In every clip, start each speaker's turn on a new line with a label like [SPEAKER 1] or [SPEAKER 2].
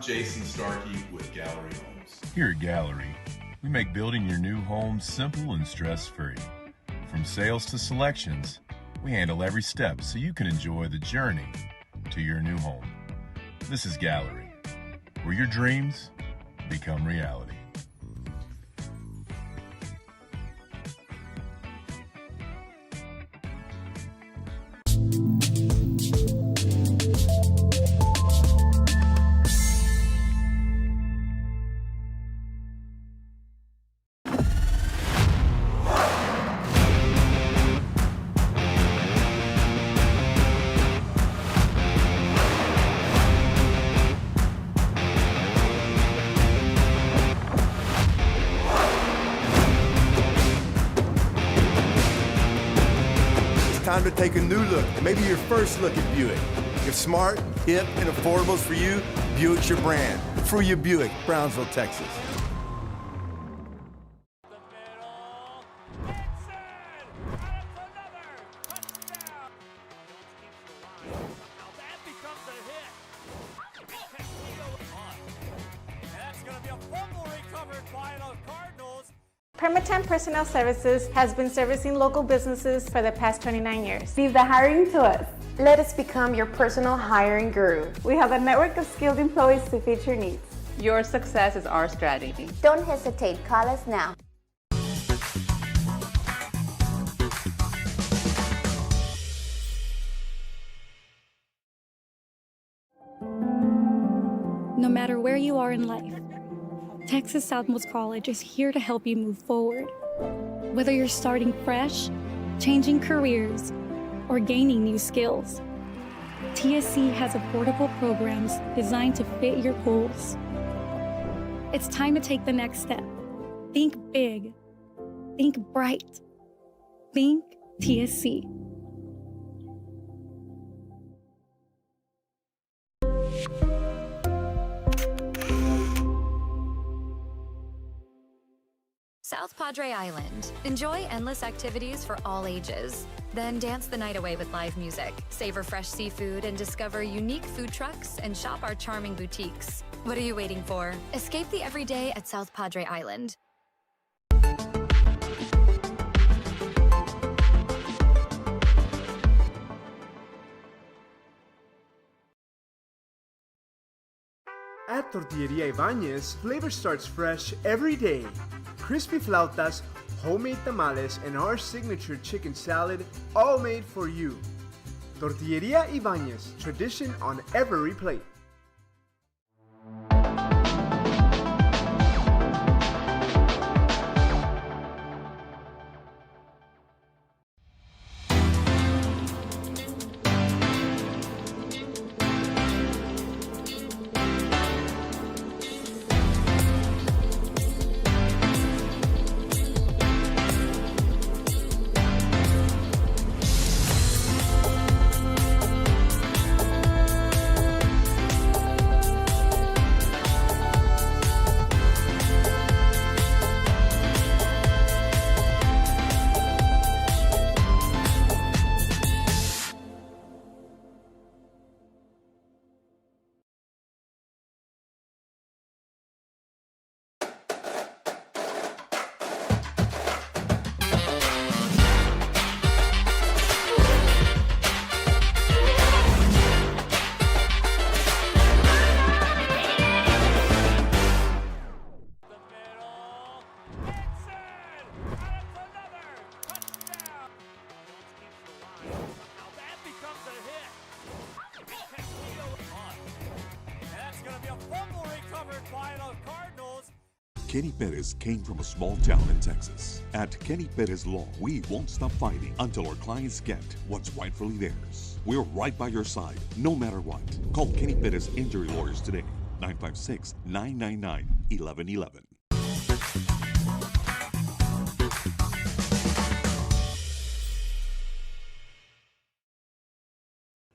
[SPEAKER 1] Jason Starkey with Gallery Homes.
[SPEAKER 2] Here at Gallery, we make building your new home simple and stress-free. From sales to selections, we handle every step so you can enjoy the journey to your new home. This is Gallery, where your dreams become reality.
[SPEAKER 3] Time to take a new look, maybe your first look at Buick. If smart, hip, and affordable is for you, Buick's your brand. Fruya Buick, Brownsville, Texas.
[SPEAKER 4] Permatemp Personnel Services has been servicing local businesses for the past 29 years.
[SPEAKER 5] Leave the hiring to us. Let us become your personal hiring guru. We have a network of skilled employees to fit your needs.
[SPEAKER 6] Your success is our strategy.
[SPEAKER 7] Don't hesitate, call us now.
[SPEAKER 8] No matter where you are in life, Texas Southmost College is here to help you move forward. Whether you're starting fresh, changing careers, or gaining new skills, TSC has affordable programs designed to fit your goals. It's time to take the next step. Think big. Think bright. Think TSC.
[SPEAKER 9] South Padre Island. Enjoy endless activities for all ages. Then dance the night away with live music, savor fresh seafood, and discover unique food trucks and shop our charming boutiques. What are you waiting for? Escape the everyday at South Padre Island.
[SPEAKER 10] At Tortilleria Ibañez, flavor starts fresh every day. Crispy flautas, homemade tamales, and our signature chicken salad, all made for you. Tortilleria Ibañez, tradition on every plate.
[SPEAKER 11] Kenny Perez came from a small town in Texas. At Kenny Perez Law, we won't stop fighting until our clients get what's rightfully theirs. We're right by your side, no matter what. Call Kenny Perez Injury Lawyers today, 956-999-1111.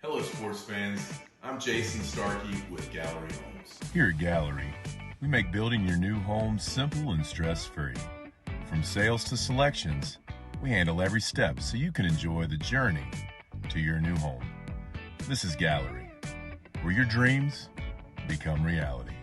[SPEAKER 1] Hello, sports fans. I'm Jason Starkey with Gallery Homes.
[SPEAKER 2] Here at Gallery, we make building your new home simple and stress-free. From sales to selections, we handle every step so you can enjoy the journey to your new home. This is Gallery, where your dreams become reality.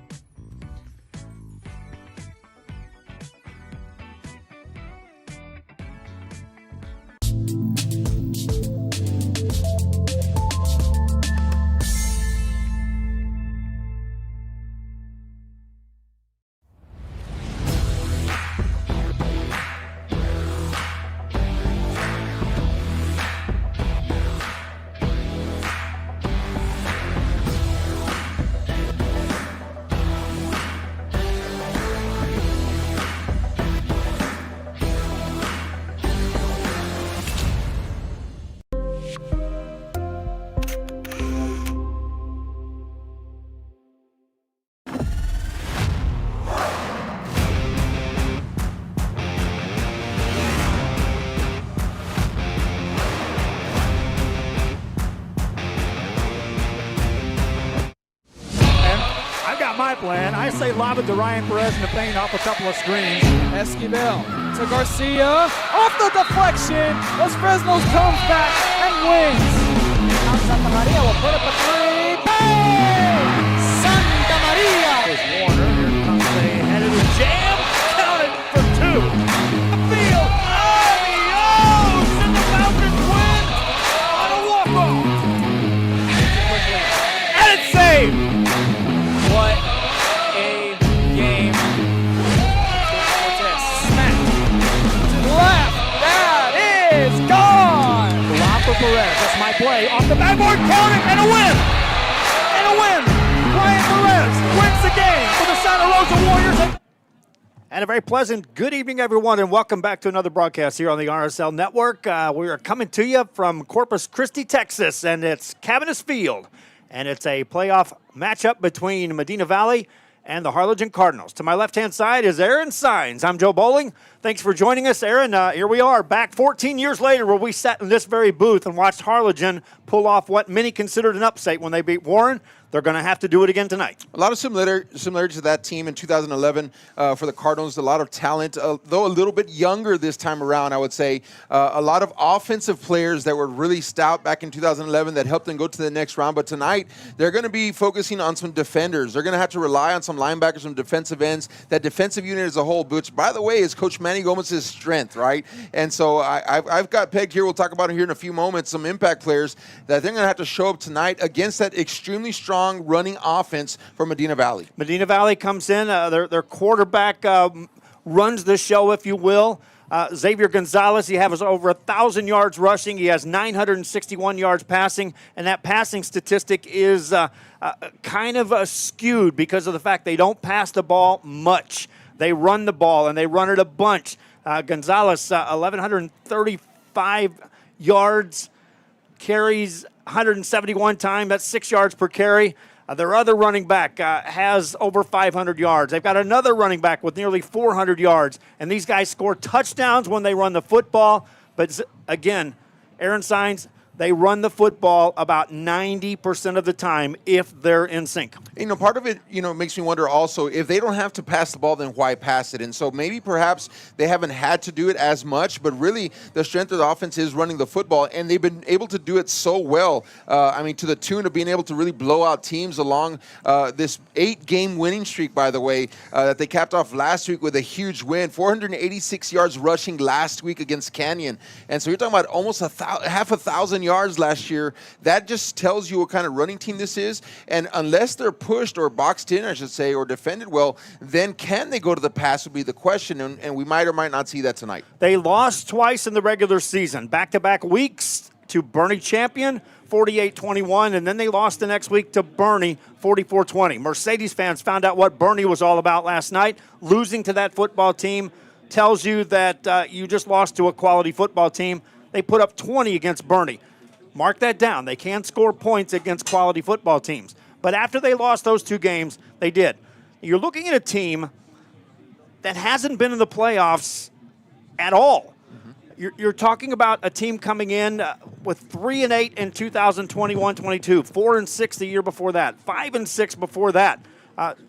[SPEAKER 12] got my plan. I say lob it to Ryan Perez in the paint off a couple of screens.
[SPEAKER 13] Esquivel to Garcia. Off the deflection. Los Fresnos comes back and wins. Now Santa Maria will put up a three. Bang! Santa Maria!
[SPEAKER 12] There's Warner. Here comes a headed jam. Counted for two. Field. Adios! And the Falcons win on a walk-off. And it's saved.
[SPEAKER 13] What a game. Cortez smacked to the left. That is gone.
[SPEAKER 12] Lob for Perez. That's my play. Off the backboard. Count it. And a win. And a win. Ryan Perez wins the game for the Santa Rosa Warriors. And a very pleasant good evening, everyone, and welcome back to another broadcast here on the RSL Network. We are coming to you from Corpus Christi, Texas, and it's Cavaniss Field. And it's a playoff matchup between Medina Valley and the Harlingen Cardinals. To my left-hand side is Aaron Sines. I'm Joe Bowling. Thanks for joining us, Aaron. Here we are, back 14 years later, where we sat in this very booth and watched Harlingen pull off what many considered an upset when they beat Warren. They're going to have to do it again tonight.
[SPEAKER 14] A lot of similarity to that team in 2011 for the Cardinals. A lot of talent, though a little bit younger this time around, I would say. A lot of offensive players that were really stout back in 2011 that helped them go to the next round. But tonight, they're going to be focusing on some defenders. They're going to have to rely on some linebackers, some defensive ends. That defensive unit as a whole, which, by the way, is Coach Manny Gomez's strength, right? And so I've got pegged here. We'll talk about it here in a few moments. Some impact players that they're going to have to show up tonight against that extremely strong running offense for Medina Valley.
[SPEAKER 12] Medina Valley comes in. Their quarterback runs the show, if you will. Xavier Gonzalez, he has over 1,000 yards rushing. He has 961 yards passing, and that passing statistic is kind of skewed because of the fact they don't pass the ball much. They run the ball, and they run it a bunch. Gonzalez, 1,135 yards, carries 171 times. That's 6 yards per carry. Their other running back has over 500 yards. They've got another running back with nearly 400 yards. And these guys score touchdowns when they run the football. But again, Aaron Sines, they run the football about 90% of the time if they're in sync.
[SPEAKER 14] You know, part of it, makes me wonder also, if they don't have to pass the ball, then why pass it? And so maybe perhaps they haven't had to do it as much, but really the strength of the offense is running the football, and they've been able to do it so well. To the tune of being able to really blow out teams along this 8-game winning streak, by the way, that they capped off last week with a huge win. 486 yards rushing last week against Canyon. And so you're talking about almost half a thousand yards last year. That just tells you what kind of running team this is. And unless they're pushed or boxed in, I should say, or defended well, then can they go to the pass would be the question. And we might or might not see that tonight.
[SPEAKER 12] They lost twice in the regular season, back-to-back weeks to Bernie Champion, 48-21, and then they lost the next week to Bernie, 44-20. Mercedes fans found out what Bernie was all about last night. Losing to that football team tells you that you just lost to a quality football team. They put up 20 against Bernie. Mark that down. They can score points against quality football teams. But after they lost those two games, they did. You're looking at a team that hasn't been in the playoffs at all. Mm-hmm. You're talking about a team coming in with 3-8 in 2021-22, 4-6 the year before that, 5-6 before that.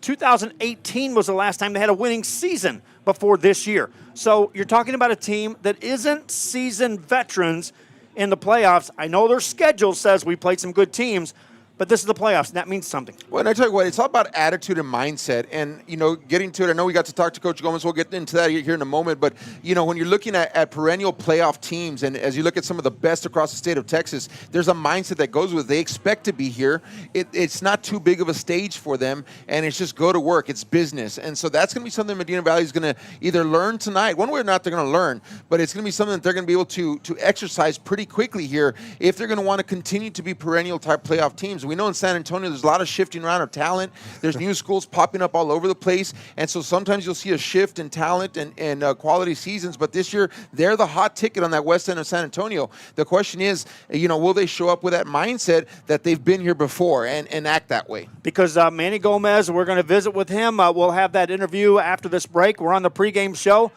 [SPEAKER 12] 2018 was the last time they had a winning season before this year. So you're talking about a team that isn't seasoned veterans in the playoffs. I know their schedule says we played some good teams, but this is the playoffs, and that means something.
[SPEAKER 14] Well, and I tell you what, it's all about attitude and mindset. And, getting to it, I know we got to talk to Coach Gomez. We'll get into that here in a moment. But, when you're looking at perennial playoff teams, and as you look at some of the best across the state of Texas, there's a mindset that goes with it. They expect to be here. It's not too big of a stage for them, and it's just go to work. It's business. And so that's going to be something Medina Valley is going to either learn tonight. One way or not, they're going to learn. But it's going to be something that they're going to be able to exercise pretty quickly here if they're going to want to continue to be perennial type playoff teams. We know in San Antonio there's a lot of shifting around of talent. There's new schools popping up all over the place. And so sometimes you'll see a shift in talent and quality seasons. But this year, they're the hot ticket on that west end of San Antonio. The question is, will they show up with that mindset that they've been here before and act that way?
[SPEAKER 12] Because Manny Gomez, we're going to visit with him. We'll have that interview after this break. We're on the pregame show.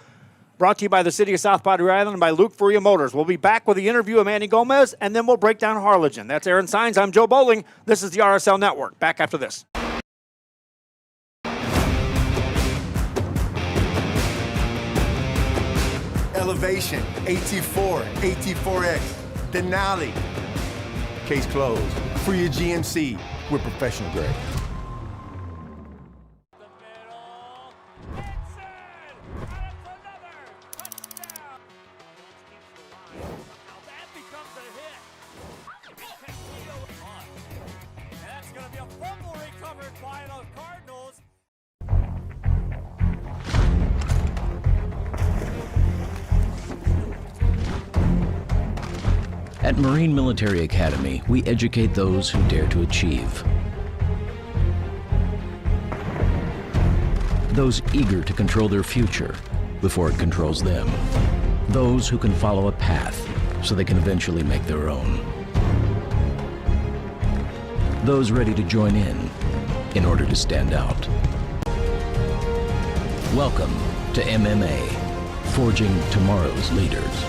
[SPEAKER 12] Brought to you by the City of South Padre Island and by Luke Faria Motors. We'll be back with the interview of Manny Gomez, and then we'll break down Harlingen. That's Aaron Sines. I'm Joe Bowling. This is the RSL Network. Back after this.
[SPEAKER 3] Elevation, AT4, AT4X, Denali. Case closed. For your GMC, we're professional grade.
[SPEAKER 15] At Marine Military Academy, we educate those who dare to achieve. Those eager to control their future before it controls them. Those who can follow a path so they can eventually make their own. Those ready to join in order to stand out. Welcome to MMA, forging tomorrow's leaders.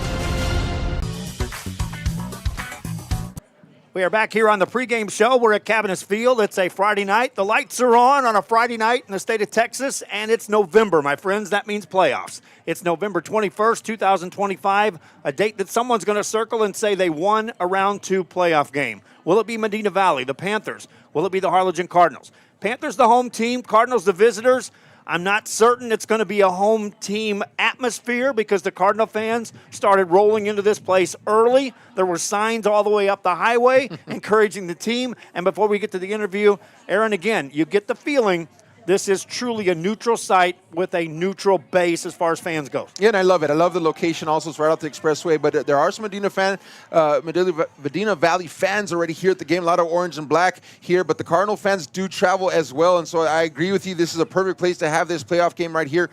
[SPEAKER 12] We are back here on the pregame show. We're at Cabinets Field. It's a Friday night. The lights are on a Friday night in the state of Texas, and it's November, my friends. That means playoffs. It's November 21st, 2025, a date that someone's going to circle and say they won a round 2 playoff game. Will it be Medina Valley, the Panthers? Will it be the Harlingen Cardinals? Panthers the home team, Cardinals the visitors. I'm not certain it's going to be a home team atmosphere because the Cardinal fans started rolling into this place early. There were signs all the way up the highway encouraging the team. And before we get to the interview, Aaron, again, you get the feeling this is truly a neutral site with a neutral base as far as fans go.
[SPEAKER 14] Yeah, and I love it. I love the location also. It's right off the expressway, but there are some Medina Valley fans already here at the game. A lot of orange and black here, but the Cardinal fans do travel as well, and so I agree with you. This is a perfect place to have this playoff game right here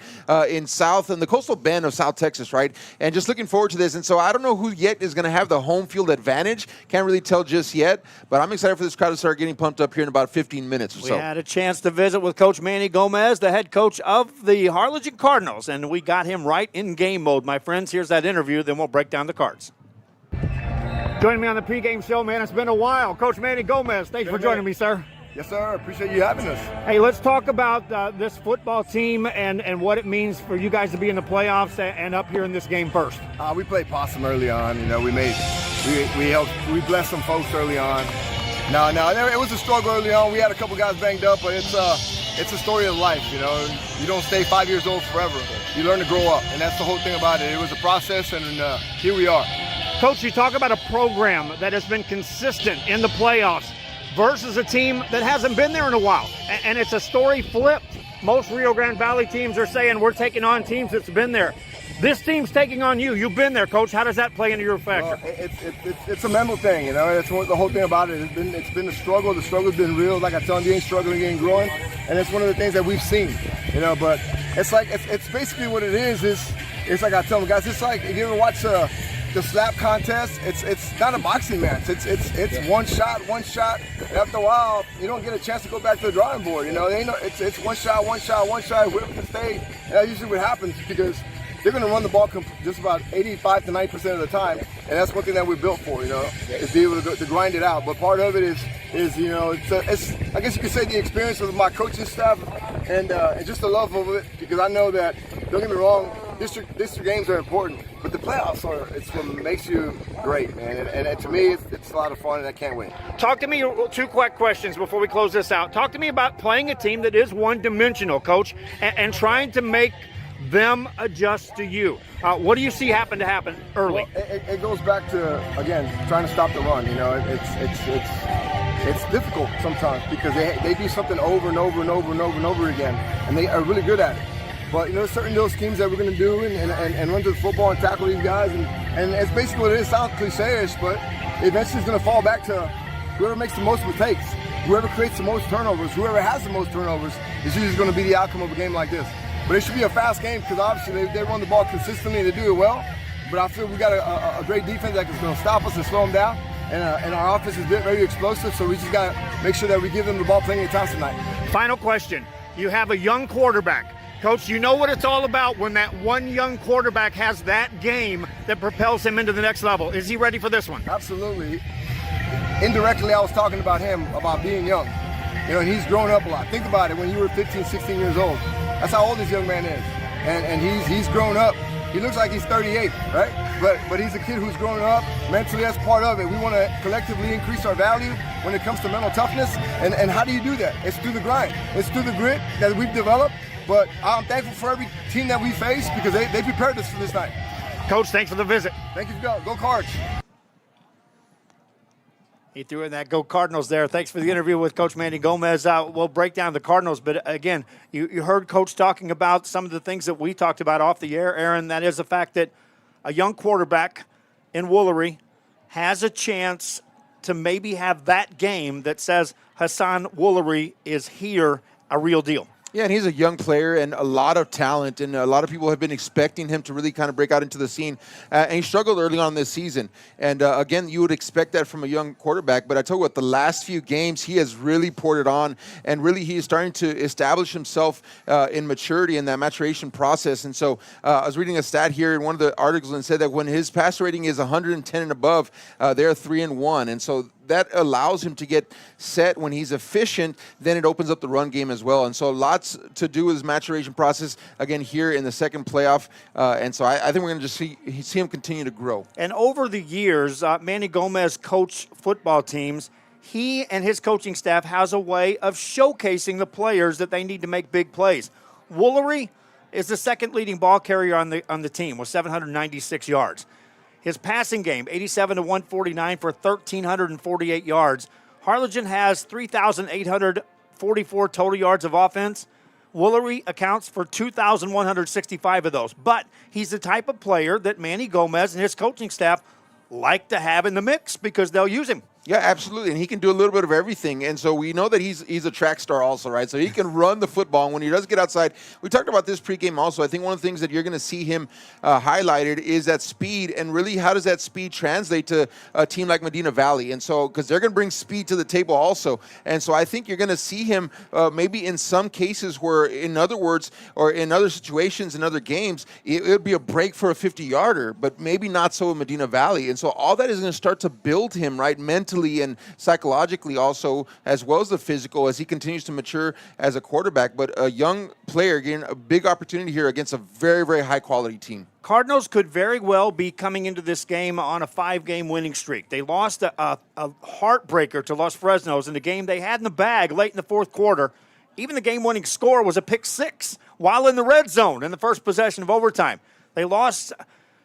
[SPEAKER 14] in South and the coastal bend of South Texas, right? And just looking forward to this. And so I don't know who yet is going to have the home field advantage. Can't really tell just yet, but I'm excited for this crowd to start getting pumped up here in about 15 minutes or so.
[SPEAKER 12] We had a chance to visit with Coach Manny Gomez, the head coach of the Harlingen Cardinals, and we got him right in game mode, my friends. Here's that interview, then we'll break down the cards. Joining me on the pregame show, man, it's been a while. Coach Manny Gomez, thanks for joining me, sir.
[SPEAKER 16] Yes, sir. Appreciate you having us.
[SPEAKER 12] Hey, let's talk about this football team and what it means for you guys to be in the playoffs and up here in this game first.
[SPEAKER 16] We played possum early on. You know, we blessed some folks early on. No, it was a struggle early on. We had a couple guys banged up, but it's a story of life. You know, you don't stay 5 years old forever. You learn to grow up, and that's the whole thing about it. It was a process, and here we are.
[SPEAKER 12] Coach, you talk about a program that has been consistent in the playoffs versus a team that hasn't been there in a while, and it's a story flipped. Most Rio Grande Valley teams are saying we're taking on teams that's been there. This team's taking on you. You've been there, Coach. How does that play into your factor?
[SPEAKER 16] Well, it's a mental thing, you know. That's the whole thing about it. It's been a struggle. The struggle's been real. Like I tell them, you ain't struggling, you ain't growing. And it's one of the things that we've seen, you know. But it's like it's basically what it is. It's like I tell them, guys. It's like if you ever watch the slap contest. It's not a boxing match. It's one shot. And after a while, you don't get a chance to go back to the drawing board. You know, it's one shot. Whoever can stay. And that's usually what happens because they're going to run the ball just about 85 to 90% of the time, and that's one thing that we're built for, you know, is be able to grind it out. But part of it is you know, it's I guess you could say the experience of my coaching staff and just the love of it, because I know that, don't get me wrong, district games are important, but the playoffs it's what makes you great, man. And to me, it's a lot of fun, and I can't wait.
[SPEAKER 12] Talk to me, 2 quick questions before we close this out. Talk to me about playing a team that is one-dimensional, Coach, and trying to make them adjust to you. What do you see happen early?
[SPEAKER 16] Well, it goes back to, again, trying to stop the run. You know, it's difficult sometimes because they do something over and over again, and they are really good at it. But, you know, certain little schemes that we're going to do and run to the football and tackle these guys, and it's basically what it is. Sounds cliche-ish, but eventually it's going to fall back to whoever makes the most mistakes, whoever creates the most turnovers, whoever has the most turnovers is usually going to be the outcome of a game like this. But it should be a fast game because obviously they run the ball consistently and they do it well. But I feel we got a great defense that is going to stop us and slow them down. And our offense is very explosive, so we just got to make sure that we give them the ball plenty of times tonight.
[SPEAKER 12] Final question. You have a young quarterback. Coach, you know what it's all about when that one young quarterback has that game that propels him into the next level. Is he ready for this one?
[SPEAKER 16] Absolutely. Indirectly, I was talking about him, about being young. You know, and he's grown up a lot. Think about it, when you were 15, 16 years old. That's how old this young man is. And he's grown up. He looks like he's 38, right? But he's a kid who's growing up. Mentally, that's part of it. We want to collectively increase our value when it comes to mental toughness. And how do you do that? It's through the grind. It's through the grit that we've developed. But I'm thankful for every team that we face because they prepared us for this night.
[SPEAKER 12] Coach, thanks for the visit.
[SPEAKER 16] Thank you. Go Cards.
[SPEAKER 12] He threw in that Go Cardinals there. Thanks for the interview with Coach Manny Gomez. We'll break down the Cardinals, but again, you heard Coach talking about some of the things that we talked about off the air, Aaron. That is the fact that a young quarterback in Woolery has a chance to maybe have that game that says Hassan Woolery is here, a real deal.
[SPEAKER 14] Yeah, and he's a young player and a lot of talent, and a lot of people have been expecting him to really kind of break out into the scene. And he struggled early on this season. And again, you would expect that from a young quarterback. But I tell you what, the last few games, he has really poured it on, and really he is starting to establish himself in maturity in that maturation process. And so I was reading a stat here in one of the articles and said that when his passer rating is 110 and above, they're 3-1. And so that allows him to get set when he's efficient. Then it opens up the run game as well. And so lots to do with his maturation process, again, here in the second playoff. And so I think we're going to just see him continue to grow.
[SPEAKER 12] And over the years, Manny Gomez coached football teams. He and his coaching staff has a way of showcasing the players that they need to make big plays. Woolery is the second leading ball carrier on the team with 796 yards. His passing game, 87 to 149 for 1,348 yards. Harlingen has 3,844 total yards of offense. Woolery accounts for 2,165 of those. But he's the type of player that Manny Gomez and his coaching staff like to have in the mix because they'll use him.
[SPEAKER 14] Yeah, absolutely, and he can do a little bit of everything, and so we know that he's a track star also, right? So he can run the football, and when he does get outside, we talked about this pregame also. I think one of the things that you're going to see him highlighted is that speed, and really how does that speed translate to a team like Medina Valley? And so, because they're going to bring speed to the table also, and so I think you're going to see him maybe in some cases where, in other words, or in other situations, in other games, it would be a break for a 50-yarder, but maybe not so in Medina Valley, and so all that is going to start to build him, right, mentally and psychologically also, as well as the physical, as he continues to mature as a quarterback. But a young player getting a big opportunity here against a very, very high-quality team.
[SPEAKER 12] Cardinals could very well be coming into this game on a 5-game winning streak. They lost a heartbreaker to Los Fresnos in the game they had in the bag late in the fourth quarter. Even the game-winning score was a pick six while in the red zone in the first possession of overtime. They lost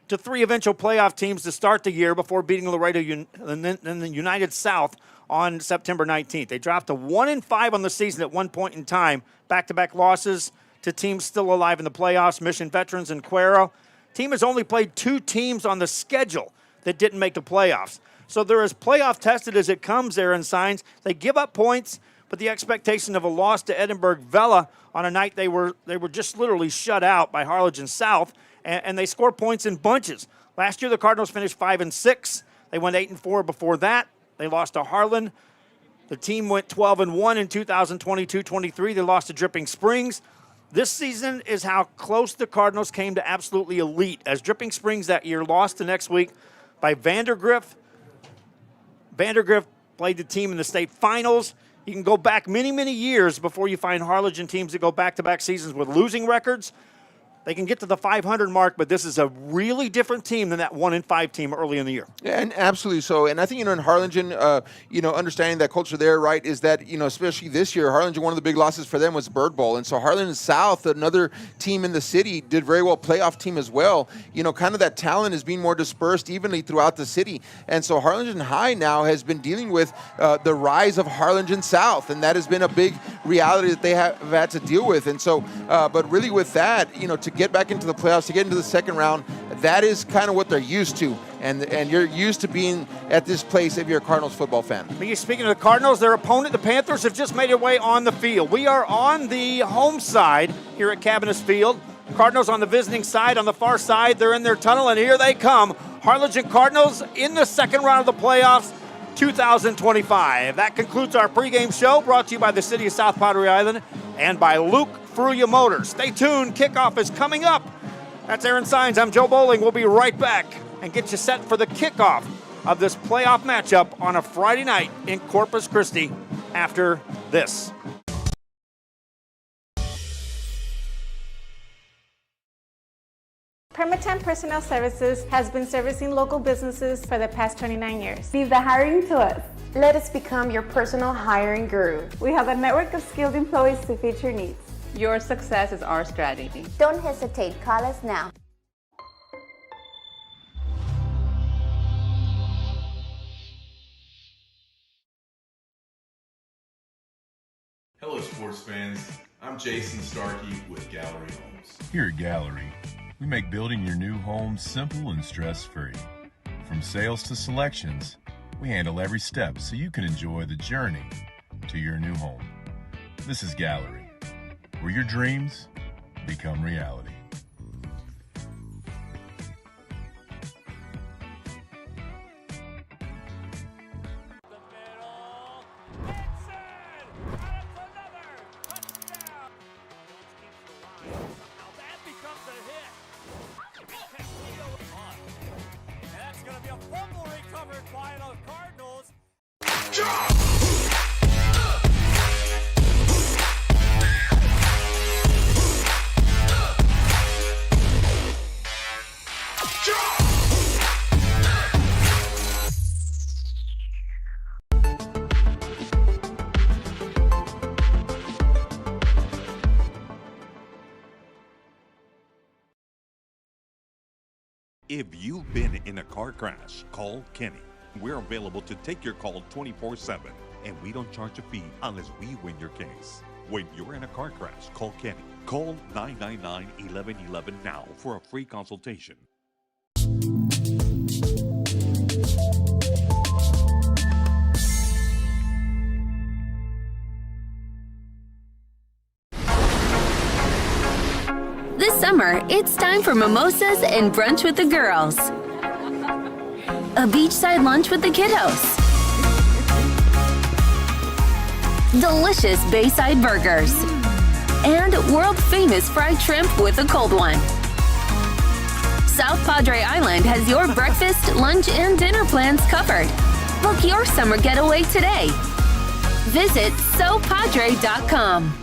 [SPEAKER 12] to 3 eventual playoff teams to start the year before beating Laredo and the United South on September 19th. They dropped to 1-5 on the season at one point in time. Back-to-back losses to teams still alive in the playoffs, Mission Veterans and Cuero. Team has only played 2 teams on the schedule that didn't make the playoffs. So they're as playoff tested as it comes there in signs. They give up points, but the expectation of a loss to Edinburgh Vela on a night they were just literally shut out by Harlingen South, and they score points in bunches. Last year, the Cardinals finished 5-6. They went 8-4 before that. They lost to Harlan. The team went 12-1 in 2022-23. They lost to Dripping Springs. This season is how close the Cardinals came to absolutely elite, as Dripping Springs that year lost the next week by Vandergrift. Vandergrift played the team in the state finals. You can go back many, many years before you find Harlingen teams that go back-to-back seasons with losing records. They can get to the 500 mark, but this is a really different team than that 1-5 team early in the year.
[SPEAKER 14] Yeah, and absolutely so. And I think, in Harlingen, understanding that culture there, right, is that, especially this year, Harlingen, one of the big losses for them was Bird Bowl. And so Harlingen South, another team in the city, did very well, playoff team as well. Kind of that talent is being more dispersed evenly throughout the city. And so Harlingen High now has been dealing with the rise of Harlingen South, and that has been a big reality that they have had to deal with. And so, but really with that, to get back into the playoffs, to get into the second round, that is kind of what they're used to. And you're used to being at this place if you're a Cardinals football fan.
[SPEAKER 12] Speaking of the Cardinals, their opponent, the Panthers, have just made their way on the field. We are on the home side here at Cabinets Field. Cardinals on the visiting side. On the far side, they're in their tunnel, and here they come. Harlingen Cardinals in the second round of the playoffs, 2025. That concludes our pregame show, brought to you by the City of South Padre Island and by Luke Frulia Motors. Stay tuned. Kickoff is coming up. That's Aaron Sines. I'm Joe Bowling. We'll be right back and get you set for the kickoff of this playoff matchup on a Friday night in Corpus Christi after this.
[SPEAKER 4] Permatemp Personnel Services has been servicing local businesses for the past 29 years.
[SPEAKER 5] Leave the hiring to us. Let us become your personal hiring guru. We have a network of skilled employees to fit your needs.
[SPEAKER 6] Your success is our strategy.
[SPEAKER 7] Don't hesitate, call us now.
[SPEAKER 1] Hello, sports fans. I'm Jason Starkey with Gallery Homes.
[SPEAKER 2] Here at Gallery, we make building your new home simple and stress-free. From sales to selections, we handle every step so you can enjoy the journey to your new home. This is Gallery, where your dreams become reality.
[SPEAKER 11] If you've been in a car crash, call Kenny. We're available to take your call 24/7, and we don't charge a fee unless we win your case. When you're in a car crash, call Kenny. Call 999-1111 now for a free consultation.
[SPEAKER 17] This summer, it's time for mimosas and brunch with the girls. A beachside lunch with the kiddos. Delicious Bayside burgers. And world-famous fried shrimp with a cold one. South Padre Island has your breakfast, lunch, and dinner plans covered. Book your summer getaway today. Visit sopadre.com.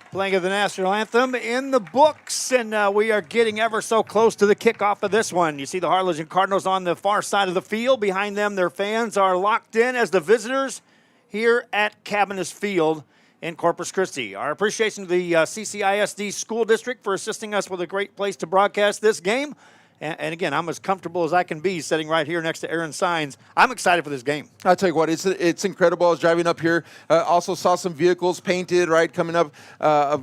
[SPEAKER 12] Playing of the national anthem in the books, and we are getting ever so close to the kickoff of this one. You see the Harlingen Cardinals on the far side of the field. Behind them, their fans are locked in as the visitors here at Cabinets Field in Corpus Christi. Our appreciation to the CCISD School District for assisting us with a great place to broadcast this game. And again, I'm as comfortable as I can be sitting right here next to Aaron Sines. I'm excited for this game.
[SPEAKER 14] I'll tell you what, it's incredible. I was driving up here, also saw some vehicles painted, right, coming up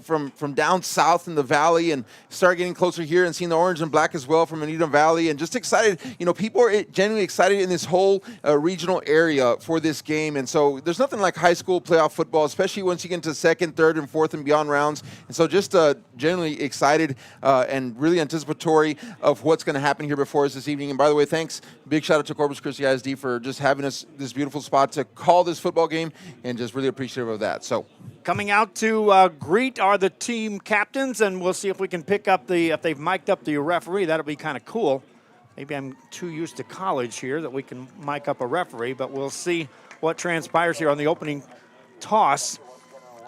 [SPEAKER 14] from down south in the valley, and started getting closer here and seeing the orange and black as well from Medina Valley, and just excited. You know, people are genuinely excited in this whole regional area for this game, and so there's nothing like high school playoff football, especially once you get into second, third, and fourth and beyond rounds. And so just genuinely excited and really anticipatory of what's going to happen here before us this evening. And by the way, thanks, big shout out to Corpus Christi ISD for just having us this beautiful spot to call this football game, and just really appreciative of that. So
[SPEAKER 12] coming out to greet are the team captains, and we'll see if we can pick up if they've mic'd up the referee. That'll be kind of cool. Maybe I'm too used to college here that we can mic up a referee, but we'll see what transpires here on the opening toss.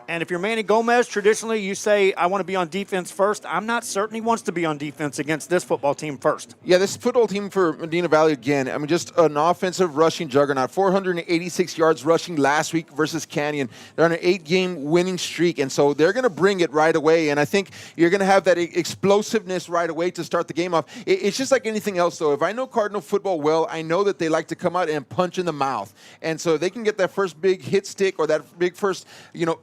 [SPEAKER 12] And if you're Manny Gomez, traditionally you say, I want to be on defense first. I'm not certain he wants to be on defense against this football team first.
[SPEAKER 14] Yeah, this football team for Medina Valley, again, I mean, just an offensive rushing juggernaut. 486 yards rushing last week versus Canyon. They're on an 8-game winning streak, and so they're going to bring it right away. And I think you're going to have that explosiveness right away to start the game off. It's just like anything else, though. If I know Cardinal football well, I know that they like to come out and punch in the mouth. And so if they can get that first big hit stick or that big first,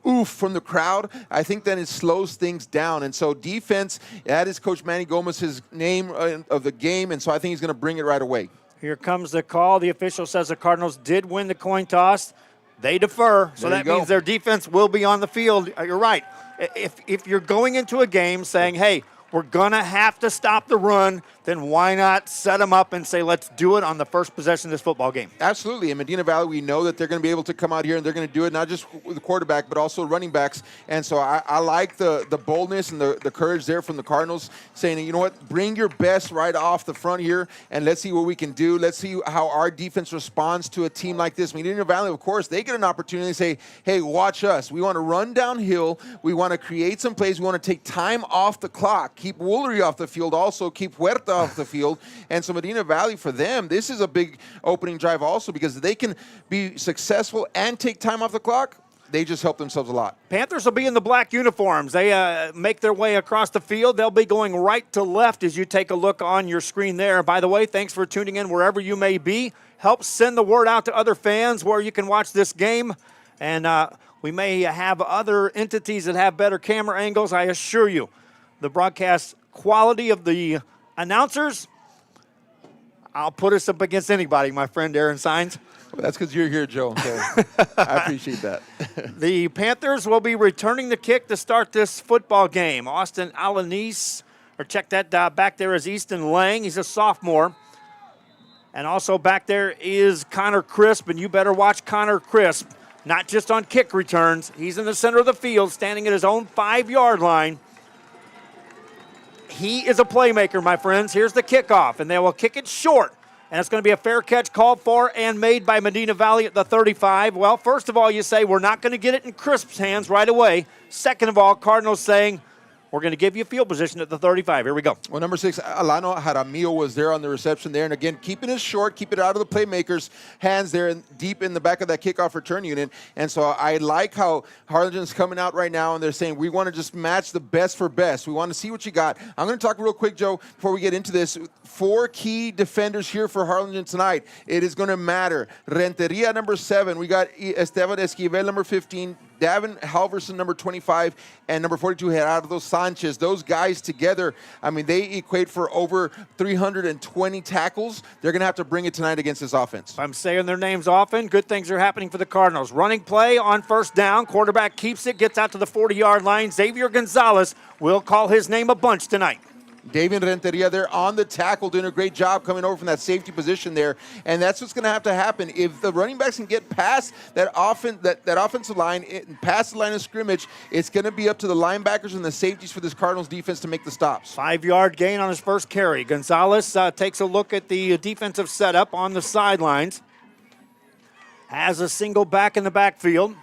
[SPEAKER 14] oof from the crowd, I think then it slows things down. And so defense, that is Coach Manny Gomez's name of the game, and so I think he's going to bring it right away.
[SPEAKER 12] Here comes the call. The official says the Cardinals did win the coin toss. They defer, so that means their defense will be on the field. You're right. If you're going into a game saying, hey, we're going to have to stop the run, then why not set them up and say, let's do it on the first possession of this football game?
[SPEAKER 14] Absolutely. In Medina Valley, we know that they're going to be able to come out here and they're going to do it not just with the quarterback, but also running backs. And so I like the boldness and the courage there from the Cardinals saying, you know what, bring your best right off the front here and let's see what we can do. Let's see how our defense responds to a team like this. Medina Valley, of course, they get an opportunity to say, hey, watch us. We want to run downhill. We want to create some plays. We want to take time off the clock. Keep Woolery off the field, also keep Huerta off the field. And so Medina Valley, for them, this is a big opening drive also because they can be successful and take time off the clock. They just help themselves a lot.
[SPEAKER 12] Panthers will be in the black uniforms. They make their way across the field. They'll be going right to left as you take a look on your screen there. By the way, thanks for tuning in wherever you may be. Help send the word out to other fans where you can watch this game. And we may have other entities that have better camera angles. I assure you, the broadcast quality of the announcers, I'll put us up against anybody, my friend Aaron Sines.
[SPEAKER 14] Well, that's because you're here, Joe. So I appreciate that.
[SPEAKER 12] The Panthers will be returning the kick to start this football game. Austin Alanis, or check that back there is Easton Lang. He's a sophomore. And also back there is Connor Crisp, and you better watch Connor Crisp, not just on kick returns. He's in the center of the field, standing at his own 5-yard line. He is a playmaker, my friends. Here's the kickoff, and they will kick it short. And it's going to be a fair catch called for and made by Medina Valley at the 35. Well, first of all, you say we're not going to get it in Crisp's hands right away. Second of all, Cardinals saying we're going to give you field position at the 35. Here we go.
[SPEAKER 14] Well, number 6, Alano Jaramillo was there on the reception there. And again, keeping it short, keep it out of the playmaker's hands there and deep in the back of that kickoff return unit. And so I like how Harlingen's coming out right now and they're saying we want to just match the best for best. We want to see what you got. I'm going to talk real quick, Joe, before we get into this. 4 key defenders here for Harlingen tonight. It is going to matter. Renteria, number 7. We got Esteban Esquivel, number 15. Davin Halverson, number 25, and number 42, Gerardo Sanchez. Those guys together, I mean, they equate for over 320 tackles. They're going to have to bring it tonight against this offense.
[SPEAKER 12] I'm saying their names often. Good things are happening for the Cardinals. Running play on first down. Quarterback keeps it, gets out to the 40-yard line. Xavier Gonzalez will call his name a bunch tonight.
[SPEAKER 14] David Renteria there on the tackle, doing a great job coming over from that safety position there. And that's what's going to have to happen. If the running backs can get past that offensive line, past the line of scrimmage, it's going to be up to the linebackers and the safeties for this Cardinals defense to make the stops.
[SPEAKER 12] 5-yard gain on his first carry. Gonzalez takes a look at the defensive setup on the sidelines. Has a single back in the backfield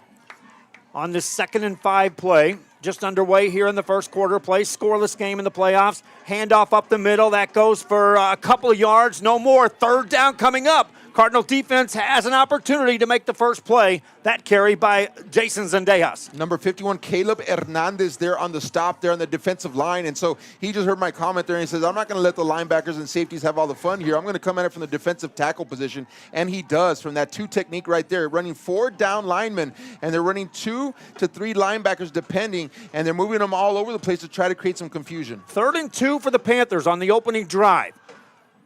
[SPEAKER 12] on this 2nd and 5 play. Just underway here in the first quarter. Play scoreless game in the playoffs. Handoff up the middle. That goes for a couple of yards. No more. 3rd down coming up. Cardinal defense has an opportunity to make the first play. That carry by Jason Zendejas.
[SPEAKER 14] Number 51, Caleb Hernandez there on the stop there on the defensive line. And so he just heard my comment there and he says, I'm not going to let the linebackers and safeties have all the fun here. I'm going to come at it from the defensive tackle position. And he does from that 2 technique right there, running 4 down linemen. And they're running 2 to 3 linebackers depending. And they're moving them all over the place to try to create some confusion.
[SPEAKER 12] 3rd and 2 for the Panthers on the opening drive.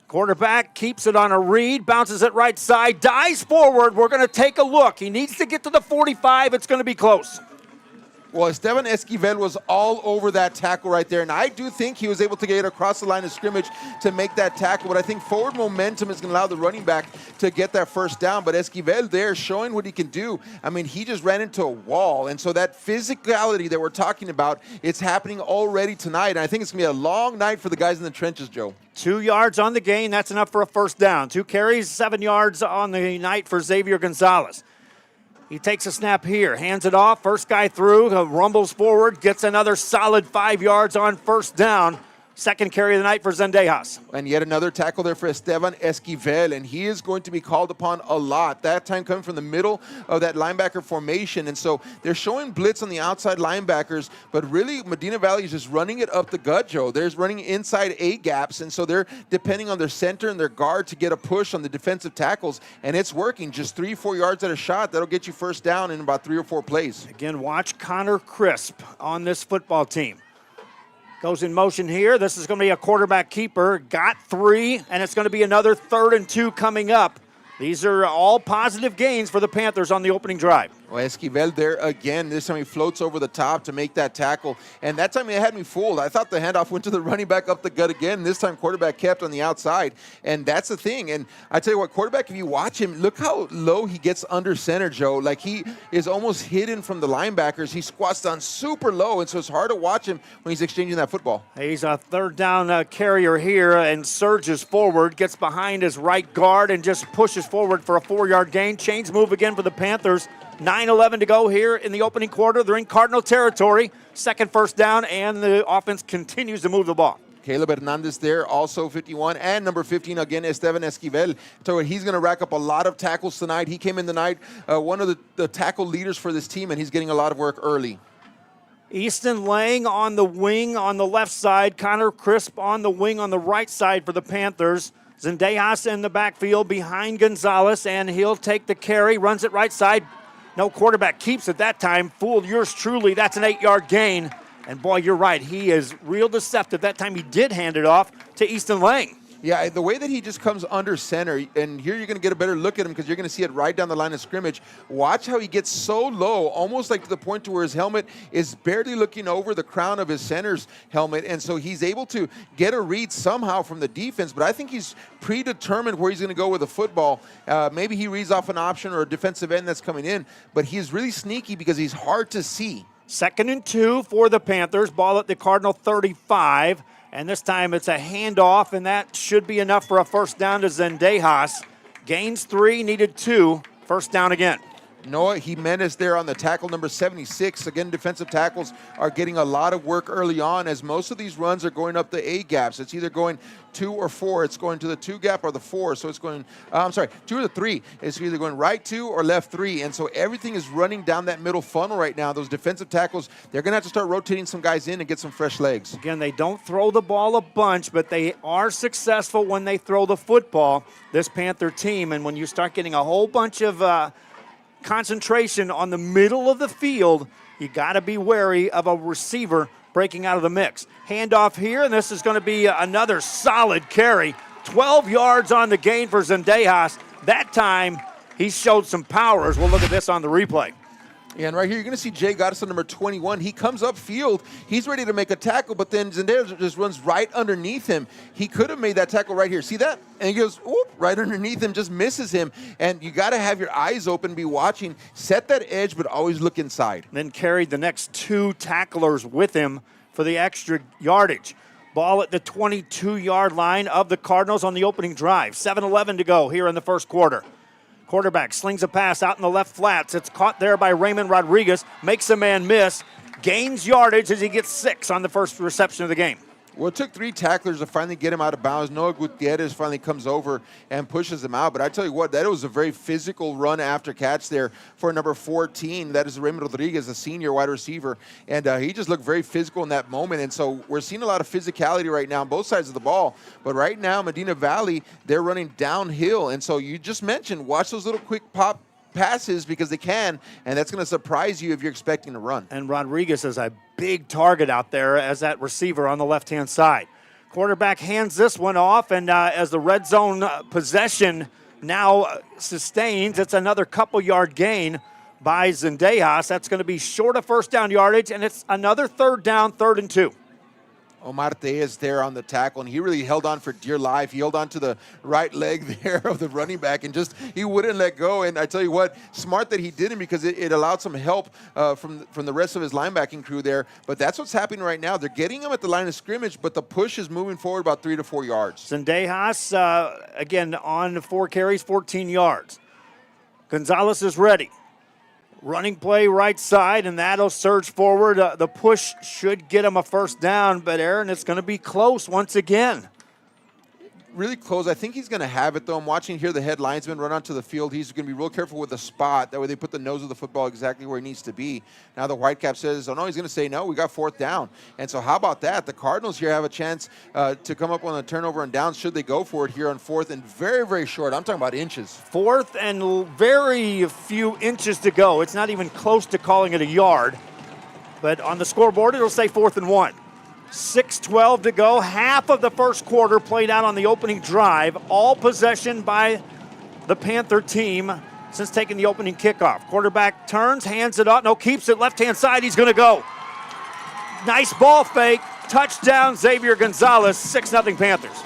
[SPEAKER 12] Quarterback keeps it on a read, bounces it right side, dives forward. We're going to take a look. He needs to get to the 45. It's going to be close.
[SPEAKER 14] Well, Esteban Esquivel was all over that tackle right there, and I do think he was able to get across the line of scrimmage to make that tackle, but I think forward momentum is going to allow the running back to get that first down, but Esquivel there showing what he can do. I mean, he just ran into a wall, and so that physicality that we're talking about, it's happening already tonight, and I think it's going to be a long night for the guys in the trenches, Joe.
[SPEAKER 12] 2 yards on the gain. That's enough for a first down. 2 carries, 7 yards on the night for Xavier Gonzalez. He takes a snap here, hands it off, first guy through, rumbles forward, gets another solid 5 yards on first down. Second carry of the night for Zendejas.
[SPEAKER 14] And yet another tackle there for Esteban Esquivel, and he is going to be called upon a lot. That time coming from the middle of that linebacker formation, and so they're showing blitz on the outside linebackers, but really Medina Valley is just running it up the gut, Joe. They're running inside A gaps, and so they're depending on their center and their guard to get a push on the defensive tackles, and it's working. Just 3-4 yards at a shot. That'll get you first down in about 3 or 4 plays.
[SPEAKER 12] Again, watch Connor Crisp on this football team. Goes in motion here. This is going to be a quarterback keeper. Got 3, and it's going to be another 3rd and 2 coming up. These are all positive gains for the Panthers on the opening drive.
[SPEAKER 14] Well, Esquivel there again. This time he floats over the top to make that tackle. And that time he had me fooled. I thought the handoff went to the running back up the gut again. This time quarterback kept on the outside. And that's the thing. And I tell you what, quarterback, if you watch him, look how low he gets under center, Joe. Like he is almost hidden from the linebackers. He squats down super low. And so it's hard to watch him when he's exchanging that football.
[SPEAKER 12] He's a third down carrier here and surges forward, gets behind his right guard and just pushes forward for a 4-yard gain. Chains move again for the Panthers. 9:11 to go here in the opening quarter. They're in Cardinal territory. Second first down, and the offense continues to move the ball.
[SPEAKER 14] Caleb Hernandez there, also 51, and number 15 again, Esteban Esquivel. So he's going to rack up a lot of tackles tonight. He came in tonight, one of the tackle leaders for this team, and he's getting a lot of work early.
[SPEAKER 12] Easton Lang on the wing on the left side. Connor Crisp on the wing on the right side for the Panthers. Zendejas in the backfield behind Gonzalez, and he'll take the carry, runs it right side. No quarterback keeps it that time. Fooled yours truly. That's an 8-yard gain. And boy, you're right. He is real deceptive. That time he did hand it off to Easton Lang.
[SPEAKER 14] Yeah, the way that he just comes under center, and here you're going to get a better look at him because you're going to see it right down the line of scrimmage. Watch how he gets so low, almost like to the point to where his helmet is barely looking over the crown of his center's helmet, and so he's able to get a read somehow from the defense, but I think he's predetermined where he's going to go with the football. Maybe he reads off an option or a defensive end that's coming in, but he's really sneaky because he's hard to see.
[SPEAKER 12] 2nd and 2 for the Panthers. Ball at the Cardinal 35. And this time it's a handoff, and that should be enough for a first down to Zendejas. Gains 3, needed 2. First down again.
[SPEAKER 14] Noah Jimenez there on the tackle, number 76. Again, defensive tackles are getting a lot of work early on as most of these runs are going up the A gaps. It's either going 2 or 4. It's going to the 2 gap or the 4. So it's going, 2 or the 3. It's either going right 2 or left 3. And so everything is running down that middle funnel right now. Those defensive tackles, they're going to have to start rotating some guys in and get some fresh legs.
[SPEAKER 12] Again, they don't throw the ball a bunch, but they are successful when they throw the football, this Panther team. And when you start getting a whole bunch of concentration on the middle of the field, you got to be wary of a receiver breaking out of the mix. Handoff here, and this is going to be another solid carry. 12 yards on the gain for Zendejas. That time, he showed some power, as we'll look at this on the replay.
[SPEAKER 14] Yeah, and right here, you're going to see Jay Goddison, number 21. He comes upfield. He's ready to make a tackle, but then Zendejas just runs right underneath him. He could have made that tackle right here. See that? And he goes, whoop, right underneath him, just misses him. And you got to have your eyes open, be watching, set that edge, but always look inside.
[SPEAKER 12] Then carried the next 2 tacklers with him for the extra yardage. Ball at the 22-yard line of the Cardinals on the opening drive. 7:11 to go here in the first quarter. Quarterback slings a pass out in the left flats. It's caught there by Raymond Rodriguez. Makes a man miss. Gains yardage as he gets 6 on the first reception of the game.
[SPEAKER 14] Well, it took 3 tacklers to finally get him out of bounds. Noah Gutierrez finally comes over and pushes him out. But I tell you what, that was a very physical run after catch there for number 14. That is Raymond Rodriguez, a senior wide receiver. And he just looked very physical in that moment. And so we're seeing a lot of physicality right now on both sides of the ball. But right now, Medina Valley, they're running downhill. And so you just mentioned, watch those little quick pop passes because they can, and that's going to surprise you if you're expecting a run.
[SPEAKER 12] And Rodriguez is a big target out there as that receiver on the left-hand side. Quarterback hands this one off, and as the red zone possession now sustains, it's another couple-yard gain by Zendejas. That's going to be short of first down yardage, and it's another third down, 3rd and 2.
[SPEAKER 14] Omar Tellez there on the tackle, and he really held on for dear life. He held on to the right leg there of the running back, and just he wouldn't let go. And I tell you what, smart that he didn't because it allowed some help from the rest of his linebacking crew there. But that's what's happening right now. They're getting him at the line of scrimmage, but the push is moving forward about 3 to 4 yards.
[SPEAKER 12] Zendejas, again, on 4 carries, 14 yards. Gonzalez is ready. Running play right side, and that'll surge forward. The push should get him a first down, but Aaron, it's going to be close once again.
[SPEAKER 14] Really close. I think he's going to have it, though. I'm watching here the head linesman run onto the field. He's going to be real careful with the spot. That way they put the nose of the football exactly where he needs to be. Now the Whitecap says, oh, no, he's going to say, no, we got 4th down. And so how about that? The Cardinals here have a chance to come up on a turnover and down should they go for it here on 4th and very, very short. I'm talking about inches.
[SPEAKER 12] 4th and very few inches to go. It's not even close to calling it a yard. But on the scoreboard, it'll say 4th and 1. 6:12 to go. Half of the first quarter played out on the opening drive. All possession by the Panther team. since taking the opening kickoff. Quarterback turns, hands it up, keeps it left-hand side, he's going to go. Nice ball fake, touchdown Xavier Gonzalez, 6-0 Panthers.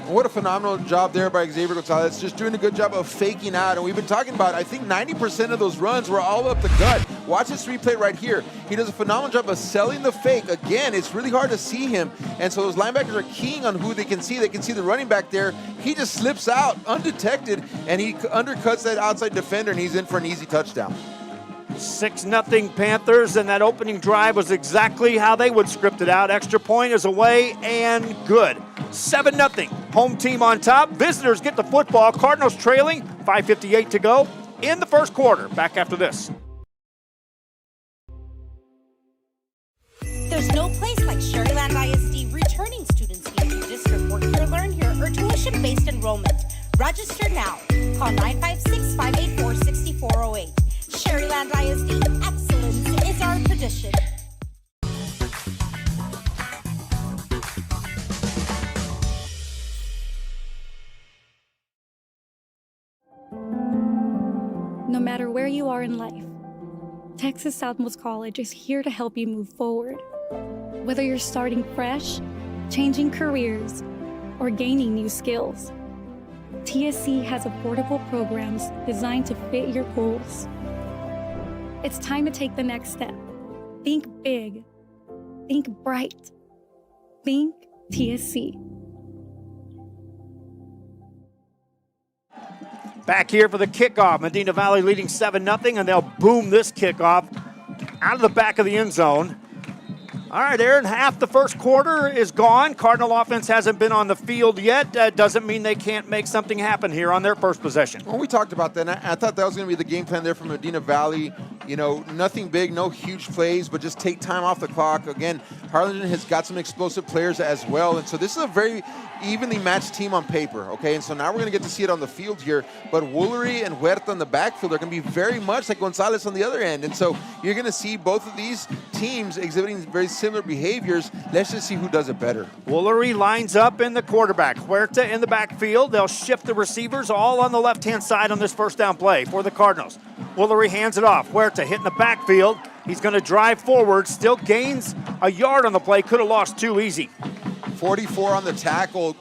[SPEAKER 14] What a phenomenal job there by Xavier Gonzalez, just doing a good job of faking out. And we've been talking about, I think 90% of those runs were all up the gut. Watch this replay right here. He does a phenomenal job of selling the fake. Again, it's really hard to see him. And so those linebackers are keying on who they can see. They can see the running back there. He just slips out undetected, and he undercuts that outside defender, and he's in for an easy touchdown.
[SPEAKER 12] 6-0 Panthers, and that opening drive was exactly how they would script it out. Extra point is away and good. 7-0. Home team on top. Visitors get the football. Cardinals trailing. 5:58 to go in the first quarter. Back after this.
[SPEAKER 18] There's no place like Sherryland ISD returning students need to district work here, learn here, or tuition-based enrollment. Register now. Call 956-584-6408. Sherryland ISD, excellence is our tradition.
[SPEAKER 8] No matter where you are in life, Texas Southmost College is here to help you move forward. Whether you're starting fresh, changing careers, or gaining new skills, TSC has affordable programs designed to fit your goals. It's time to take the next step. Think big. Think bright. Think TSC.
[SPEAKER 12] Back here for the kickoff. Medina Valley leading 7-0, and they'll boom this kickoff out of the back of the end zone. All right, Aaron, half the first quarter is gone. Cardinal offense hasn't been on the field yet. Doesn't mean they can't make something happen here on their first possession.
[SPEAKER 14] Well, we talked about that. I thought that was going to be the game plan there for Medina Valley. You know, nothing big, no huge plays, but just take time off the clock. Again, Harlingen has got some explosive players as well. And so this is a very evenly matched team on paper, okay? And so now we're going to get to see it on the field here. But Woolery and Huerta in the backfield are going to be very much like Gonzalez on the other end. And so you're going to see both of these teams exhibiting very similar behaviors. Let's just see who does it better.
[SPEAKER 12] Woolery lines up in the quarterback. Huerta in the backfield. They'll shift the receivers all on the left-hand side on this first down play for the Cardinals. Woolery hands it off. Huerta hitting the backfield. He's going to drive forward. Still gains a yard on the play. Could have lost 2 easy.
[SPEAKER 14] 44 on the tackle,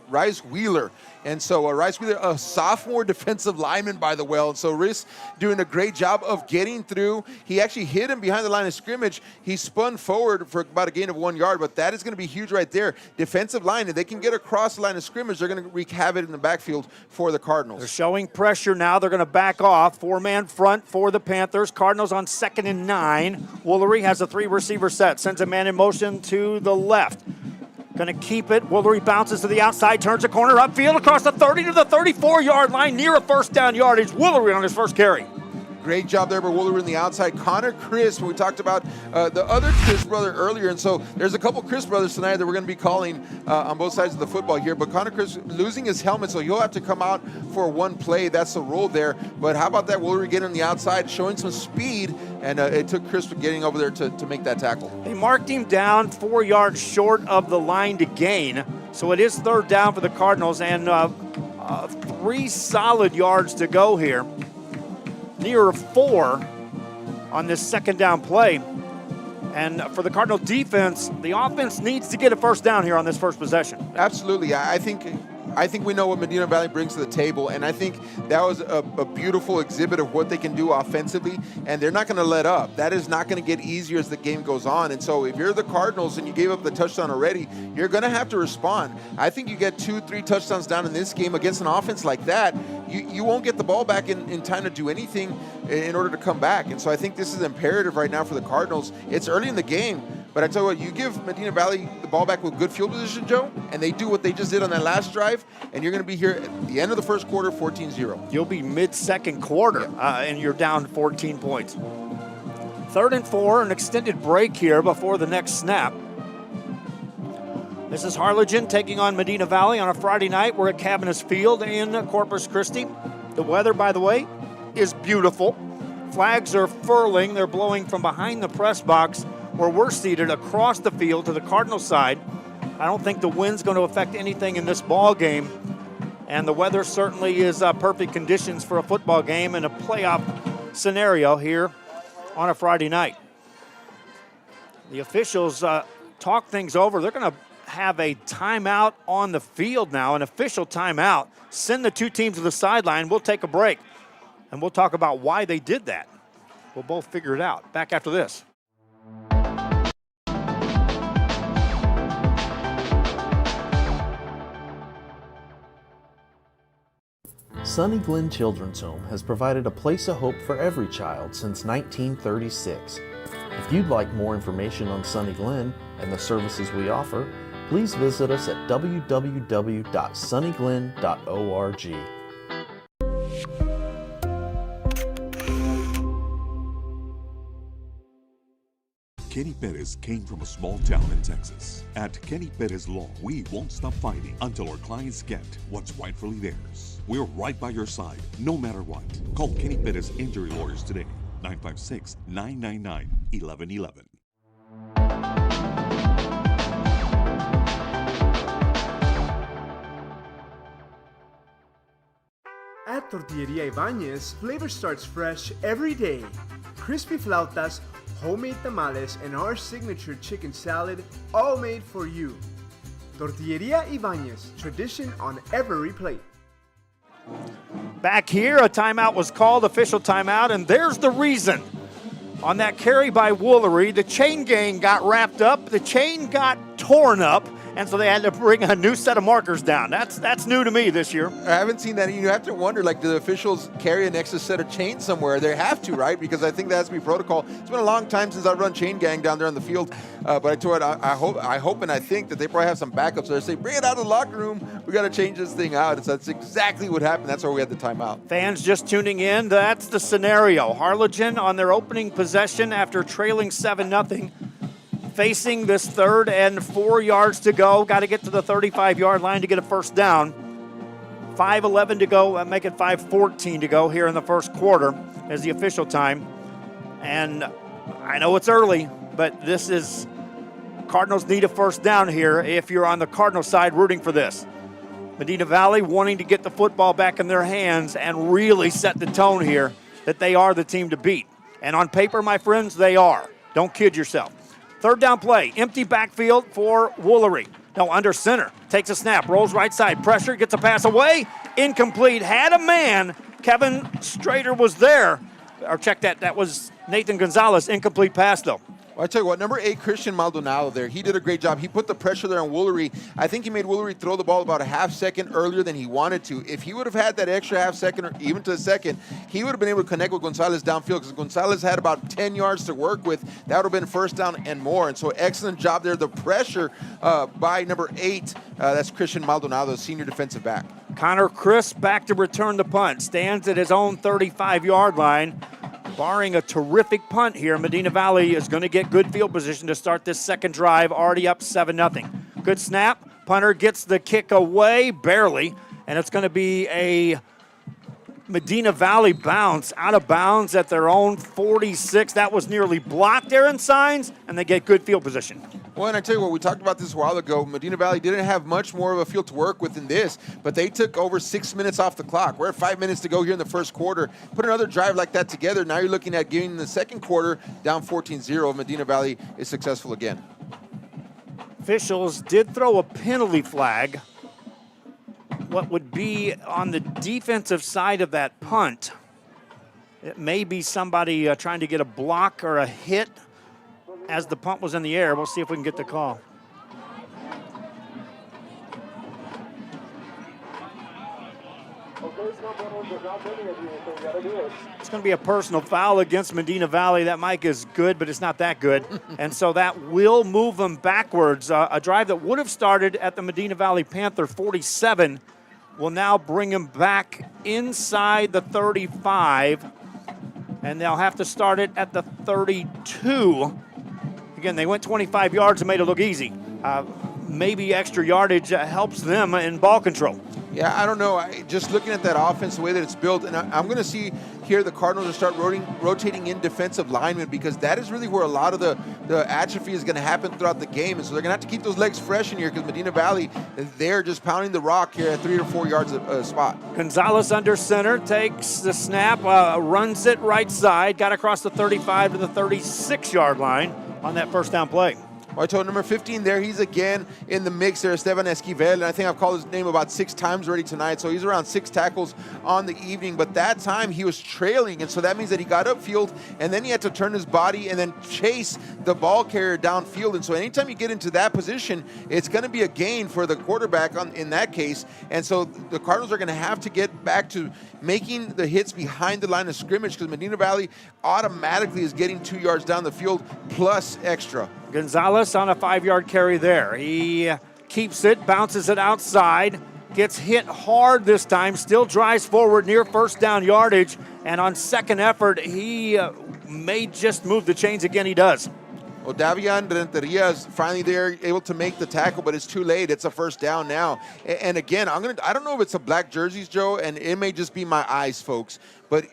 [SPEAKER 14] Rice Wheeler. And so Rice Wheeler, a sophomore defensive lineman, by the way. And so Riss doing a great job of getting through. He actually hit him behind the line of scrimmage. He spun forward for about a gain of 1 yard, but that is going to be huge right there. Defensive line, if they can get across the line of scrimmage, they're going to wreak havoc in the backfield for the Cardinals.
[SPEAKER 12] They're showing pressure now. They're going to back off. 4-man front for the Panthers. Cardinals on 2nd and 9. Woolery has a 3-receiver set. Sends a man in motion to the left. Going to keep it. Woolery bounces to the outside, turns a corner upfield across the 30 to the 34-yard line, near a first down yardage. Woolery on his first carry.
[SPEAKER 14] Great job there by Woolery in the outside. Connor Chris, we talked about the other Chris brother earlier, and so there's a couple Chris brothers tonight that we're going to be calling on both sides of the football here. But Connor Chris losing his helmet, so he'll have to come out for one play. That's the rule there. But how about that Woolery getting on the outside, showing some speed, and it took Chris getting over there to make that tackle.
[SPEAKER 12] They marked him down 4 yards short of the line to gain, so it is 3rd down for the Cardinals, and 3 solid yards to go here. Near 4 on this 2nd down play. And for the Cardinal defense, the offense needs to get a first down here on this first possession.
[SPEAKER 14] Absolutely. I think we know what Medina Valley brings to the table, and I think that was a beautiful exhibit of what they can do offensively, and they're not going to let up. That is not going to get easier as the game goes on, and so if you're the Cardinals and you gave up the touchdown already, you're going to have to respond. I think you get 2-3 touchdowns down in this game against an offense like that, you won't get the ball back in time to do anything in order to come back, and so I think this is imperative right now for the Cardinals. It's early in the game, but I tell you what, you give Medina Valley the ball back with good field position, Joe, and they do what they just did on that last drive, and you're going to be here at the end of the first quarter, 14-0.
[SPEAKER 12] You'll be mid-second quarter, and you're down 14 points. 3rd and 4, an extended break here before the next snap. This is Harlingen taking on Medina Valley on a Friday night. We're at Cavanis Field in Corpus Christi. The weather, by the way, is beautiful. Flags are furling. They're blowing from behind the press box where we're seated across the field to the Cardinal side. I don't think the wind's going to affect anything in this ball game. And the weather certainly is perfect conditions for a football game in a playoff scenario here on a Friday night. The officials talk things over. They're going to have a timeout on the field now, an official timeout. Send the two teams to the sideline. We'll take a break, and we'll talk about why they did that. We'll both figure it out. Back after this.
[SPEAKER 19] Sunny Glen Children's Home has provided a place of hope for every child since 1936. If you'd like more information on Sunny Glen and the services we offer, please visit us at www.sunnyglen.org.
[SPEAKER 11] Kenny Perez came from a small town in Texas. At Kenny Perez Law, we won't stop fighting until our clients get what's rightfully theirs. We're right by your side, no matter what. Call Kenny Perez Injury Lawyers today, 956-999-1111.
[SPEAKER 10] At Tortilleria Ibañez, flavor starts fresh every day. Crispy flautas, homemade tamales, and our signature chicken salad, all made for you. Tortilleria Ibañez, tradition on every plate.
[SPEAKER 12] Back here, a timeout was called, official timeout, and there's the reason. On that carry by Woolery, the chain gang got wrapped up, the chain got torn up, and so they had to bring a new set of markers down. That's new to me this year.
[SPEAKER 14] I haven't seen that. You have to wonder, like, do the officials carry an extra set of chains somewhere? They have to, right? Because I think that has to be protocol. It's been a long time since I've run chain gang down there on the field. But I told I hope and I think that they probably have some backups. So they say, bring it out of the locker room. We got to change this thing out. So that's exactly what happened. That's why we had the timeout.
[SPEAKER 12] Fans just tuning in, that's the scenario. Harlingen on their opening possession after trailing 7-0. Facing this 3rd and 4 yards to go. Got to get to the 35-yard line to get a first down. 5:11 to go, make it 5:14 to go here in the first quarter as the official time. And I know it's early, but this is, Cardinals need a first down here if you're on the Cardinal side rooting for this. Medina Valley wanting to get the football back in their hands and really set the tone here that they are the team to beat. And on paper, my friends, they are. Don't kid yourself. 3rd down play, empty backfield for Woolery. No, under center, takes a snap, rolls right side, pressure, gets a pass away, incomplete, had a man. Kevin Strader was there. Or check that was Nathan Gonzalez, incomplete pass though.
[SPEAKER 14] Well, I tell you what, number 8, Christian Maldonado there, he did a great job. He put the pressure there on Woolery. I think he made Woolery throw the ball about a half second earlier than he wanted to. If he would have had that extra half second or even to a second, he would have been able to connect with Gonzalez downfield because Gonzalez had about 10 yards to work with. That would have been first down and more. And so excellent job there. The pressure by number 8, that's Christian Maldonado, senior defensive back.
[SPEAKER 12] Connor Crisp back to return the punt. Stands at his own 35-yard line. Barring a terrific punt here, Medina Valley is going to get good field position to start this second drive, already up 7-0. Good snap. Punter gets the kick away, barely, and it's going to be a Medina Valley bounce, out of bounds at their own 46. That was nearly blocked, Aaron Signs, and they get good field position.
[SPEAKER 14] Well, and I tell you what, we talked about this a while ago. Medina Valley didn't have much more of a field to work with than this, but they took over 6 minutes off the clock. We're at 5 minutes to go here in the first quarter. Put another drive like that together. Now you're looking at getting the second quarter down 14-0. Medina Valley is successful again.
[SPEAKER 12] Officials did throw a penalty flag. What would be on the defensive side of that punt. It may be somebody trying to get a block or a hit as the punt was in the air. We'll see if we can get the call. It's going to be a personal foul against Medina Valley. That mic is good, but it's not that good. And so that will move them backwards. A drive that would have started at the Medina Valley Panther 47 will now bring them back inside the 35. And they'll have to start it at the 32. Again, they went 25 yards and made it look easy. Maybe extra yardage helps them in ball control.
[SPEAKER 14] Yeah, I don't know. Just looking at that offense, the way that it's built, and I'm going to see here the Cardinals will start rotating in defensive linemen, because that is really where a lot of the atrophy is going to happen throughout the game. And so they're going to have to keep those legs fresh in here, because Medina Valley, they're just pounding the rock here at 3 or 4 yards a spot.
[SPEAKER 12] Gonzalez under center, takes the snap, runs it right side, got across the 35 to the 36-yard line on that first down play.
[SPEAKER 14] Well, I told number 15 there, he's again in the mix there, Esteban Esquivel, and I think I've called his name about 6 times already tonight, so he's around 6 tackles on the evening, but that time he was trailing, and so that means that he got upfield, and then he had to turn his body and then chase the ball carrier downfield, and so anytime you get into that position, it's going to be a gain for the quarterback in that case, and so the Cardinals are going to have to get back to making the hits behind the line of scrimmage, because Medina Valley automatically is getting 2 yards down the field plus extra.
[SPEAKER 12] Gonzalez on a 5-yard carry there. He keeps it, bounces it outside, gets hit hard this time, still drives forward near first down yardage, and on second effort, he may just move the chains again. He does.
[SPEAKER 14] Well, Davian Renteria is finally there, able to make the tackle, but it's too late. It's a first down now. And again, I don't know if it's a black jerseys, Joe, and it may just be my eyes, folks, but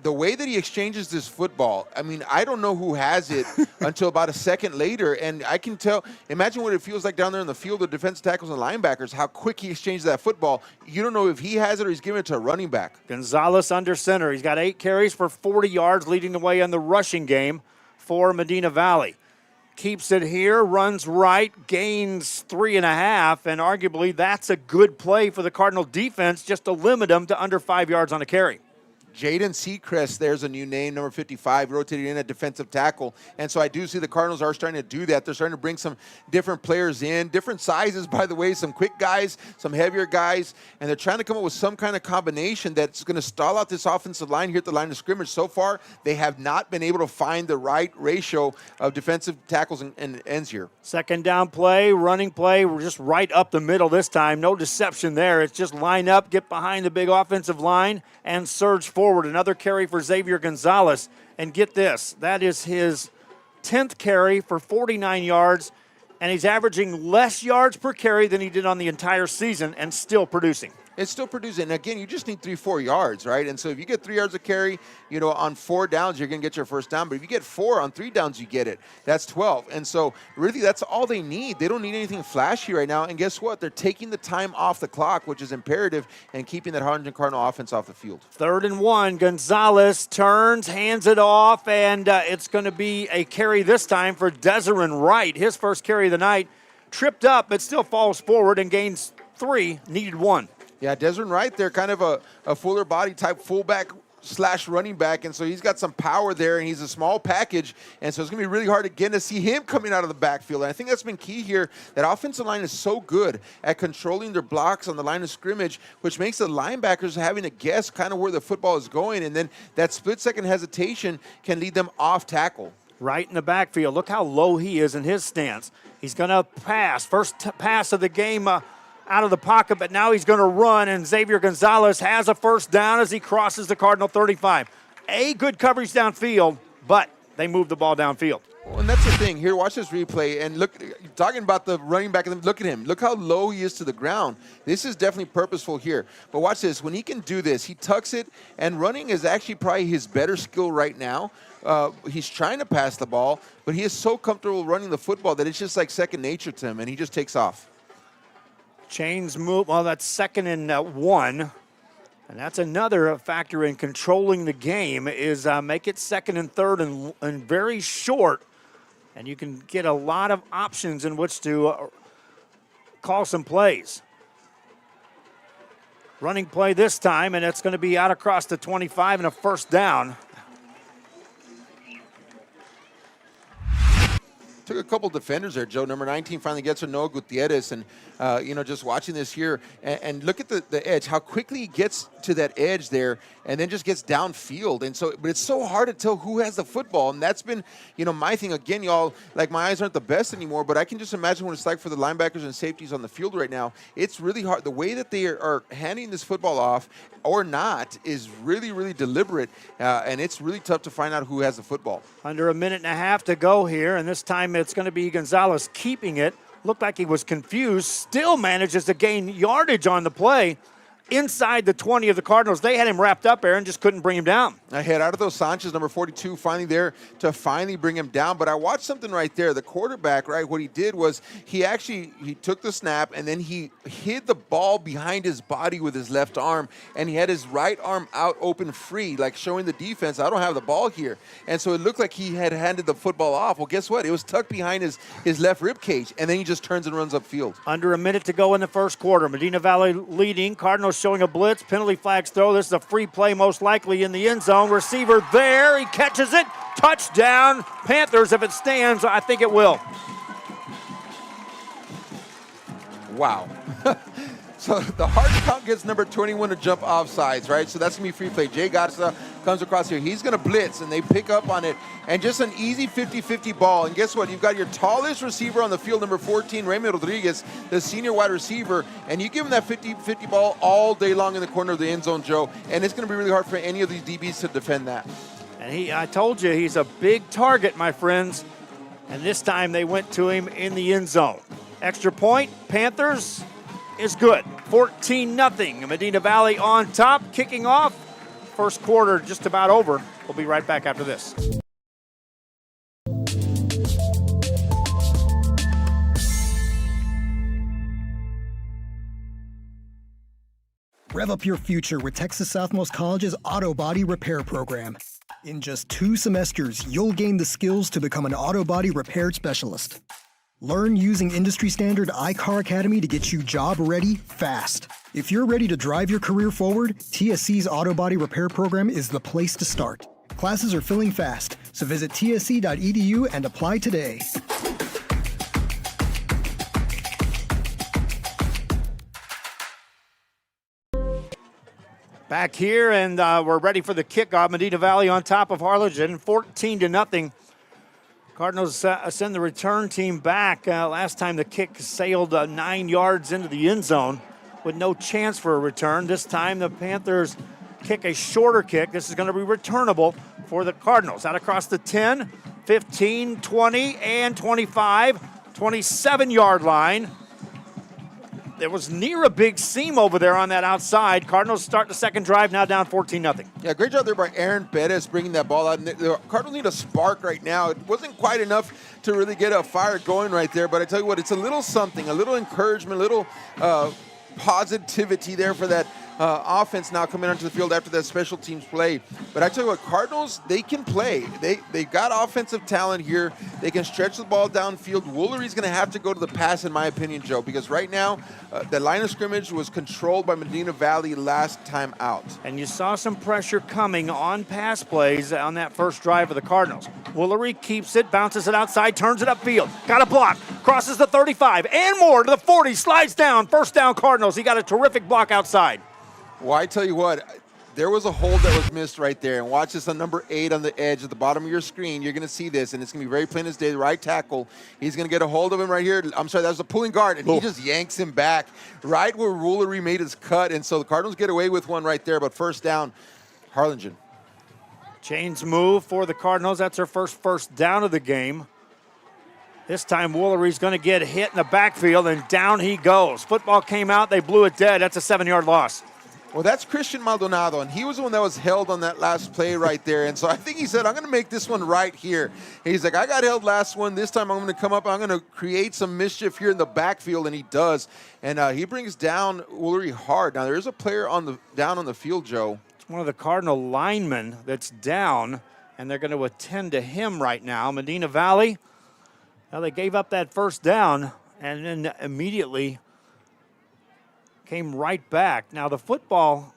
[SPEAKER 14] the way that he exchanges this football, I mean, I don't know who has it until about a second later, and I can tell, imagine what it feels like down there in the field of defensive tackles and linebackers, how quick he exchanges that football. You don't know if he has it or he's giving it to a running back.
[SPEAKER 12] Gonzalez under center. He's got 8 carries for 40 yards, leading the way in the rushing game for Medina Valley. Keeps it here, runs right, gains 3.5, and arguably that's a good play for the Cardinal defense just to limit them to under 5 yards on a carry.
[SPEAKER 14] Jaden Seacrest, there's a new name, number 55, rotated in at defensive tackle. And so I do see the Cardinals are starting to do that. They're starting to bring some different players in, different sizes, by the way, some quick guys, some heavier guys, and they're trying to come up with some kind of combination that's going to stall out this offensive line here at the line of scrimmage. So far, they have not been able to find the right ratio of defensive tackles and ends here.
[SPEAKER 12] Second down play, running play, we're just right up the middle this time. No deception there. It's just line up, get behind the big offensive line, and surge forward. Another carry for Xavier Gonzalez. And get this, that is his 10th carry for 49 yards, and he's averaging less yards per carry than he did on the entire season and still producing.
[SPEAKER 14] It's still producing. And again, you just need 3-4 yards, right? And so if you get 3 yards a carry, you know, on 4 downs, you're going to get your first down. But if you get 4 on 3 downs, you get it. That's 12. And so really that's all they need. They don't need anything flashy right now. And guess what? They're taking the time off the clock, which is imperative, and keeping that Harlingen Cardinal offense off the field.
[SPEAKER 12] 3rd and 1. Gonzalez turns, hands it off, and it's going to be a carry this time for Desiree Wright. His first carry of the night. Tripped up, but still falls forward and gains 3, needed 1.
[SPEAKER 14] Yeah, Desiree Wright, they're kind of a fuller body type fullback / running back, and so he's got some power there, and he's a small package, and so it's going to be really hard again to see him coming out of the backfield. And I think that's been key here. That offensive line is so good at controlling their blocks on the line of scrimmage, which makes the linebackers having to guess kind of where the football is going, and then that split-second hesitation can lead them off tackle.
[SPEAKER 12] Right in the backfield. Look how low he is in his stance. He's going to pass. First pass of the game out of the pocket, but now he's going to run, and Xavier Gonzalez has a first down as he crosses the Cardinal 35. A good coverage downfield, but they move the ball downfield.
[SPEAKER 14] Well, and that's the thing. Here, watch this replay, and look, talking about the running back, look at him. Look how low he is to the ground. This is definitely purposeful here. But watch this. When he can do this, he tucks it, and running is actually probably his better skill right now. He's trying to pass the ball, but he is so comfortable running the football that it's just like second nature to him, and he just takes off.
[SPEAKER 12] Chains move. Well, that's 2nd and 1. And that's another factor in controlling the game is make it 2nd and 3rd and very short. And you can get a lot of options in which to call some plays. Running play this time, and it's going to be out across the 25 and a first down.
[SPEAKER 14] Took a couple defenders there, Joe. Number 19 finally gets her, Noah Gutierrez. And, just watching this here, and look at the edge, how quickly he gets to that edge there and then just gets downfield. And so, but it's so hard to tell who has the football. And that's been, my thing. Again, y'all, like my eyes aren't the best anymore, but I can just imagine what it's like for the linebackers and safeties on the field right now. It's really hard. The way that they are handing this football off or not is really, really deliberate. And it's really tough to find out who has the football.
[SPEAKER 12] Under a minute and a half to go here, and this time it's going to be Gonzalez keeping it. Looked like he was confused. Still manages to gain yardage on the play. inside the 20 of the Cardinals. They had him wrapped up, Aaron, just couldn't bring him down.
[SPEAKER 14] Gerardo Sanchez, number 42, finally there to finally bring him down. But I watched something right there. The quarterback, right, what he did was he took the snap and then he hid the ball behind his body with his left arm, and he had his right arm out open free, like showing the defense, I don't have the ball here. And so it looked like he had handed the football off. Well, guess what? It was tucked behind his left rib cage, and then he just turns and runs upfield.
[SPEAKER 12] Under a minute to go in the first quarter. Medina Valley leading. Cardinals showing a blitz. Penalty flags throw. This is a free play most likely in the end zone. Receiver there. He catches it. Touchdown. Panthers, if it stands, I think it will.
[SPEAKER 14] Wow. So the hard count gets number 21 to jump offsides, right? So that's going to be free play. Jay Garza comes across here. He's going to blitz, and they pick up on it. And just an easy 50-50 ball. And guess what? You've got your tallest receiver on the field, number 14, Raymond Rodriguez, the senior wide receiver. And you give him that 50-50 ball all day long in the corner of the end zone, Joe. And it's going to be really hard for any of these DBs to defend that.
[SPEAKER 12] And I told you, he's a big target, my friends. And this time they went to him in the end zone. Extra point, Panthers is good. 14-0. Medina Valley on top, kicking off. First quarter just about over. We'll be right back after this.
[SPEAKER 20] Rev up your future with Texas Southmost College's Auto Body Repair Program. In just 2 semesters, you'll gain the skills to become an auto body repair specialist. Learn using industry standard iCar Academy to get you job ready fast. If you're ready to drive your career forward, TSC's Auto Body Repair Program is the place to start. Classes are filling fast, so visit tsc.edu and apply today.
[SPEAKER 12] Back here, and we're ready for the kickoff. Medina Valley on top of Harlingen, 14-0. Cardinals send the return team back. Last time the kick sailed 9 yards into the end zone with no chance for a return. This time the Panthers kick a shorter kick. This is going to be returnable for the Cardinals. Out across the 10, 15, 20, and 25, 27-yard line. There was near a big seam over there on that outside. Cardinals start the second drive, now down 14-0.
[SPEAKER 14] Yeah, great job there by Aaron Bettis bringing that ball out. The Cardinals need a spark right now. It wasn't quite enough to really get a fire going right there, but I tell you what, it's a little something, a little encouragement, a little positivity there for that offense now coming onto the field after that special teams play. But I tell you what, Cardinals, they can play. They got offensive talent here. They can stretch the ball downfield. Woolery's going to have to go to the pass, in my opinion, Joe, because right now the line of scrimmage was controlled by Medina Valley last time out.
[SPEAKER 12] And you saw some pressure coming on pass plays on that first drive of the Cardinals. Woolery keeps it, bounces it outside, turns it upfield. Got a block, crosses the 35 and more to the 40, slides down. First down Cardinals. He got a terrific block outside.
[SPEAKER 14] Well, I tell you what, there was a hold that was missed right there. And watch this on number 8 on the edge at the bottom of your screen. You're going to see this, and it's going to be very plain as day. The right tackle, he's going to get a hold of him right here. I'm sorry, that was a pulling guard, and he just yanks him back right where Woolery made his cut. And so the Cardinals get away with one right there, but first down, Harlingen.
[SPEAKER 12] Chains move for the Cardinals. That's their first down of the game. This time Woolery's going to get hit in the backfield, and down he goes. Football came out. They blew it dead. That's a 7-yard loss.
[SPEAKER 14] Well, that's Christian Maldonado, and he was the one that was held on that last play right there. And so I think he said, I'm going to make this one right here. He's like, I got held last one. This time I'm going to come up. I'm going to create some mischief here in the backfield, and he does. And he brings down Woolery hard. Now, there is a player down on the field, Joe.
[SPEAKER 12] It's one of the Cardinal linemen that's down, and they're going to attend to him right now. Medina Valley, well, they gave up that first down, and then immediately came right back. Now the football,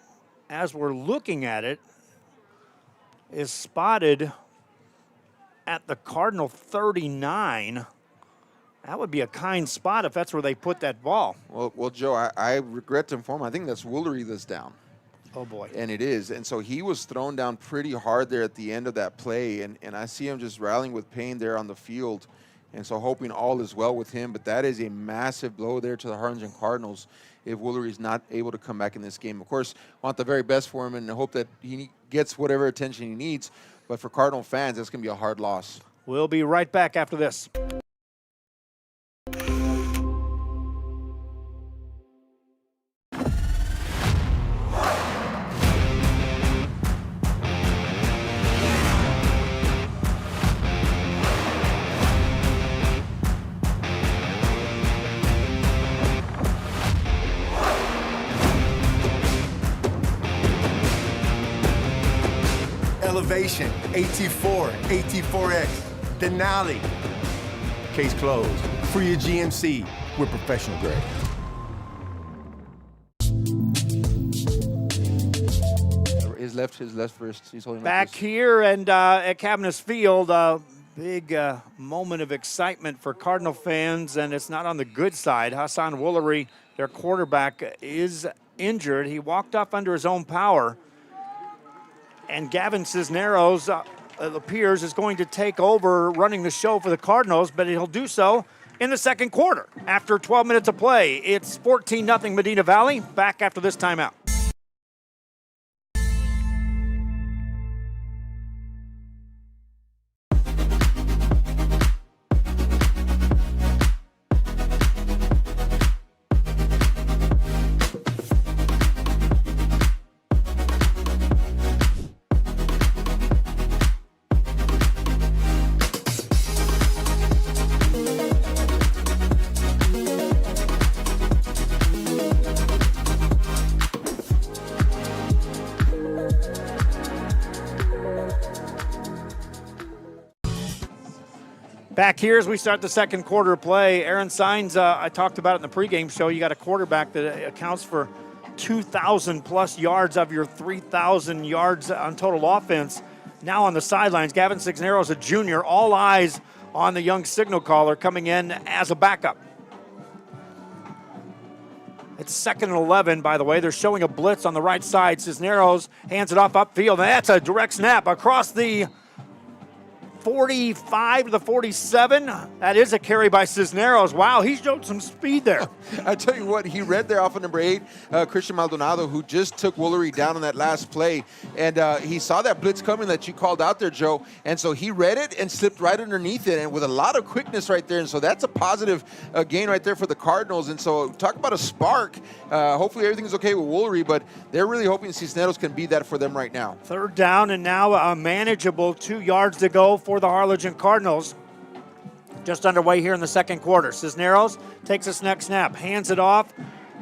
[SPEAKER 12] as we're looking at it, is spotted at the Cardinal 39. That would be a kind spot if that's where they put that ball.
[SPEAKER 14] Well, Joe, I regret to inform. I think that's Woolery that's down.
[SPEAKER 12] Oh, boy.
[SPEAKER 14] And it is. And so he was thrown down pretty hard there at the end of that play, and I see him just rallying with pain there on the field. And so hoping all is well with him. But that is a massive blow there to the Harlingen Cardinals if Woolery is not able to come back in this game. Of course, want the very best for him and hope that he gets whatever attention he needs. But for Cardinal fans, that's going to be a hard loss.
[SPEAKER 12] We'll be right back after this.
[SPEAKER 3] Innovation, AT4, AT4X, Denali. Case closed. For your GMC, we're professional grade.
[SPEAKER 14] His left wrist. He's holding
[SPEAKER 12] Back here and at Cavness Field, big moment of excitement for Cardinal fans, and it's not on the good side. Hassan Woolery, their quarterback, is injured. He walked off under his own power. And Gavin Cisneros, it appears, is going to take over running the show for the Cardinals, but he'll do so in the second quarter after 12 minutes of play. It's 14-0 Medina Valley. Back after this timeout. Back here as we start the second quarter of play, Aaron Sines, I talked about it in the pregame show. You got a quarterback that accounts for 2,000 plus yards of your 3,000 yards on total offense. Now on the sidelines, Gavin Cisneros, a junior, all eyes on the young signal caller coming in as a backup. It's 2nd and 11, by the way. They're showing a blitz on the right side. Cisneros hands it off upfield, and that's a direct snap across the 45 to the 47. That is a carry by Cisneros. Wow, he showed some speed there.
[SPEAKER 14] I tell you what, he read there off of number 8, Christian Maldonado, who just took Woolery down on that last play. And he saw that blitz coming that you called out there, Joe. And so he read it and slipped right underneath it, and with a lot of quickness right there. And so that's a positive gain right there for the Cardinals. And so talk about a spark. Hopefully everything's okay with Woolery, but they're really hoping Cisneros can be that for them right now.
[SPEAKER 12] 3rd down and now a manageable 2 yards to go for the Harlingen Cardinals. Just underway here in the second quarter. Cisneros takes his next snap, hands it off.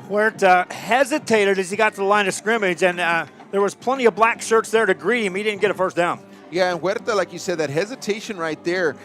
[SPEAKER 12] Huerta hesitated as he got to the line of scrimmage, and there was plenty of black shirts there to greet him. He didn't get a first down.
[SPEAKER 14] Yeah, and Huerta, like you said, that hesitation right there,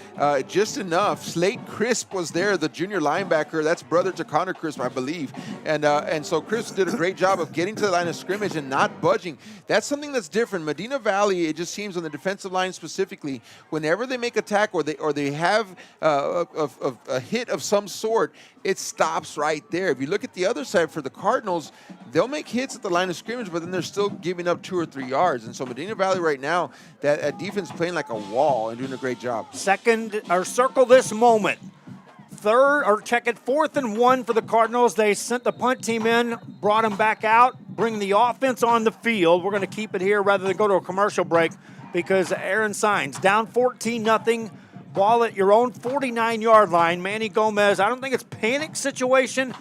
[SPEAKER 14] just enough. Slate Crisp was there, the junior linebacker. That's brother to Connor Crisp, I believe. And so Crisp did a great job of getting to the line of scrimmage and not budging. That's something that's different. Medina Valley, it just seems on the defensive line specifically, whenever they make a tackle or they have a hit of some sort, it stops right there. If you look at the other side for the Cardinals, they'll make hits at the line of scrimmage, but then they're still giving up 2 or 3 yards. And so Medina Valley right now, that defense playing like a wall and doing a great job.
[SPEAKER 12] Circle this moment. 4th and 1 for the Cardinals. They sent the punt team in, brought them back out, bring the offense on the field. We're going to keep it here rather than go to a commercial break because Aaron Sines down 14-0. Ball at your own 49-yard line. Manny Gomez, I don't think it's panic situation.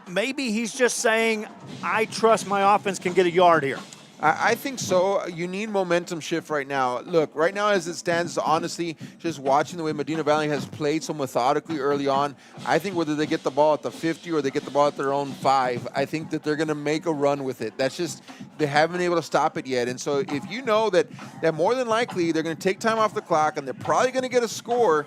[SPEAKER 12] Maybe he's just saying, I trust my offense can get a yard here.
[SPEAKER 14] I think so. You need momentum shift right now. Look, right now as it stands, honestly, just watching the way Medina Valley has played so methodically early on, I think whether they get the ball at the 50 or they get the ball at their own 5, I think that they're going to make a run with it. That's just, they haven't been able to stop it yet. And so if you know that more than likely they're going to take time off the clock and they're probably going to get a score,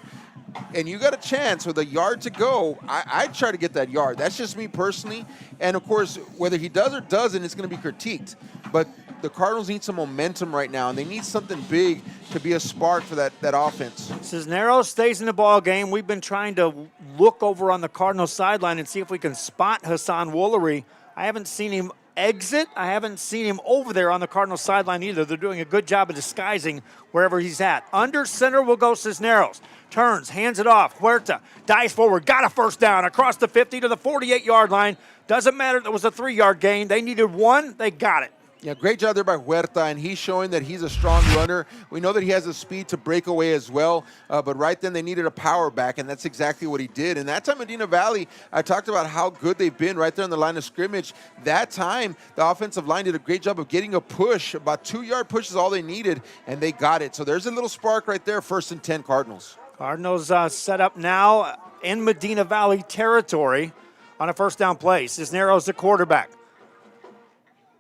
[SPEAKER 14] and you got a chance with a yard to go, I'd try to get that yard. That's just me personally. And, of course, whether he does or doesn't, it's going to be critiqued. But the Cardinals need some momentum right now, and they need something big to be a spark for that offense.
[SPEAKER 12] Cisneros stays in the ball game. We've been trying to look over on the Cardinals sideline and see if we can spot Hassan Woolery. I haven't seen him exit. I haven't seen him over there on the Cardinals sideline either. They're doing a good job of disguising wherever he's at. Under center will go Cisneros. Turns, hands it off. Huerta dives forward, got a first down across the 50 to the 48-yard line. Doesn't matter if it was a 3-yard gain. They needed 1. They got it.
[SPEAKER 14] Yeah, great job there by Huerta, and he's showing that he's a strong runner. We know that he has the speed to break away as well, but right then they needed a power back, and that's exactly what he did. And that time Medina Valley, I talked about how good they've been right there on the line of scrimmage. That time, the offensive line did a great job of getting a push. About 2-yard push is all they needed, and they got it. So there's a little spark right there, 1st and 10 Cardinals.
[SPEAKER 12] Cardinals set up now in Medina Valley territory on a first down play. Cisneros the quarterback.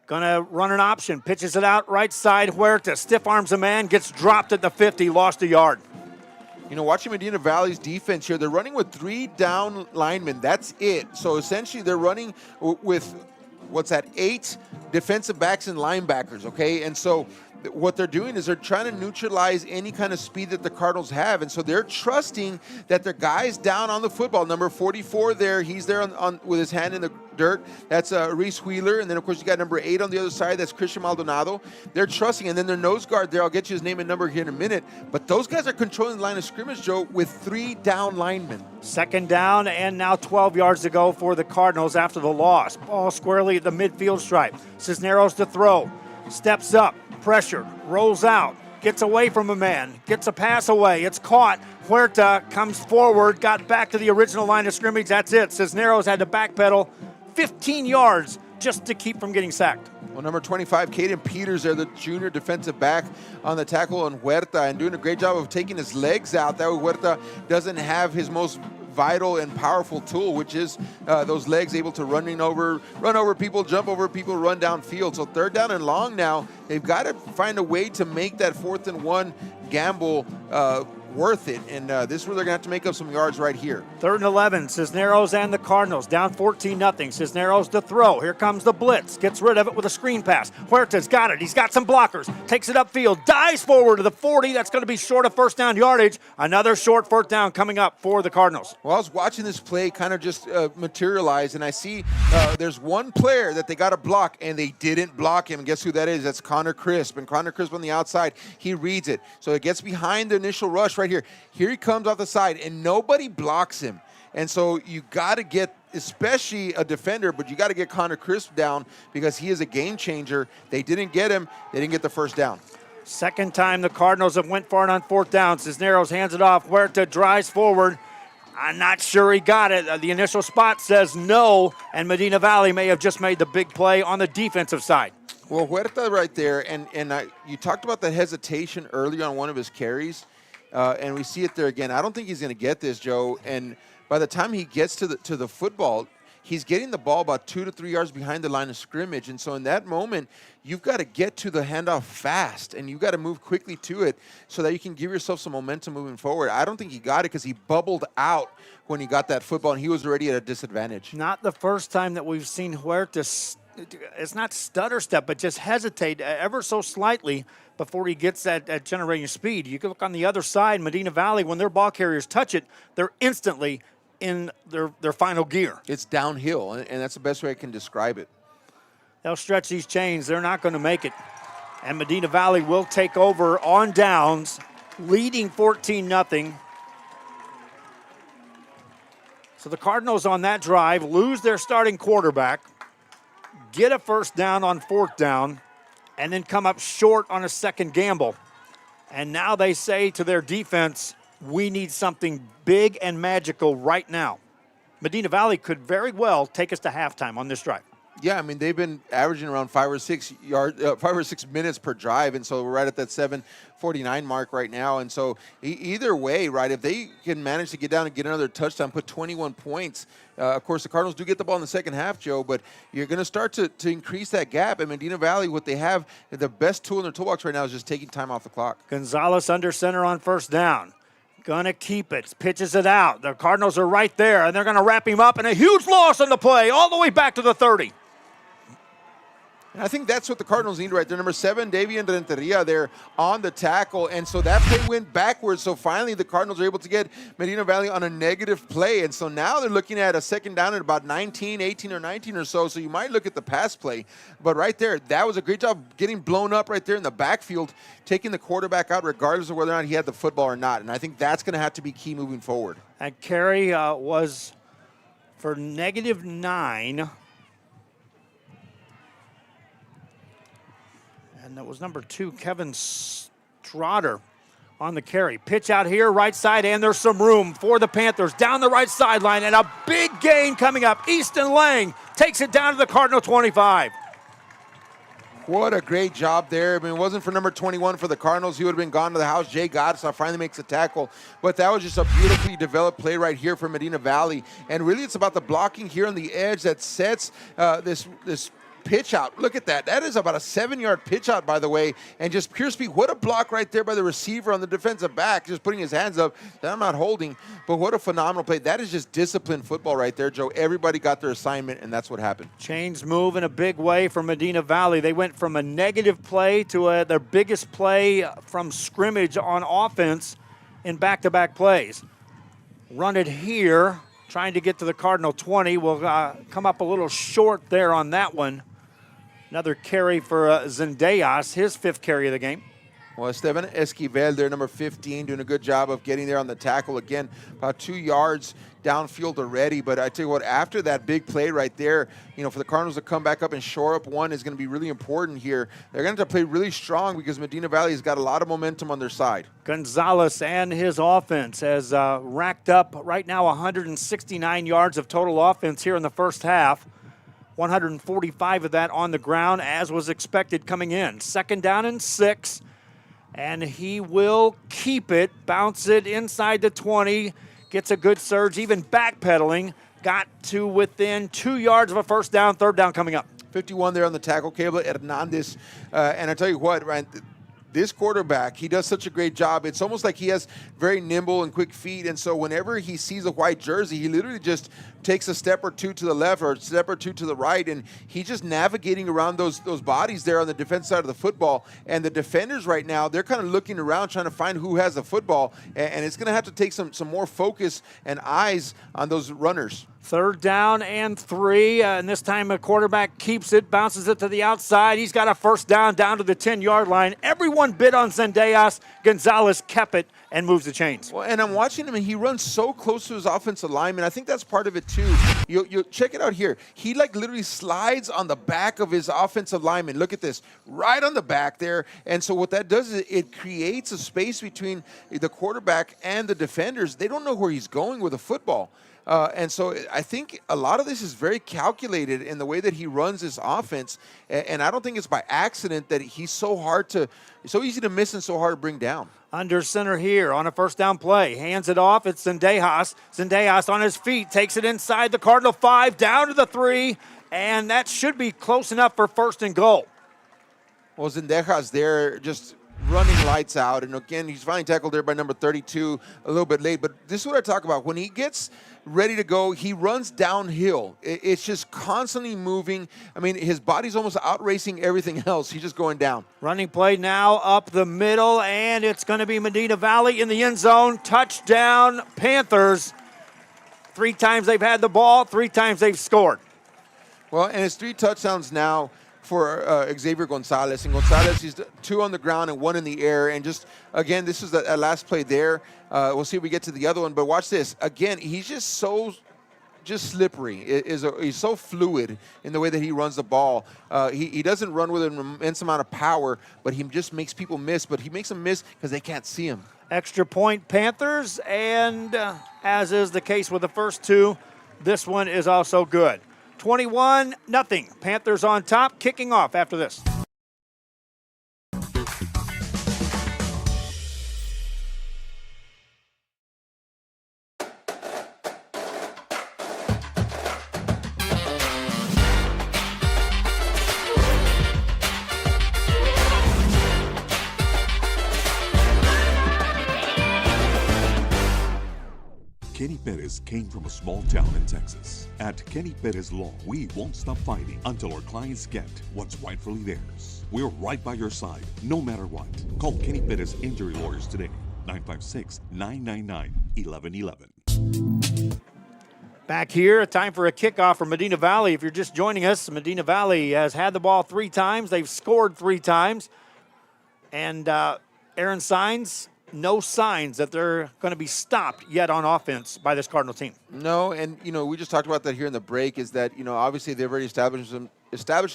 [SPEAKER 12] Gonna run an option, pitches it out right side. Huerta stiff arms a man, gets dropped at the 50, lost a yard.
[SPEAKER 14] You know, watching Medina Valley's defense here, they're running with 3 down linemen. That's it. So essentially they're running with, 8 defensive backs and linebackers, okay? And so what they're doing is they're trying to neutralize any kind of speed that the Cardinals have. And so they're trusting that their guy's down on the football. Number 44 there, he's there on with his hand in the dirt. That's Reese Wheeler. And then, of course, you got number 8 on the other side. That's Christian Maldonado. They're trusting. And then their nose guard there, I'll get you his name and number here in a minute. But those guys are controlling the line of scrimmage, Joe, with 3 down linemen.
[SPEAKER 12] Second down and now 12 yards to go for the Cardinals after the loss. Ball squarely at the midfield stripe. Cisneros to throw. Steps up. Pressured, rolls out, gets away from a man, gets a pass away, it's caught. Huerta comes forward, got back to the original line of scrimmage, that's it. Cisneros had to backpedal 15 yards just to keep from getting sacked.
[SPEAKER 14] Well, number 25, Caden Peters there, the junior defensive back on the tackle on Huerta, and doing a great job of taking his legs out. That way Huerta doesn't have his most vital and powerful tool, which is those legs, able to run over people, jump over people, run downfield. So 3rd down and long now. They've got to find a way to make that 4th and 1 gamble worth it, and this is where they're going to have to make up some yards right here.
[SPEAKER 12] 3rd and 11, Cisneros and the Cardinals down 14-0. Cisneros to throw. Here comes the blitz. Gets rid of it with a screen pass. Huerta's got it. He's got some blockers. Takes it upfield. Dives forward to the 40. That's going to be short of first down yardage. Another short 4th down coming up for the Cardinals.
[SPEAKER 14] Well, I was watching this play kind of just materialize, and I see there's one player that they got to block, and they didn't block him. Guess who that is? That's Connor Crisp. And Connor Crisp on the outside, he reads it. So it gets behind the initial rush right here. Here he comes off the side, and nobody blocks him. And so you got to get, especially a defender, but you got to get Connor Crisp down because he is a game changer. They didn't get him. They didn't get the first down.
[SPEAKER 12] Second time the Cardinals have went for it on 4th down. Cisneros hands it off. Huerta drives forward. I'm not sure he got it. The initial spot says no, and Medina Valley may have just made the big play on the defensive side.
[SPEAKER 14] Well, Huerta right there, and you talked about the hesitation earlier on one of his carries. And we see it there again. I don't think he's going to get this, Joe. And by the time he gets to the football, he's getting the ball about 2 to 3 yards behind the line of scrimmage. And so in that moment, you've got to get to the handoff fast, and you've got to move quickly to it so that you can give yourself some momentum moving forward. I don't think he got it because he bubbled out when he got that football, and he was already at a disadvantage.
[SPEAKER 12] Not the first time that we've seen Huerta, it's not stutter step, but just hesitate ever so slightly before he gets that generating speed. You can look on the other side, Medina Valley, when their ball carriers touch it, they're instantly in their final gear.
[SPEAKER 14] It's downhill, and that's the best way I can describe it.
[SPEAKER 12] They'll stretch these chains. They're not going to make it. And Medina Valley will take over on downs, leading 14-0. So the Cardinals on that drive lose their starting quarterback, get a first down on 4th down, and then come up short on a second gamble. And now they say to their defense, we need something big and magical right now. Medina Valley could very well take us to halftime on this drive.
[SPEAKER 14] Yeah, I mean, they've been averaging around 5 or 6 minutes per drive, and so we're right at that 7:49 mark right now. And so either way, right, if they can manage to get down and get another touchdown, put 21 points, of course, the Cardinals do get the ball in the second half, Joe, but you're going to start to increase that gap. And Medina Valley, what they have, the best tool in their toolbox right now is just taking time off the clock.
[SPEAKER 12] Gonzalez under center on first down. Gonna keep it, pitches it out. The Cardinals are right there, and they're gonna wrap him up, and a huge loss on the play, all the way back to the 30.
[SPEAKER 14] And I think that's what the Cardinals need right there. Number 7, Davian Renteria there on the tackle. And so that play went backwards. So finally the Cardinals are able to get Medina Valley on a negative play. And so now they're looking at a second down at about 19, 18 or 19 or so. So you might look at the pass play. But right there, that was a great job getting blown up right there in the backfield, taking the quarterback out regardless of whether or not he had the football or not. And I think that's going to have to be key moving forward.
[SPEAKER 12] That carry was for -9. And that was number 2, Kevin Strotter on the carry. Pitch out here, right side, and there's some room for the Panthers down the right sideline, and a big gain coming up. Easton Lang takes it down to the Cardinal 25.
[SPEAKER 14] What a great job there. I mean, it wasn't for number 21 for the Cardinals. He would have been gone to the house. Jay Godson finally makes a tackle. But that was just a beautifully developed play right here for Medina Valley. And really it's about the blocking here on the edge that sets this pitch out. Look at that. That is about a 7-yard pitch out, by the way, and just pure speed. What a block right there by the receiver on the defensive back, just putting his hands up. That I'm not holding, but what a phenomenal play. That is just disciplined football right there, Joe. Everybody got their assignment, and that's what happened.
[SPEAKER 12] Chains move in a big way for Medina Valley. They went from a negative play to their biggest play from scrimmage on offense in back-to-back plays. Run it here, trying to get to the Cardinal 20. Will come up a little short there on that one. Another carry for Zendejas, his 5th carry of the game.
[SPEAKER 14] Well, Esteban Esquivel there, number 15, doing a good job of getting there on the tackle. Again, about 2 yards downfield already. But I tell you what, after that big play right there, for the Cardinals to come back up and shore up one is going to be really important here. They're going to have to play really strong because Medina Valley has got a lot of momentum on their side.
[SPEAKER 12] Gonzalez and his offense has racked up right now 169 yards of total offense here in the first half. 145 of that on the ground, as was expected coming in. 2nd down and 6. And he will keep it, bounce it inside the 20, gets a good surge, even backpedaling, got to within 2 yards of a first down, 3rd down coming up.
[SPEAKER 14] 51 there on the tackle, Cable Hernandez. And I tell you what, Ryan, this quarterback, he does such a great job. It's almost like he has very nimble and quick feet, and so whenever he sees a white jersey, he literally just takes a step or two to the left or a step or two to the right, and he's just navigating around those bodies there on the defense side of the football. And the defenders right now, they're kind of looking around trying to find who has the football, and it's going to have to take some more focus and eyes on those runners.
[SPEAKER 12] 3rd down and 3, and this time a quarterback keeps it, bounces it to the outside. He's got a first down to the 10-yard line. Everyone bid on Zendejas. Gonzalez kept it and moves the chains.
[SPEAKER 14] Well, and I'm watching him, and he runs so close to his offensive lineman. I think that's part of it, too. You check it out here. He, literally slides on the back of his offensive lineman. Look at this. Right on the back there. And so what that does is it creates a space between the quarterback and the defenders. They don't know where he's going with the football. And so I think a lot of this is very calculated in the way that he runs his offense. And I don't think it's by accident that he's so easy to miss and so hard to bring down.
[SPEAKER 12] Under center here on a first down play. Hands it off. It's Zendejas. Zendejas on his feet. Takes it inside the Cardinal 5, down to the 3. And that should be close enough for 1st and goal.
[SPEAKER 14] Well, Zendejas there just running lights out. And again, he's finally tackled there by number 32, a little bit late. But this is what I talk about. When he gets ready to go, he runs downhill. It's just constantly moving. I mean, his body's almost outracing everything else. He's just going down.
[SPEAKER 12] Running play now up the middle, and it's going to be Medina Valley in the end zone. Touchdown, Panthers. 3 times they've had the ball, 3 times they've scored.
[SPEAKER 14] Well, and it's 3 touchdowns now for Xavier Gonzalez. And Gonzalez, he's 2 on the ground and 1 in the air. And just, again, this is the last play there. We'll see if we get to the other one. But watch this. Again, he's just so slippery. He's so fluid in the way that he runs the ball. He doesn't run with an immense amount of power, but he just makes people miss. But he makes them miss because they can't see him.
[SPEAKER 12] Extra point Panthers. And as is the case with the first 2, this one is also good. 21-0. Panthers on top, kicking off after this.
[SPEAKER 11] Kenny Perez came from a small town in Texas. At Kenny Perez Law, we won't stop fighting until our clients get what's rightfully theirs. We're right by your side, no matter what. Call Kenny Perez Injury Lawyers today, 956-999-1111.
[SPEAKER 12] Back here, time for a kickoff for Medina Valley. If you're just joining us, Medina Valley has had the ball 3 times. They've scored 3 times. And Aaron Signs, no signs that they're going to be stopped yet on offense by this Cardinal team.
[SPEAKER 14] No, and, we just talked about that here in the break is that, obviously they've already established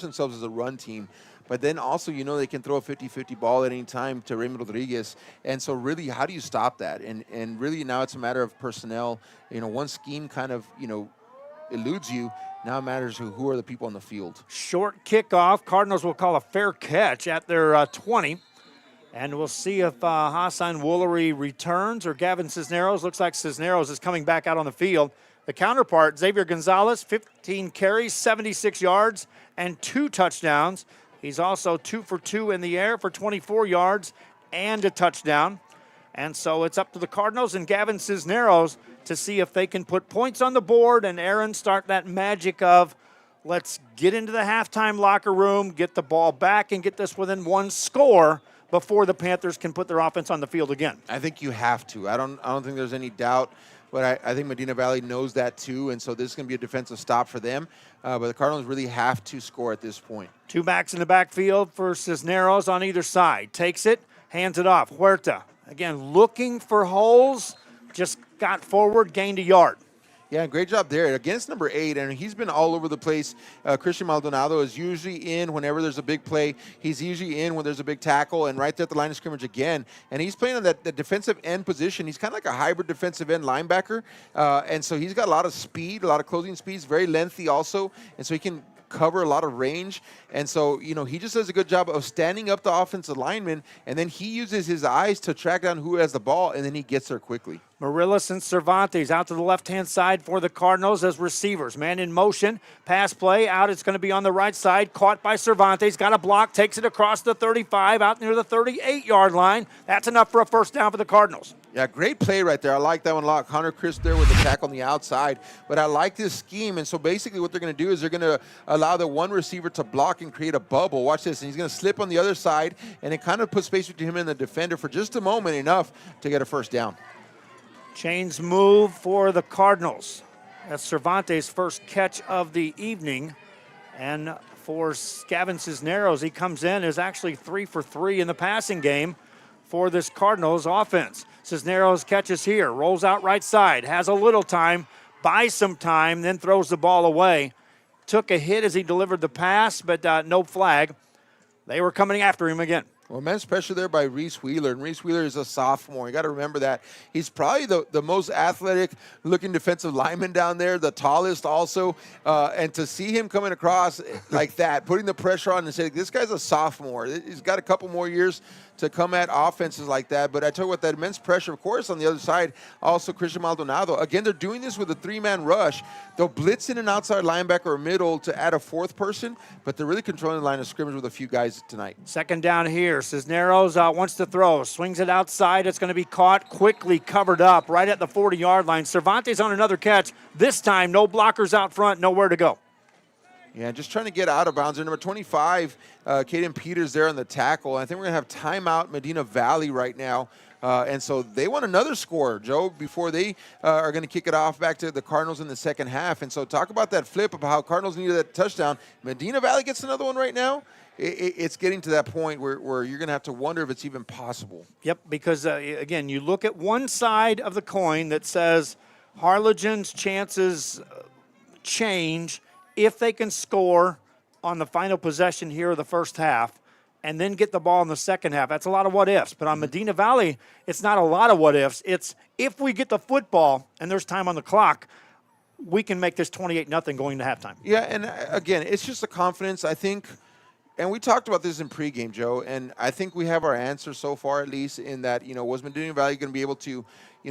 [SPEAKER 14] themselves as a run team. But then also, they can throw a 50-50 ball at any time to Raymond Rodriguez. And so really, how do you stop that? And really now it's a matter of personnel. One scheme kind of, eludes you. Now it matters who are the people on the field.
[SPEAKER 12] Short kickoff. Cardinals will call a fair catch at their 20. And we'll see if Hassan Woolery returns or Gavin Cisneros. Looks like Cisneros is coming back out on the field. The counterpart, Xavier Gonzalez, 15 carries, 76 yards, and 2 touchdowns. He's also 2 for 2 in the air for 24 yards and a touchdown. And so it's up to the Cardinals and Gavin Cisneros to see if they can put points on the board and Aaron start that magic of let's get into the halftime locker room, get the ball back, and get this within 1 score before the Panthers can put their offense on the field again.
[SPEAKER 14] I think you have to. I don't think there's any doubt. But I think Medina Valley knows that too, and so this is going to be a defensive stop for them. But the Cardinals really have to score at this point.
[SPEAKER 12] 2 backs in the backfield for Cisneros on either side. Takes it, hands it off. Huerta, again, looking for holes, just got forward, gained a yard.
[SPEAKER 14] Yeah, great job there against number 8, and he's been all over the place. Christian Maldonado is usually in whenever there's a big play. He's usually in when there's a big tackle, and right there at the line of scrimmage again. And he's playing on that defensive end position. He's kind of like a hybrid defensive end linebacker, and so he's got a lot of speed, a lot of closing speeds, very lengthy also, and so he can cover a lot of range. And so, he just does a good job of standing up the offensive lineman, and then he uses his eyes to track down who has the ball, and then he gets there quickly.
[SPEAKER 12] Morillas and Cervantes out to the left-hand side for the Cardinals as receivers. Man in motion, pass play, out. It's going to be on the right side, caught by Cervantes, got a block, takes it across the 35, out near the 38-yard line. That's enough for a first down for the Cardinals.
[SPEAKER 14] Yeah, great play right there. I like that one a lot. Connor Crisp there with the tackle on the outside. But I like this scheme, and so basically what they're going to do is they're going to allow the one receiver to block and create a bubble. Watch this, and he's going to slip on the other side, and it kind of puts space between him and the defender for just a moment, enough to get a first down.
[SPEAKER 12] Chains move for the Cardinals. That's Cervantes' first catch of the evening. And for Gavin Cisneros, he comes in as actually 3 for 3 in the passing game for this Cardinals offense. Cisneros catches here, rolls out right side, has a little time, buys some time, then throws the ball away. Took a hit as he delivered the pass, but no flag. They were coming after him again.
[SPEAKER 14] Well, immense pressure there by Reese Wheeler, and Reese Wheeler is a sophomore. You got to remember that. He's probably the most athletic-looking defensive lineman down there, the tallest also. And to see him coming across like that, putting the pressure on and saying, this guy's a sophomore. He's got a couple more years to come at offenses like that. But I tell you what, that immense pressure, of course, on the other side, also Christian Maldonado. Again, they're doing this with a 3-man rush. They'll blitz in an outside linebacker or middle to add a 4th person, but they're really controlling the line of scrimmage with a few guys tonight.
[SPEAKER 12] Second down here. Cisneros wants to throw, swings it outside. It's going to be caught, quickly covered up right at the 40-yard line. Cervantes on another catch. This time, no blockers out front, nowhere to go.
[SPEAKER 14] Yeah, just trying to get out of bounds. Number 25, Caden Peters there on the tackle. I think we're going to have timeout Medina Valley right now. And so they want another score, Joe, before they are going to kick it off back to the Cardinals in the second half. And so talk about that flip of how Cardinals needed that touchdown. Medina Valley gets another one right now. It's getting to that point where you're going to have to wonder if it's even possible.
[SPEAKER 12] Yep, because, again, you look at one side of the coin that says Harlingen's chances change if they can score on the final possession here of the first half and then get the ball in the second half. That's a lot of what-ifs. But on Medina Valley, it's not a lot of what-ifs. It's if we get the football and there's time on the clock, we can make this 28-0 going to halftime.
[SPEAKER 14] Yeah, and again, it's just a confidence, I think. And we talked about this in pregame, Joe, and I think we have our answer so far, at least, in that, was Medina Valley going to be able to,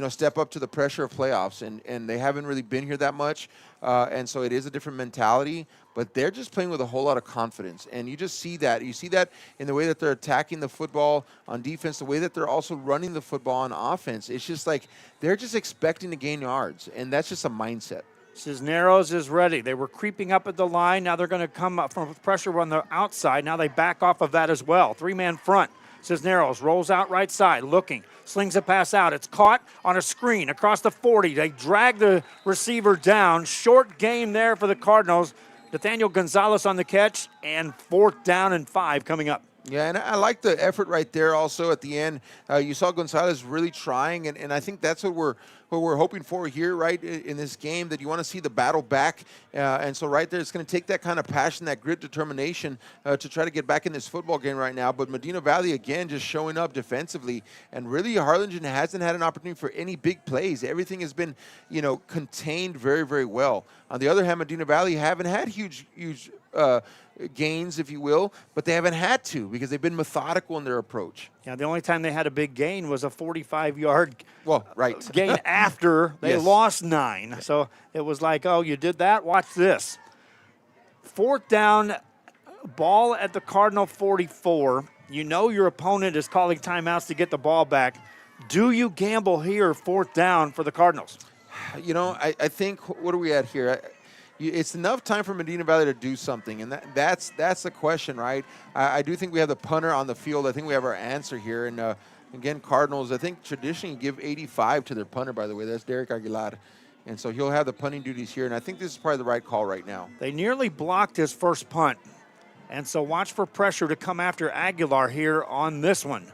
[SPEAKER 14] step up to the pressure of playoffs? And they haven't really been here that much, and so it is a different mentality, but they're just playing with a whole lot of confidence. And you just see that. You see that in the way that they're attacking the football on defense, the way that they're also running the football on offense. It's just like they're just expecting to gain yards, and that's just a mindset.
[SPEAKER 12] Cisneros is ready. They were creeping up at the line. Now they're going to come up from pressure on the outside. Now they back off of that as well. 3-man front. Cisneros rolls out right side, looking, slings a pass out. It's caught on a screen across the 40. They drag the receiver down. Short game there for the Cardinals. Nathaniel Gonzalez on the catch, and 4th down and 5 coming up.
[SPEAKER 14] Yeah, and I like the effort right there also at the end. You saw Gonzalez really trying, and I think that's what we're hoping for here, right, in this game, that you want to see the battle back. And so right there, it's going to take that kind of passion, that grit, determination to try to get back in this football game right now. But Medina Valley, again, just showing up defensively. And really, Harlingen hasn't had an opportunity for any big plays. Everything has been, contained very, very well. On the other hand, Medina Valley haven't had huge gains, if you will, but they haven't had to because they've been methodical in their approach.
[SPEAKER 12] Yeah, the only time they had a big gain was a 45-yard gain
[SPEAKER 14] right.
[SPEAKER 12] after they
[SPEAKER 14] Yes.
[SPEAKER 12] lost 9. So it was like, oh, you did that? Watch this. 4th down, ball at the Cardinal 44. You know your opponent is calling timeouts to get the ball back. Do you gamble here, 4th down for the Cardinals?
[SPEAKER 14] You know, I think, what are we at here? It's enough time for Medina Valley to do something, and that's the question, right? I do think we have the punter on the field. I think we have our answer here. And, again, Cardinals, I think traditionally give 85 to their punter, by the way. That's Derek Aguilar. And so he'll have the punting duties here, and I think this is probably the right call right now.
[SPEAKER 12] They nearly blocked his first punt. And so watch for pressure to come after Aguilar here on this one.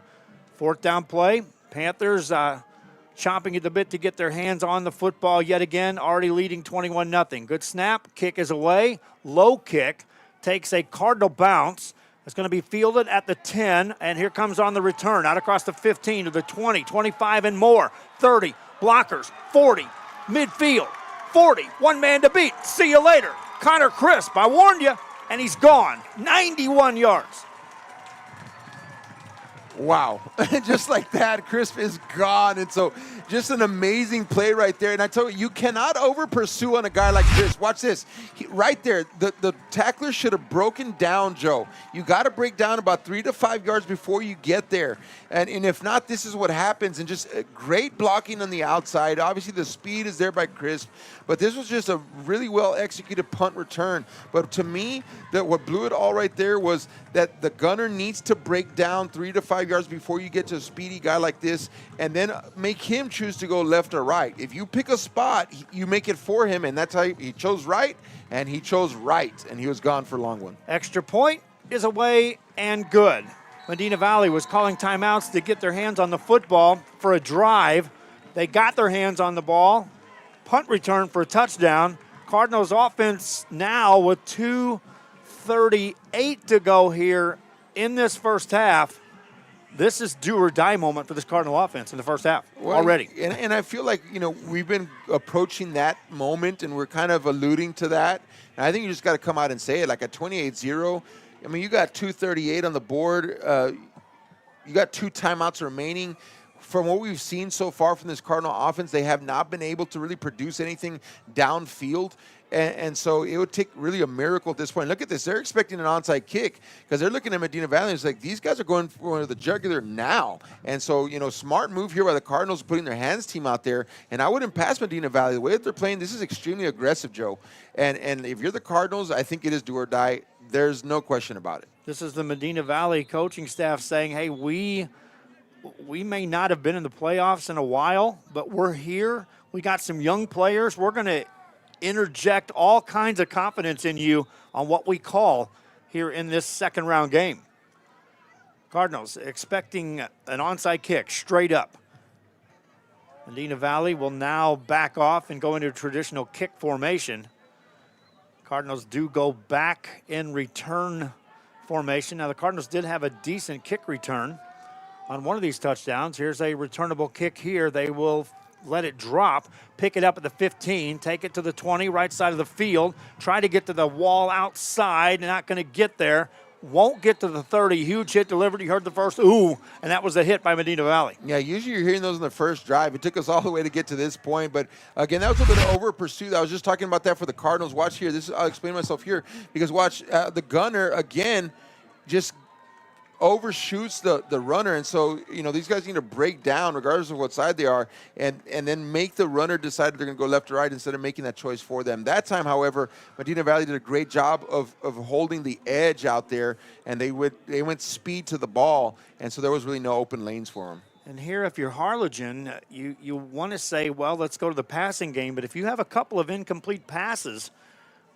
[SPEAKER 12] 4th down play. Panthers chomping at the bit to get their hands on the football yet again, already leading 21-0. Good snap. Kick is away. Low kick. Takes a Cardinal bounce. It's going to be fielded at the 10, and here comes on the return. Out across the 15 to the 20, 25 and more. 30. Blockers. 40. Midfield. 40. One man to beat. See you later. Connor Crisp, I warned you. And he's gone. 91 yards.
[SPEAKER 14] Wow. Just like that, Crisp is gone. And so just an amazing play right there. And I tell you, you cannot over-pursue on a guy like this. Watch this. Right there, the tackler should have broken down, Joe. You got to break down about 3 to 5 yards before you get there. And if not, this is what happens. And just great blocking on the outside. Obviously, the speed is there by Crisp. But this was just a really well-executed punt return. But to me, what blew it all right there was that the gunner needs to break down 3 to 5 yards before you get to a speedy guy like this, and then make him choose to go left or right. If you pick a spot, you make it for him, and that's how he chose right, and he chose right, and he was gone for a long one.
[SPEAKER 12] Extra point is away and good. Medina Valley was calling timeouts to get their hands on the football for a drive. They got their hands on the ball. Punt return for a touchdown. Cardinals offense now with 2:38 to go here in this first half. This is do or die moment for this Cardinal offense in the first half already.
[SPEAKER 14] And I feel like, we've been approaching that moment, and we're kind of alluding to that. And I think you just got to come out and say it. Like at 28-0, I mean, you got 2:38 on the board. You got 2 timeouts remaining. From what we've seen so far from this Cardinal offense, they have not been able to really produce anything downfield. And so it would take really a miracle at this point. Look at this. They're expecting an onside kick because they're looking at Medina Valley. It's like these guys are going for the jugular now. And so, smart move here by the Cardinals putting their hands team out there. And I wouldn't pass Medina Valley. The way that they're playing, this is extremely aggressive, Joe. And if you're the Cardinals, I think it is do or die. There's no question about it.
[SPEAKER 12] This is the Medina Valley coaching staff saying, hey, we may not have been in the playoffs in a while, but we're here. We got some young players. We're going to interject all kinds of confidence in you on what we call here in this second round game. Cardinals expecting an onside kick straight up. Medina Valley will now back off and go into a traditional kick formation. Cardinals do go back in return formation. Now the Cardinals did have a decent kick return on one of these touchdowns. Here's a returnable kick here. They will let it drop, pick it up at the 15, take it to the 20, right side of the field, try to get to the wall outside, not going to get there. Won't get to the 30. Huge hit delivered. You heard the first ooh, and that was a hit by Medina Valley.
[SPEAKER 14] Yeah, usually you're hearing those in the first drive. It took us all the way to get to this point. But, again, that was a bit of over pursuit. I was just talking about that for the Cardinals. Watch here. I'll explain myself here because watch the gunner, again, just overshoots the runner, and so these guys need to break down regardless of what side they are, and then make the runner decide they're going to go left or right instead of making that choice for them. That time, however, Medina Valley did a great job of holding the edge out there, and they went speed to the ball, and so there was really no open lanes for them.
[SPEAKER 12] And here, if you're Harlingen, you want to say, well, let's go to the passing game, but if you have a couple of incomplete passes,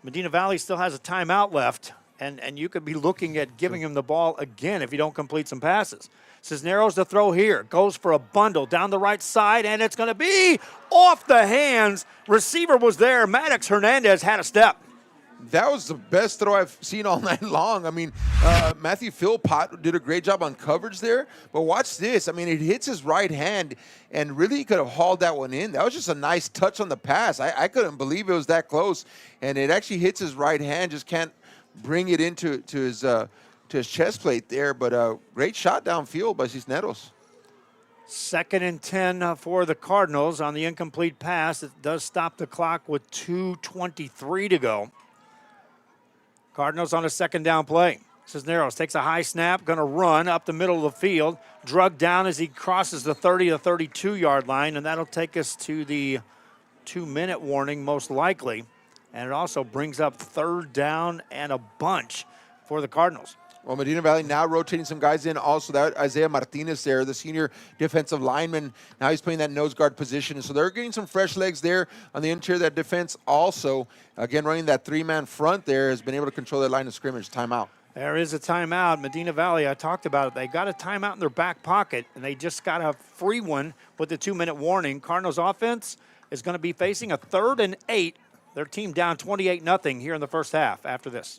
[SPEAKER 12] Medina Valley still has a timeout left. And you could be looking at giving him the ball again if you don't complete some passes. Cisneros the throw here. Goes for a bundle down the right side, and it's going to be off the hands. Receiver was there. Maddox Hernandez had a step.
[SPEAKER 14] That was the best throw I've seen all night long. I mean, Matthew Philpott did a great job on coverage there. But watch this. I mean, it hits his right hand, and really he could have hauled that one in. That was just a nice touch on the pass. I couldn't believe it was that close. And it actually hits his right hand, just can't bring it into his his chest plate there, but great shot downfield by Cisneros.
[SPEAKER 12] 2nd and 10 for the Cardinals on the incomplete pass. It does stop the clock with 2:23 to go. Cardinals on a 2nd down play. Cisneros takes a high snap, going to run up the middle of the field, drugged down as he crosses the 30 to 32-yard line, and that'll take us to the 2-minute warning most likely. And it also brings up 3rd down and a bunch for the Cardinals.
[SPEAKER 14] Well, Medina Valley now rotating some guys in. Also, that Isaiah Martinez there, the senior defensive lineman. Now he's playing that nose guard position. So they're getting some fresh legs there on the interior of that defense. Also, again, running that 3-man front there, has been able to control that line of scrimmage. Timeout.
[SPEAKER 12] There is a timeout. Medina Valley, I talked about it. They got a timeout in their back pocket, and they just got a free one with the 2-minute warning. Cardinals offense is going to be facing a 3rd and 8. Their team down 28-0 here in the first half after this.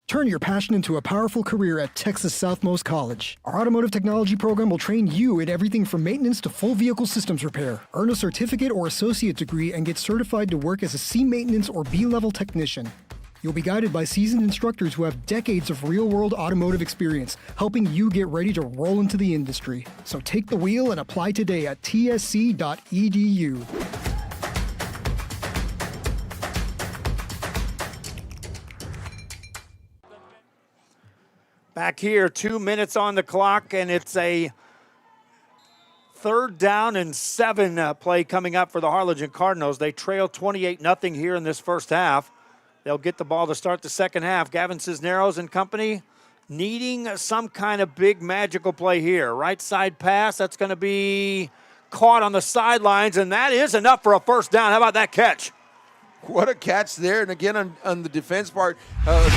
[SPEAKER 20] Turn your passion into a powerful career at Texas Southmost College. Our automotive technology program will train you in everything from maintenance to full vehicle systems repair. Earn a certificate or associate degree and get certified to work as a C maintenance or B-level technician. You'll be guided by seasoned instructors who have decades of real-world automotive experience, helping you get ready to roll into the industry. So take the wheel and apply today at tsc.edu.
[SPEAKER 12] Back here, 2 minutes on the clock, and it's a 3rd down and 7 play coming up for the Harlingen Cardinals. They trail 28-0 here in this first half. They'll get the ball to start the second half. Gavin Cisneros and company needing some kind of big magical play here. Right side pass, that's going to be caught on the sidelines, and that is enough for a first down. How about that catch?
[SPEAKER 14] What a catch there. And again, on the defense part,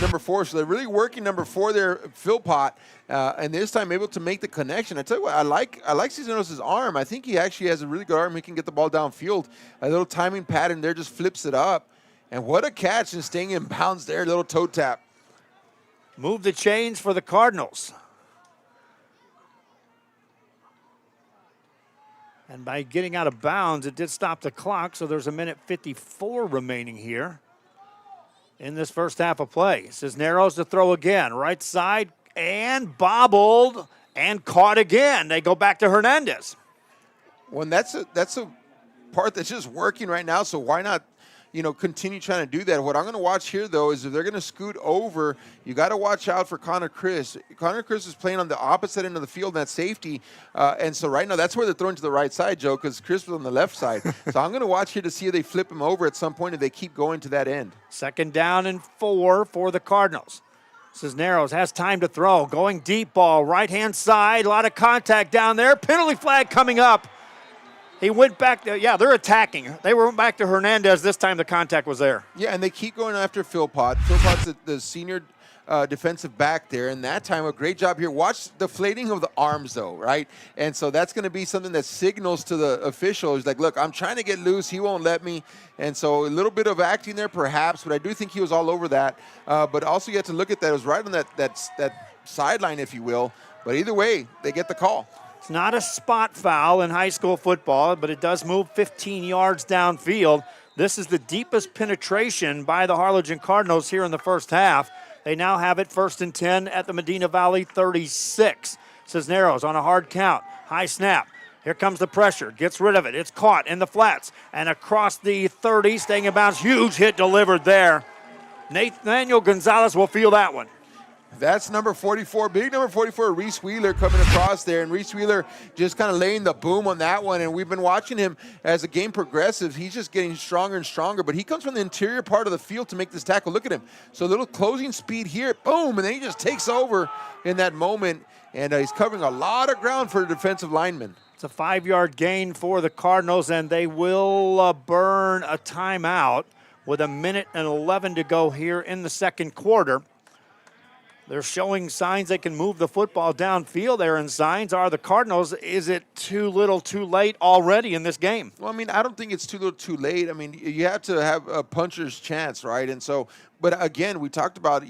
[SPEAKER 14] number 4. So they're really working number 4 there, Philpott, and this time able to make the connection. I tell you what, I like Cisneros' arm. I think he actually has a really good arm. He can get the ball downfield. A little timing pattern there just flips it up. And what a catch, and staying in bounds there, little toe tap.
[SPEAKER 12] Move the chains for the Cardinals. And by getting out of bounds, it did stop the clock, so there's 1:54 remaining here in this first half of play. Cisneros to throw again, right side, and bobbled, and caught again. They go back to Hernandez.
[SPEAKER 14] Well, that's a part that's just working right now, so why not continue trying to do that? What I'm going to watch here, though, is if they're going to scoot over, you got to watch out for Connor Chris. Connor Chris is playing on the opposite end of the field, that safety. And so right now, that's where they're throwing to the right side, Joe, because Chris was on the left side. So I'm going to watch here to see if they flip him over at some point if they keep going to that end.
[SPEAKER 12] 2nd down and 4 for the Cardinals. Cisneros has time to throw. Going deep ball, right-hand side. A lot of contact down there. Penalty flag coming up. He went back to, they're attacking. They went back to Hernandez. This time the contact was there.
[SPEAKER 14] Yeah, and they keep going after Philpott. Philpott's the senior defensive back there, and that time a great job here. Watch the deflating of the arms, though, right? And so that's going to be something that signals to the officials, like, look, I'm trying to get loose. He won't let me. And so a little bit of acting there perhaps, but I do think he was all over that. But also you have to look at that. It was right on that sideline, if you will. But either way, they get the call.
[SPEAKER 12] It's not a spot foul in high school football, but it does move 15 yards downfield. This is the deepest penetration by the Harlingen Cardinals here in the first half. They now have it 1st and 10 at the Medina Valley 36. Cisneros on a hard count. High snap. Here comes the pressure. Gets rid of it. It's caught in the flats. And across the 30, staying in bounds. Huge hit delivered there. Nathaniel Gonzalez will feel that one.
[SPEAKER 14] That's number 44, big number 44, Reese Wheeler coming across there. And Reese Wheeler just kind of laying the boom on that one. And we've been watching him as the game progresses. He's just getting stronger and stronger. But he comes from the interior part of the field to make this tackle. Look at him. So a little closing speed here. Boom. And then he just takes over in that moment. And he's covering a lot of ground for the defensive lineman.
[SPEAKER 12] It's a 5-yard gain for the Cardinals. And they will burn a timeout with 1:11 to go here in the second quarter. They're showing signs they can move the football downfield there, and signs are the Cardinals. Is it too little too late already in this game?
[SPEAKER 14] Well, I mean, I don't think it's too little too late. I mean, you have to have a puncher's chance, right? And so, but again, we talked about,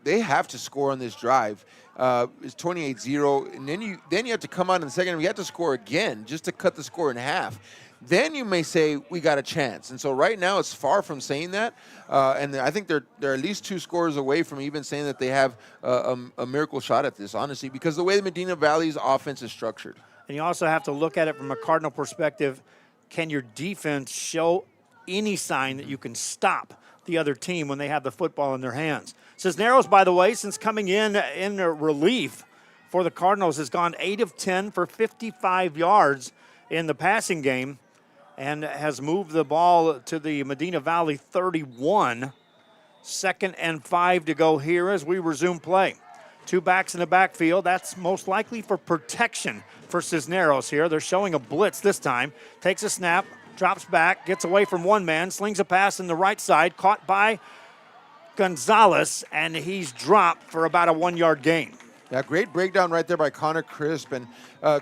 [SPEAKER 14] they have to score on this drive. It's 28-0, and then you have to come out in the second, and you have to score again just to cut the score in half. Then you may say we got a chance. And so right now it's far from saying that, and I think they're at least 2 scores away from even saying that they have a miracle shot at this, honestly, because the way the Medina Valley's offense is structured.
[SPEAKER 12] And you also have to look at it from a Cardinal perspective. Can your defense show any sign that you can stop the other team when they have the football in their hands? Cisneros, by the way, since coming in relief for the Cardinals, has gone 8 of 10 for 55 yards in the passing game and has moved the ball to the Medina Valley 31. 2nd and 5 to go here as we resume play. 2 backs in the backfield. That's most likely for protection for Cisneros here. They're showing a blitz this time. Takes a snap, drops back, gets away from one man, slings a pass in the right side, caught by Gonzalez, and he's dropped for about a 1-yard gain.
[SPEAKER 14] Yeah, great breakdown right there by Connor Crisp. And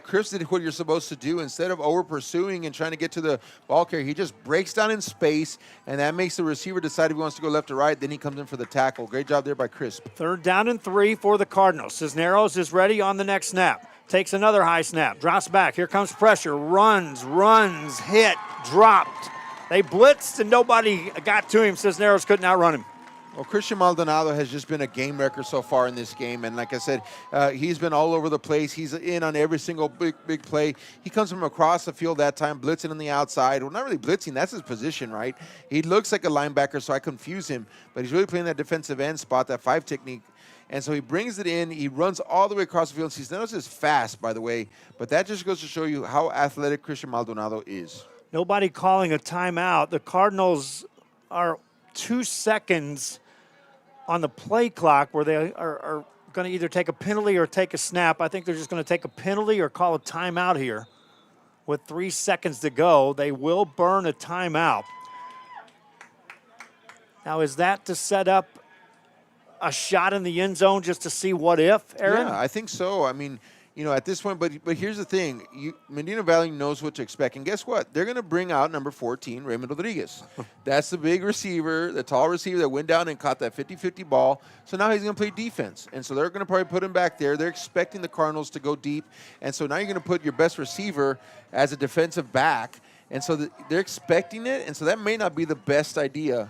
[SPEAKER 14] Crisp did what you're supposed to do. Instead of over-pursuing and trying to get to the ball carrier, he just breaks down in space, and that makes the receiver decide if he wants to go left or right. Then he comes in for the tackle. Great job there by Crisp.
[SPEAKER 12] 3rd down and 3 for the Cardinals. Cisneros is ready on the next snap. Takes another high snap, drops back. Here comes pressure. Runs, hit, dropped. They blitzed, and nobody got to him. Cisneros couldn't outrun him.
[SPEAKER 14] Well, Christian Maldonado has just been a game wrecker so far in this game. And like I said, he's been all over the place. He's in on every single big play. He comes from across the field that time, blitzing on the outside. Well, not really blitzing. That's his position, right? He looks like a linebacker, so I confuse him. But he's really playing that defensive end spot, that 5 technique. And so he brings it in. He runs all the way across the field. Cisneros is fast, by the way. But that just goes to show you how athletic Christian Maldonado is.
[SPEAKER 12] Nobody calling a timeout. The Cardinals are 2 seconds on the play clock where they are going to either take a penalty or take a snap. I think they're just going to take a penalty or call a timeout here. With 3 seconds to go, they will burn a timeout. Now, is that to set up a shot in the end zone just to see what if, Aaron?
[SPEAKER 14] Yeah, I think so. I mean, at this point, but here's the thing. Medina Valley knows what to expect. And guess what? They're going to bring out number 14, Raymond Rodriguez. That's the big receiver, the tall receiver that went down and caught that 50-50 ball. So now he's going to play defense. And so they're going to probably put him back there. They're expecting the Cardinals to go deep. And so now you're going to put your best receiver as a defensive back. And so they're expecting it. And so that may not be the best idea,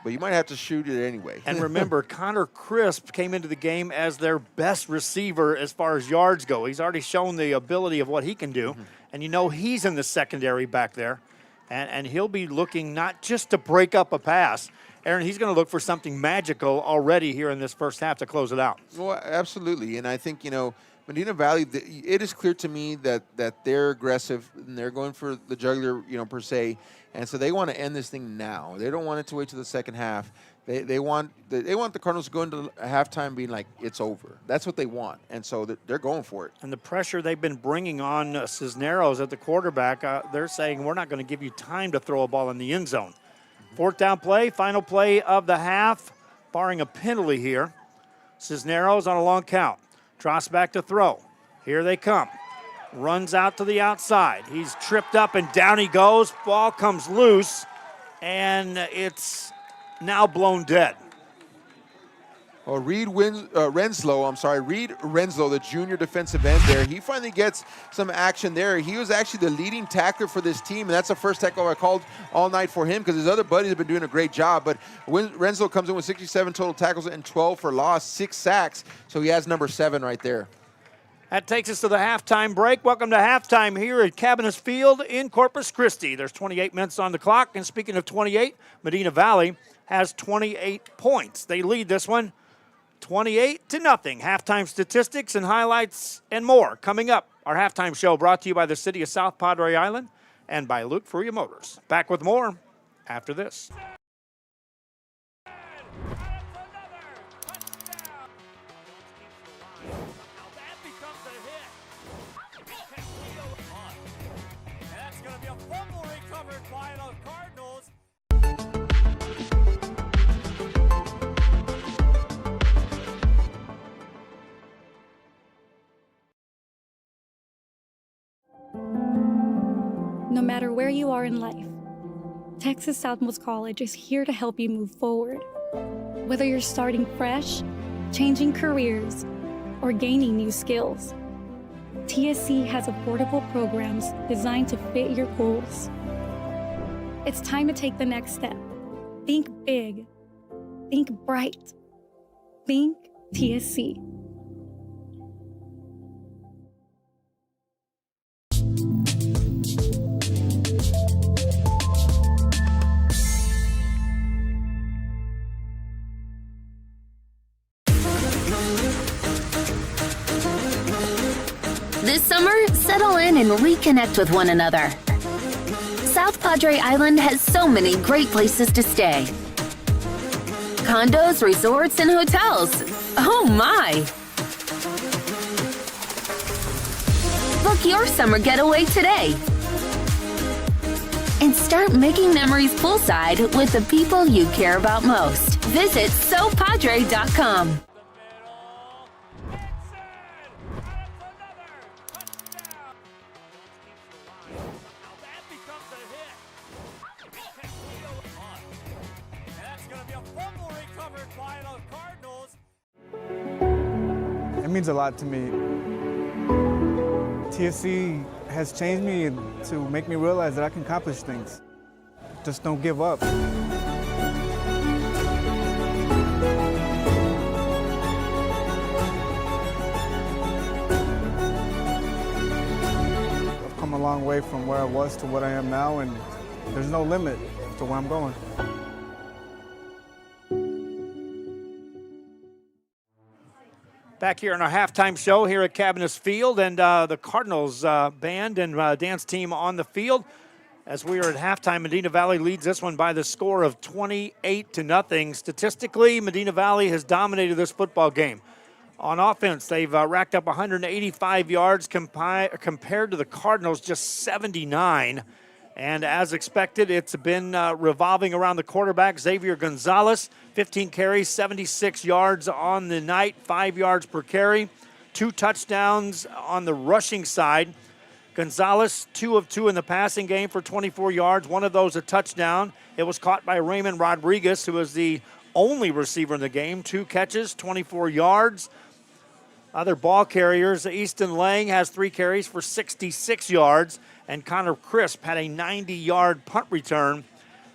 [SPEAKER 14] but you might have to shoot it anyway.
[SPEAKER 12] And remember, Connor Crisp came into the game as their best receiver as far as yards go. He's already shown the ability of what he can do. And he's in the secondary back there. And he'll be looking not just to break up a pass. Aaron, he's going to look for something magical already here in this first half to close it out.
[SPEAKER 14] Well, absolutely. And I think, Medina Valley, it is clear to me that they're aggressive and they're going for the jugular, per se. And so they want to end this thing now. They don't want it to wait till the second half. They want the Cardinals to go into halftime being like, it's over. That's what they want. And so they're going for it.
[SPEAKER 12] And the pressure they've been bringing on Cisneros at the quarterback, they're saying we're not going to give you time to throw a ball in the end zone. 4th down play, final play of the half, barring a penalty here. Cisneros on a long count. Drops back to throw. Here they come. Runs out to the outside. He's tripped up and down he goes. Ball comes loose, and it's now blown dead.
[SPEAKER 14] Well, Reed Renslow, the junior defensive end there, he finally gets some action there. He was actually the leading tackler for this team, and that's the first tackle I called all night for him because his other buddies have been doing a great job. But Renslow comes in with 67 total tackles and 12 for loss, 6 sacks, so he has number 7 right there.
[SPEAKER 12] That takes us to the halftime break. Welcome to halftime here at Cabinets Field in Corpus Christi. There's 28 minutes on the clock, and speaking of 28, Medina Valley has 28 points. They lead this one 28-0. Halftime statistics and highlights and more coming up. Our halftime show brought to you by the City of South Padre Island and by Luke Fruya Motors. Back with more after this.
[SPEAKER 8] No matter where you are in life, Texas Southmost College is here to help you move forward. Whether you're starting fresh, changing careers, or gaining new skills. TSC has affordable programs designed to fit your goals. It's time to take the next step. Think big. Think bright. Think TSC.
[SPEAKER 17] This summer, settle in and reconnect with one another. South Padre Island has so many great places to stay. Condos, resorts, and hotels. Oh my! Book your summer getaway today. And start making memories poolside with the people you care about most. Visit SoPadre.com.
[SPEAKER 21] It means a lot to me. TSC has changed me to make me realize that I can accomplish things. Just don't give up. I've come a long way from where I was to what I am now, and there's no limit to where I'm going.
[SPEAKER 12] Back here in our halftime show here at Cabinets Field, and the Cardinals band and dance team on the field. As we are at halftime, Medina Valley leads this one by the score of 28-0. Statistically, Medina Valley has dominated this football game. On offense, they've racked up 185 yards compared to the Cardinals, just 79. And as expected, it's been revolving around the quarterback, Xavier Gonzalez. 15 carries, 76 yards on the night, 5 yards per carry. 2 touchdowns on the rushing side. Gonzalez, 2 of 2 in the passing game for 24 yards. One of those a touchdown. It was caught by Raymond Rodriguez, who was the only receiver in the game. 2 catches, 24 yards. Other ball carriers, Easton Lang has 3 carries for 66 yards. And Connor Crisp had a 90-yard punt return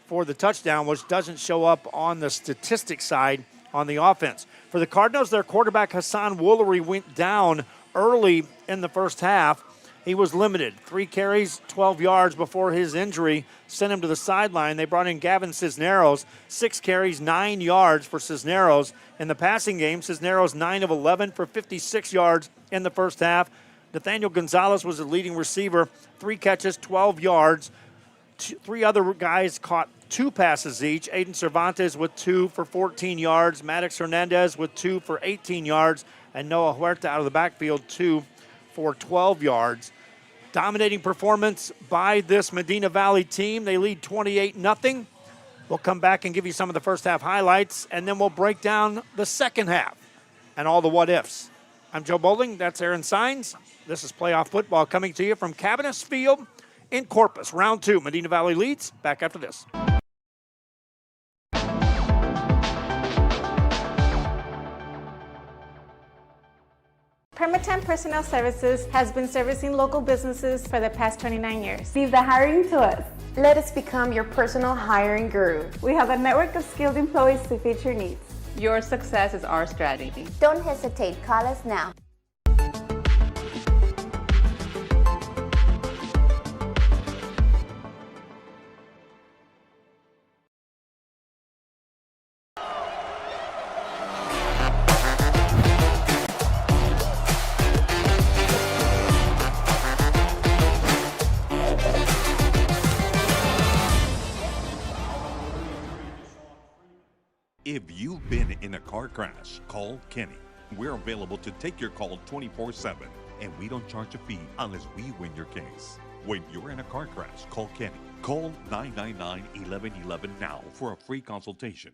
[SPEAKER 12] for the touchdown, which doesn't show up on the statistics side on the offense. For the Cardinals, their quarterback Hassan Woolery went down early in the first half. He was limited. 3 carries, 12 yards before his injury sent him to the sideline. They brought in Gavin Cisneros, 6 carries, 9 yards for Cisneros. In the passing game, Cisneros 9 of 11 for 56 yards in the first half. Nathaniel Gonzalez was the leading receiver, 3 catches, 12 yards. 3 other guys caught 2 passes each. Aiden Cervantes with 2 for 14 yards. Maddox Hernandez with 2 for 18 yards. And Noah Huerta out of the backfield, 2 for 12 yards. Dominating performance by this Medina Valley team. They lead 28-0. We'll come back and give you some of the first half highlights, and then we'll break down the second half and all the what-ifs. I'm Joe Bowling. That's Aaron Sines. This is Playoff Football coming to you from Cabinets Field in Corpus. Round 2, Medina Valley leads. Back after this.
[SPEAKER 4] Permatemp Personnel Services has been servicing local businesses for the past 29 years.
[SPEAKER 5] Leave the hiring to us. Let us become your personal hiring guru. We have a network of skilled employees to fit your needs.
[SPEAKER 6] Your success is our strategy.
[SPEAKER 7] Don't hesitate. Call us now.
[SPEAKER 11] If you've been in a car crash, call Kenny. We're available to take your call 24/7, and we don't charge a fee unless we win your case. When you're in a car crash, call Kenny. Call 999-1111 now for a free consultation.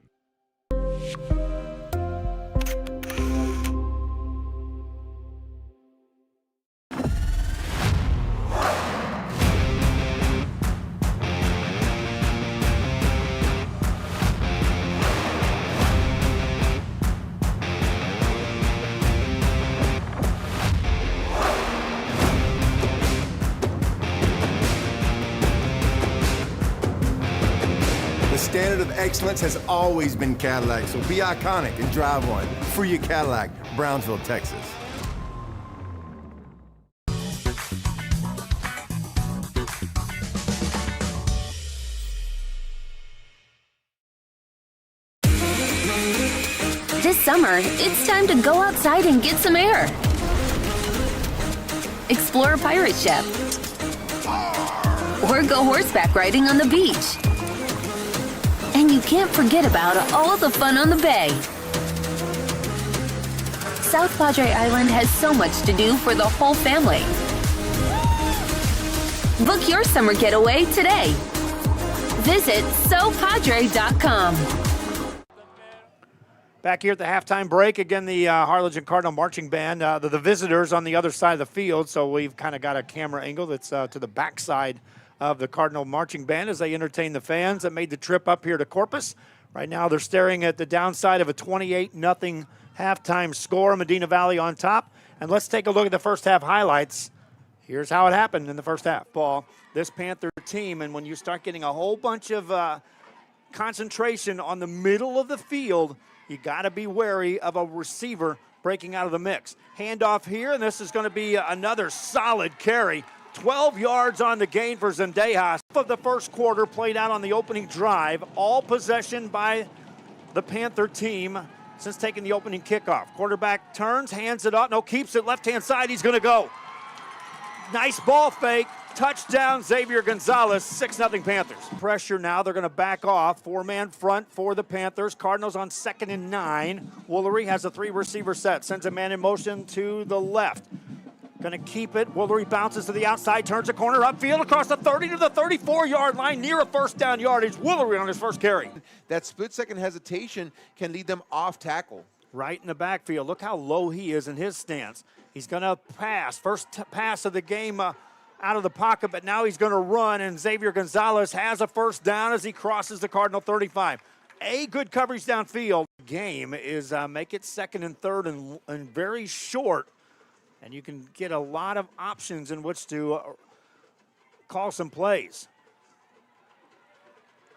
[SPEAKER 3] standard of excellence has always been Cadillac, so be iconic and drive one. Free your Cadillac, Brownsville, Texas.
[SPEAKER 17] This summer, it's time to go outside and get some air. Explore a pirate ship. Or go horseback riding on the beach. And you can't forget about all the fun on the bay. South Padre Island has so much to do for the whole family. Book your summer getaway today. Visit SoPadre.com.
[SPEAKER 12] Back here at the halftime break, again, the Harlingen Cardinal Marching Band, the visitors on the other side of the field, so we've kind of got a camera angle that's to the backside of the Cardinal Marching Band as they entertain the fans that made the trip up here to Corpus. Right now they're staring at the downside of a 28-0 halftime score, Medina Valley on top. And let's take a look at the first half highlights. Here's how it happened in the first half. Ball, this Panther team, and when you start getting a whole bunch of concentration on the middle of the field, you got to be wary of a receiver breaking out of the mix. Handoff here, and this is going to be another solid carry. 12 yards on the gain for Zendejas. Of the first quarter played out on the opening drive. All possession by the Panther team since taking the opening kickoff. Quarterback turns, hands it up, keeps it left-hand side. He's going to go. Nice ball fake. Touchdown, Xavier Gonzalez, 6-0 Panthers. Pressure now, they're going to back off. Four-man front for the Panthers. Cardinals on 2nd and 9. Woolery has a 3-receiver set, sends a man in motion to the left. Going to keep it. Woolery bounces to the outside, turns a corner upfield across the 30 to the 34-yard line, near a first down yardage. Woolery on his first carry.
[SPEAKER 14] That split-second hesitation can lead them off tackle.
[SPEAKER 12] Right in the backfield. Look how low he is in his stance. He's going to pass. First pass of the game out of the pocket, but now he's going to run, and Xavier Gonzalez has a first down as he crosses the Cardinal 35. A good coverage downfield. Game is make it 2nd and 3rd and very short, and you can get a lot of options in which to call some plays.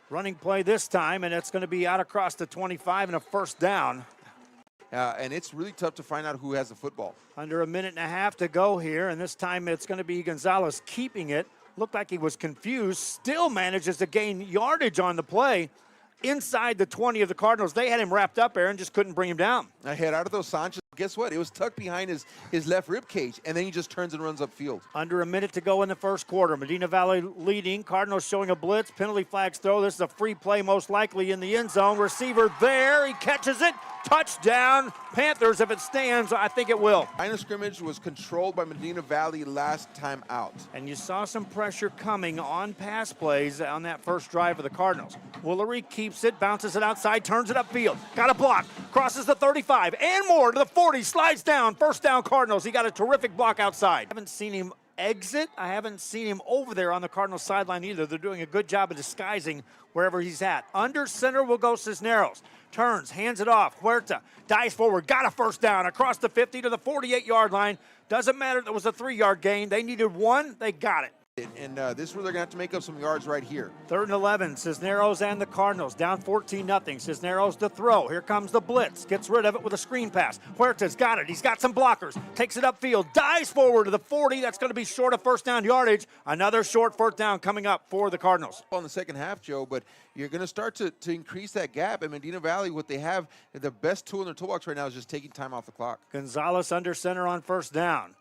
[SPEAKER 12] Running play this time, and it's going to be out across the 25 and a first down.
[SPEAKER 14] And it's really tough to find out who has the football.
[SPEAKER 12] Under a minute and a half to go here, and this time it's going to be Gonzalez keeping it. Looked like he was confused, still manages to gain yardage on the play inside the 20 of the Cardinals. They had him wrapped up there and just couldn't bring him down.
[SPEAKER 14] Gerardo Sanchez, guess what? It was tucked behind his left rib cage, and then he just turns and runs upfield.
[SPEAKER 12] Under a minute to go in the first quarter. Medina Valley leading. Cardinals showing a blitz. Penalty flags throw. This is a free play most likely in the end zone. Receiver there. He catches it. Touchdown, Panthers. If it stands, I think it will.
[SPEAKER 14] Line of scrimmage was controlled by Medina Valley last time out.
[SPEAKER 12] And you saw some pressure coming on pass plays on that first drive of the Cardinals. Woolery keeps it, bounces it outside, turns it upfield. Got a block, crosses the 35 and more to the 40, slides down. First down, Cardinals. He got a terrific block outside. Haven't seen him exit. I haven't seen him over there on the Cardinals sideline either. They're doing a good job of disguising wherever he's at. Under center will go Cisneros. Turns, hands it off. Huerta dives forward, got a first down across the 50 to the 48-yard line. Doesn't matter if it was a 3-yard gain. They needed one. They got it.
[SPEAKER 14] And this is where they're going to have to make up some yards right here.
[SPEAKER 12] 3rd and 11, Cisneros and the Cardinals down 14-0. Cisneros to throw. Here comes the blitz. Gets rid of it with a screen pass. Huerta's got it. He's got some blockers. Takes it upfield. Dives forward to the 40. That's going to be short of first down yardage. Another short first down coming up for the Cardinals.
[SPEAKER 14] On the second half, Joe, but you're going to start to increase that gap. At Medina Valley, what they have, the best tool in their toolbox right now is just taking time off the clock.
[SPEAKER 12] Gonzalez under center on first down.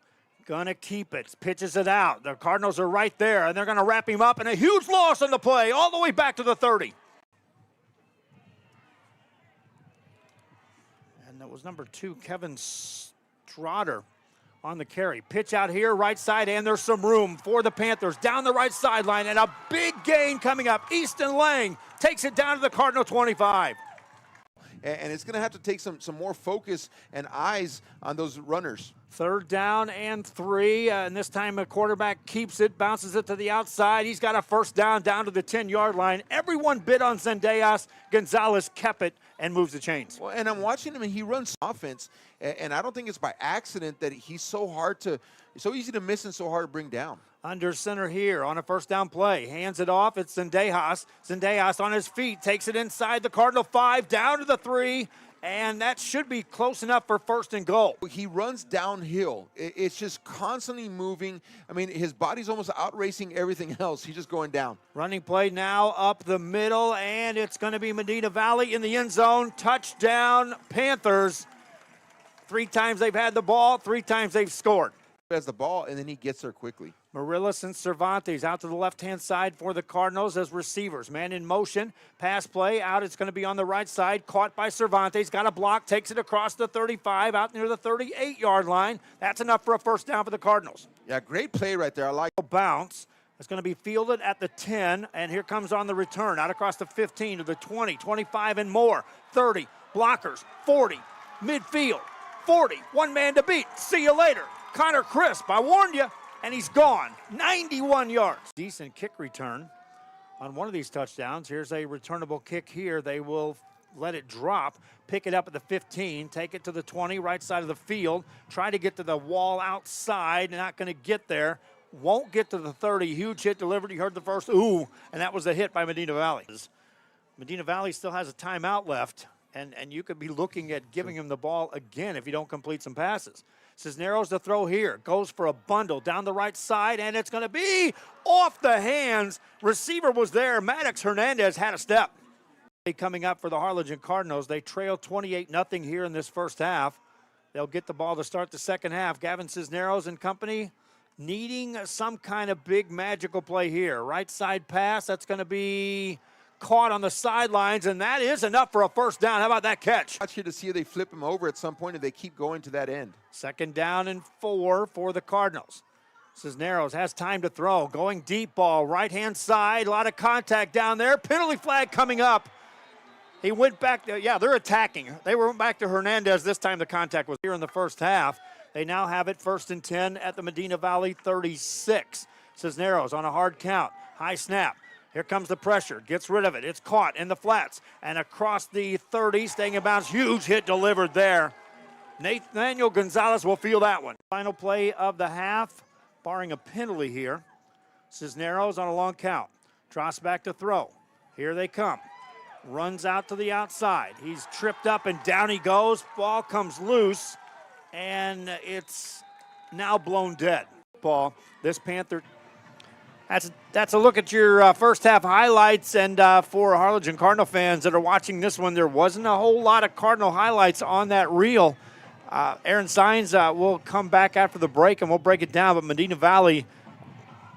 [SPEAKER 12] Gonna keep it, pitches it out. The Cardinals are right there, and they're gonna wrap him up, and a huge loss on the play, all the way back to the 30. And that was number 2, Kevin Strotter on the carry. Pitch out here, right side, and there's some room for the Panthers down the right sideline, and a big gain coming up. Easton Lang takes it down to the Cardinal 25.
[SPEAKER 14] And it's going to have to take some more focus and eyes on those runners.
[SPEAKER 12] 3rd down and 3, and this time a quarterback keeps it, bounces it to the outside. He's got a 1st down to the 10-yard line. Everyone bid on Zendejas. Gonzalez kept it and moves the chains.
[SPEAKER 14] Well, and I'm watching him, and he runs offense, and I don't think it's by accident that he's so easy to miss and so hard to bring down.
[SPEAKER 12] Under center here on a 1st down play. Hands it off. It's Zendejas. Zendejas on his feet. Takes it inside the Cardinal 5, down to the 3. And that should be close enough for 1st and goal.
[SPEAKER 14] He runs downhill. It's just constantly moving. I mean, his body's almost outracing everything else. He's just going down.
[SPEAKER 12] Running play now up the middle, and it's going to be Medina Valley in the end zone. Touchdown, Panthers. 3 times they've had the ball, 3 times they've scored.
[SPEAKER 14] He has the ball, and then he gets there quickly.
[SPEAKER 12] Marillis and Cervantes out to the left-hand side for the Cardinals as receivers. Man in motion, pass play out. It's going to be on the right side, caught by Cervantes. Got a block, takes it across the 35, out near the 38-yard line. That's enough for a 1st down for the Cardinals.
[SPEAKER 14] Yeah, great play right there. I like it.
[SPEAKER 12] Bounce. It's going to be fielded at the 10, and here comes on the return, out across the 15 to the 20, 25 and more, 30, blockers, 40, midfield, 40, one man to beat. See you later. Connor Crisp, I warned you. And he's gone, 91 yards. Decent kick return on one of these touchdowns. Here's a returnable kick here. They will let it drop, pick it up at the 15, take it to the 20, right side of the field, try to get to the wall outside, not going to get there. Won't get to the 30. Huge hit delivered. You heard the first ooh, and that was a hit by Medina Valley. Medina Valley still has a timeout left, and you could be looking at giving him the ball again if you don't complete some passes. Cisneros to throw here, goes for a bundle down the right side, and it's going to be off the hands. Receiver was there. Maddox Hernandez had a step. Coming up for the Harlingen Cardinals, they trail 28-0 here in this 1st half. They'll get the ball to start the 2nd half. Gavin Cisneros and company needing some kind of big magical play here. Right side pass, that's going to be caught on the sidelines, and that is enough for a 1st down. How about that catch?
[SPEAKER 14] Watch here to see if they flip him over at some point and they keep going to that end.
[SPEAKER 12] 2nd down and 4 for the Cardinals. Cisneros has time to throw. Going deep ball, right-hand side. A lot of contact down there. Penalty flag coming up. He went back to, they're attacking. They went back to Hernandez. This time the contact was here in the 1st half. They now have it 1st and 10 at the Medina Valley 36. Cisneros on a hard count. High snap. Here comes the pressure, gets rid of it. It's caught in the flats and across the 30, staying in bounds. Huge hit delivered there. Nathaniel Gonzalez will feel that one. Final play of the half, barring a penalty here. Cisneros on a long count. Drops back to throw. Here they come. Runs out to the outside. He's tripped up and down he goes. Ball comes loose, and it's now blown dead. Ball. This Panther. That's a look at your 1st half highlights, and for Harlingen Cardinal fans that are watching this one, there wasn't a whole lot of Cardinal highlights on that reel. Aaron Sines will come back after the break, and we'll break it down, but Medina Valley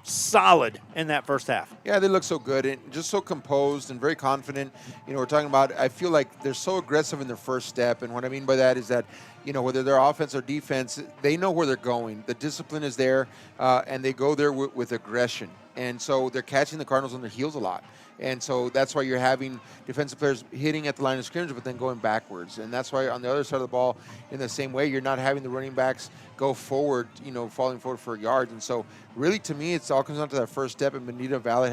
[SPEAKER 12] solid in that 1st half.
[SPEAKER 14] Yeah, they look so good and just so composed and very confident. We're talking about, I feel like they're so aggressive in their 1st step, and what I mean by that is that, whether they're offense or defense, they know where they're going. The discipline is there, and they go there with aggression. And so they're catching the Cardinals on their heels a lot. And so that's why you're having defensive players hitting at the line of scrimmage but then going backwards. And that's why on the other side of the ball, in the same way, you're not having the running backs go forward, falling forward for yards. And so really, to me, it all comes down to that 1st step, and Medina Valley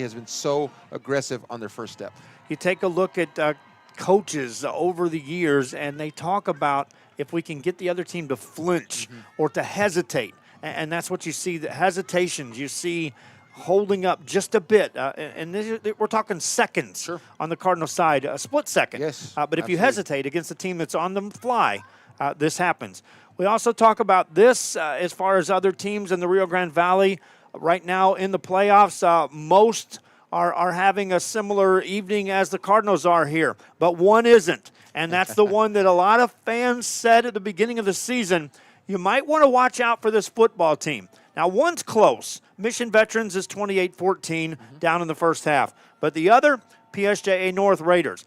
[SPEAKER 14] has been so aggressive on their 1st step.
[SPEAKER 12] You take a look at coaches over the years, and they talk about if we can get the other team to flinch or to hesitate. And that's what you see, the hesitations. You see holding up just a bit. And we're talking seconds on the Cardinal side, a split second.
[SPEAKER 14] Yes,
[SPEAKER 12] but if you hesitate against a team that's on the fly, this happens. We also talk about this as far as other teams in the Rio Grande Valley. Right now in the playoffs, most are having a similar evening as the Cardinals are here. But one isn't. And that's the one that a lot of fans said at the beginning of the season, you might want to watch out for this football team. Now, one's close. Mission Veterans is 28-14 down in the 1st half. But the other, PSJA North Raiders.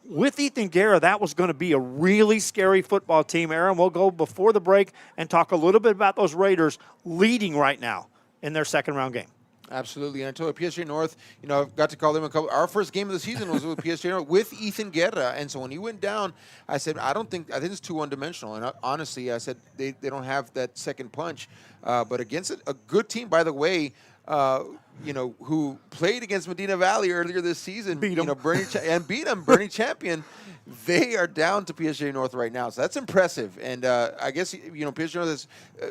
[SPEAKER 12] With Ethan Guerra, that was going to be a really scary football team. Aaron, we'll go before the break and talk a little bit about those Raiders leading right now in their 2nd round game.
[SPEAKER 14] Absolutely. And I told you, PSG North, I've got to call them our first game of the season was with PSG North with Ethan Guerra. And so when he went down, I said, I think it's too one-dimensional. And honestly, I said they don't have that second punch. But against a good team, by the way, who played against Medina Valley earlier this season, beat them. Beat them, Bernie champion. They are down to PSG North right now, so that's impressive. And I guess PSG North is.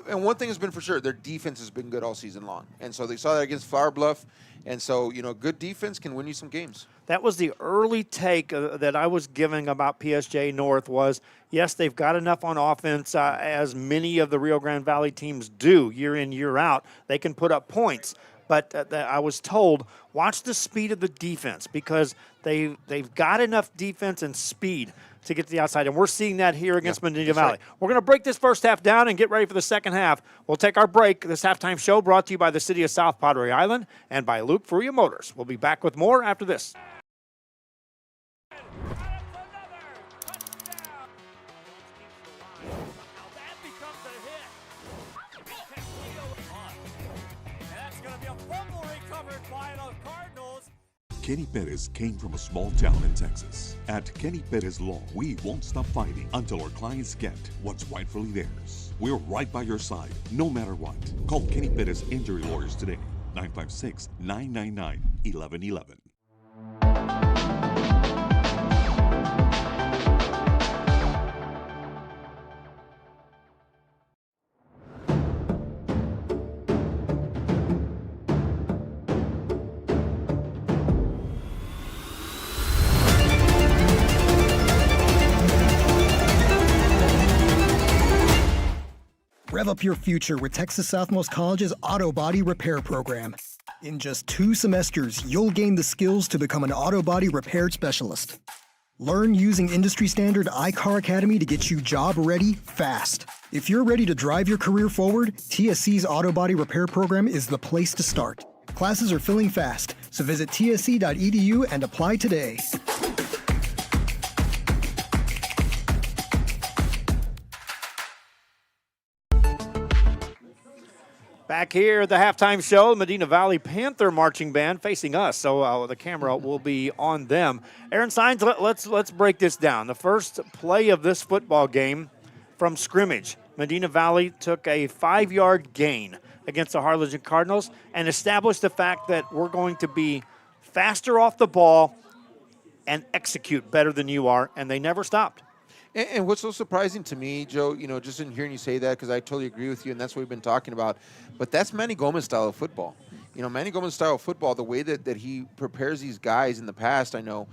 [SPEAKER 14] And one thing has been for sure, their defense has been good all season long, and so they saw that against Flower Bluff. And so good defense can win you some games.
[SPEAKER 12] That was the early take that I was giving about PSG North was, yes, they've got enough on offense, as many of the Rio Grande Valley teams do year in, year out. They can put up points. But I was told, watch the speed of the defense because they've got enough defense and speed to get to the outside. And we're seeing that here against Medina Valley. Right. We're going to break this first half down and get ready for the second half. We'll take our break. This halftime show brought to you by the City of South Padre Island and by Luke Fruya Motors. We'll be back with more after this.
[SPEAKER 11] Kenny Perez came from a small town in Texas. At Kenny Perez Law, we won't stop fighting until our clients get what's rightfully theirs. We're right by your side, no matter what. Call Kenny Perez Injury Lawyers today, 956-999-1111.
[SPEAKER 20] Rev up your future with Texas Southmost College's Auto Body Repair Program. In just 2 semesters, you'll gain the skills to become an auto body repair specialist. Learn using industry standard iCar Academy to get you job ready fast. If you're ready to drive your career forward, TSC's Auto Body Repair Program is the place to start. Classes are filling fast, so visit tsc.edu and apply today.
[SPEAKER 12] Back here at the halftime show, Medina Valley Panther Marching Band facing us, so the camera will be on them. Aaron Sines, let's break this down. The first play of this football game from scrimmage, Medina Valley took a 5-yard gain against the Harlingen Cardinals and established the fact that we're going to be faster off the ball and execute better than you are, and they never stopped.
[SPEAKER 14] And what's so surprising to me, Joe, just in hearing you say that, because I totally agree with you, and that's what we've been talking about, but that's Manny Gomez style of football. Manny Gomez style of football, the way that he prepares these guys in the past, I know,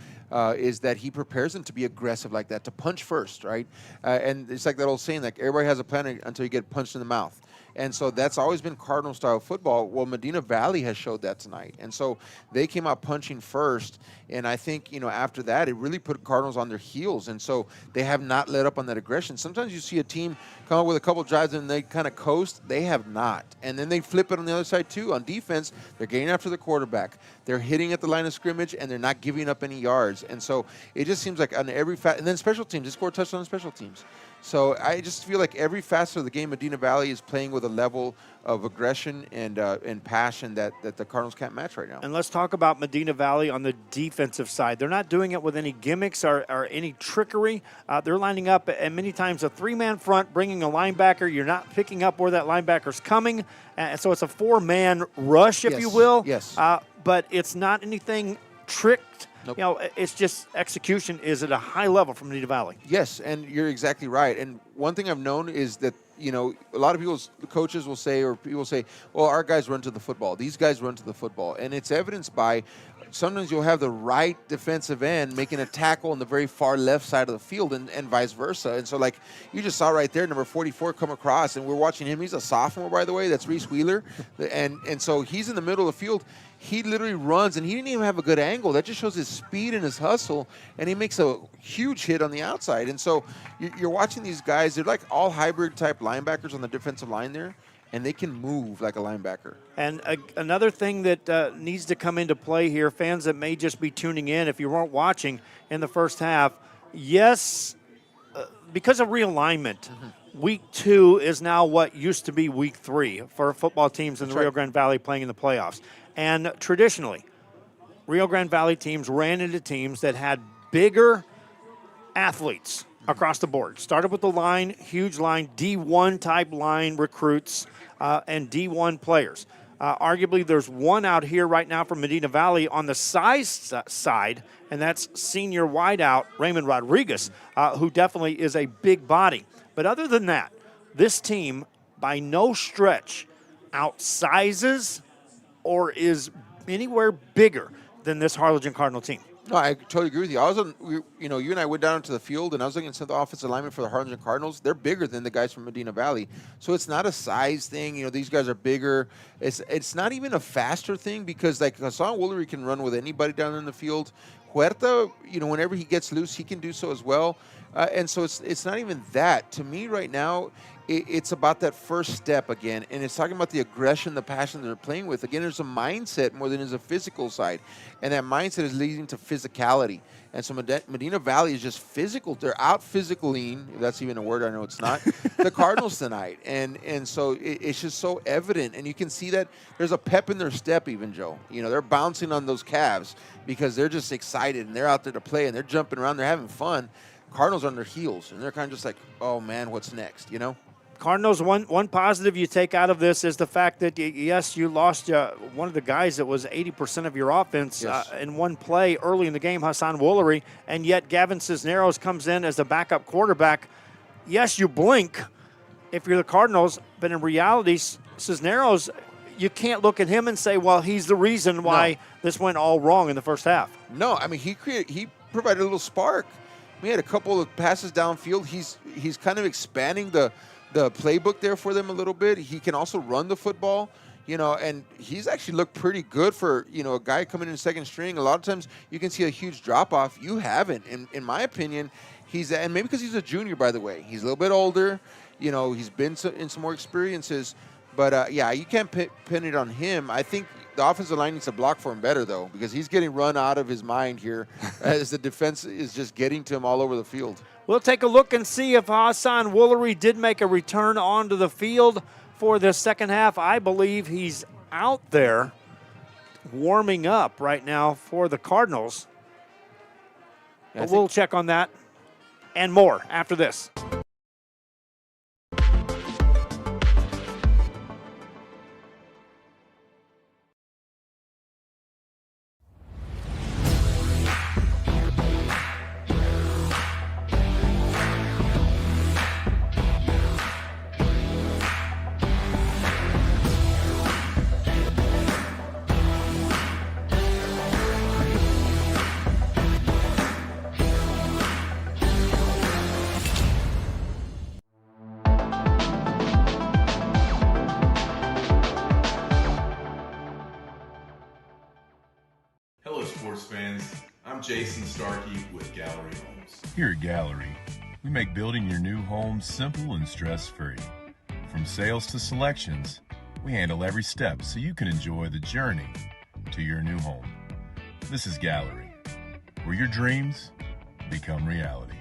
[SPEAKER 14] is that he prepares them to be aggressive like that, to punch first, right? And it's like that old saying, like everybody has a plan until you get punched in the mouth. And so that's always been Cardinal-style football. Well, Medina Valley has showed that tonight. And so they came out punching first. And I think, after that, it really put Cardinals on their heels. And so they have not let up on that aggression. Sometimes you see a team come up with a couple drives and they kind of coast. They have not. And then they flip it on the other side, too. On defense, they're getting after the quarterback. They're hitting at the line of scrimmage, and they're not giving up any yards. And so it just seems like on every and then special teams, they score a touchdown on special teams. So I just feel like every facet of the game, Medina Valley is playing with a level of aggression and passion that the Cardinals can't match right now.
[SPEAKER 12] And let's talk about Medina Valley on the defensive side. They're not doing it with any gimmicks or any trickery. They're lining up, and many times a 3-man front, bringing a linebacker. You're not picking up where that linebacker's coming. And so it's a 4-man rush, if you will.
[SPEAKER 14] Yes.
[SPEAKER 12] But it's not anything tricked.
[SPEAKER 14] Nope.
[SPEAKER 12] It's just execution is at a high level from Medina Valley.
[SPEAKER 14] Yes, and you're exactly right. And one thing I've known is that, a lot of coaches will say, or people say, well, our guys run to the football. These guys run to the football. And it's evidenced by sometimes you'll have the right defensive end making a tackle on the very far left side of the field and vice versa. And so, like, you just saw right there, number 44 come across, and we're watching him. He's a sophomore, by the way. That's Reese Wheeler. And so he's in the middle of the field. He literally runs, and he didn't even have a good angle. That just shows his speed and his hustle, and he makes a huge hit on the outside. And so you're watching these guys. They're like all hybrid-type linebackers on the defensive line there, and they can move like a linebacker.
[SPEAKER 12] And another thing that needs to come into play here, fans that may just be tuning in if you weren't watching in the first half, yes, because of realignment, Week 2 is now what used to be Week 3 for football teams in the Rio Grande Valley playing in the playoffs. And traditionally, Rio Grande Valley teams ran into teams that had bigger athletes across the board. Started with the line, huge line, D1 type line recruits and D1 players. Arguably, there's one out here right now from Medina Valley on the size side, and that's senior wideout Raymond Rodriguez, who definitely is a big body. But other than that, this team, by no stretch, outsizes or is anywhere bigger than this Harlingen Cardinal team.
[SPEAKER 14] No, I totally agree with you. I was you and I went down to the field, and I was looking at some of the offensive linemen for the Harlingen Cardinals. They're bigger than the guys from Medina Valley, so it's not a size thing. These guys are bigger. It's not even a faster thing because like Hassan Woolery can run with anybody down in the field. Huerta, whenever he gets loose, he can do so as well. And so it's not even that. To me, right now, it's about that first step again, and it's talking about the aggression, the passion they're playing with. Again, there's a mindset more than there's a physical side, and that mindset is leading to physicality. And so Medina Valley is just physical. They're out physicaling, if that's even a word, I know it's not, the Cardinals tonight. And so it's just so evident, and you can see that there's a pep in their step even, Joe. They're bouncing on those calves because they're just excited, and they're out there to play, and they're jumping around, they're having fun. Cardinals are on their heels, and they're kind of just like, oh, man, what's next,
[SPEAKER 12] Cardinals, one positive you take out of this is the fact that, yes, you lost one of the guys that was 80% of your offense in one play early in the game, Hassan Woolery, and yet Gavin Cisneros comes in as the backup quarterback. Yes, you blink if you're the Cardinals, but in reality, Cisneros, you can't look at him and say, well, he's the reason why this went all wrong in the first half.
[SPEAKER 14] No, I mean, he provided a little spark. We had a couple of passes downfield. He's kind of expanding the playbook there for them a little bit. He can also run the football, and he's actually looked pretty good for, a guy coming in second string. A lot of times you can see a huge drop-off. You haven't. In my opinion, and maybe because he's a junior, by the way. He's a little bit older. He's been in some more experiences. But, you can't pin it on him. I think the offensive line needs to block for him better, though, because he's getting run out of his mind here as the defense is just getting to him all over the field.
[SPEAKER 12] We'll take a look and see if Hassan Woolery did make a return onto the field for the second half. I believe he's out there warming up right now for the Cardinals. But we'll check on that and more after this.
[SPEAKER 1] Fans, I'm Jason Starkey with Gallery Homes.
[SPEAKER 2] Here at Gallery, we make building your new home simple and stress-free. From sales to selections, we handle every step so you can enjoy the journey to your new home. This is Gallery, where your dreams become reality.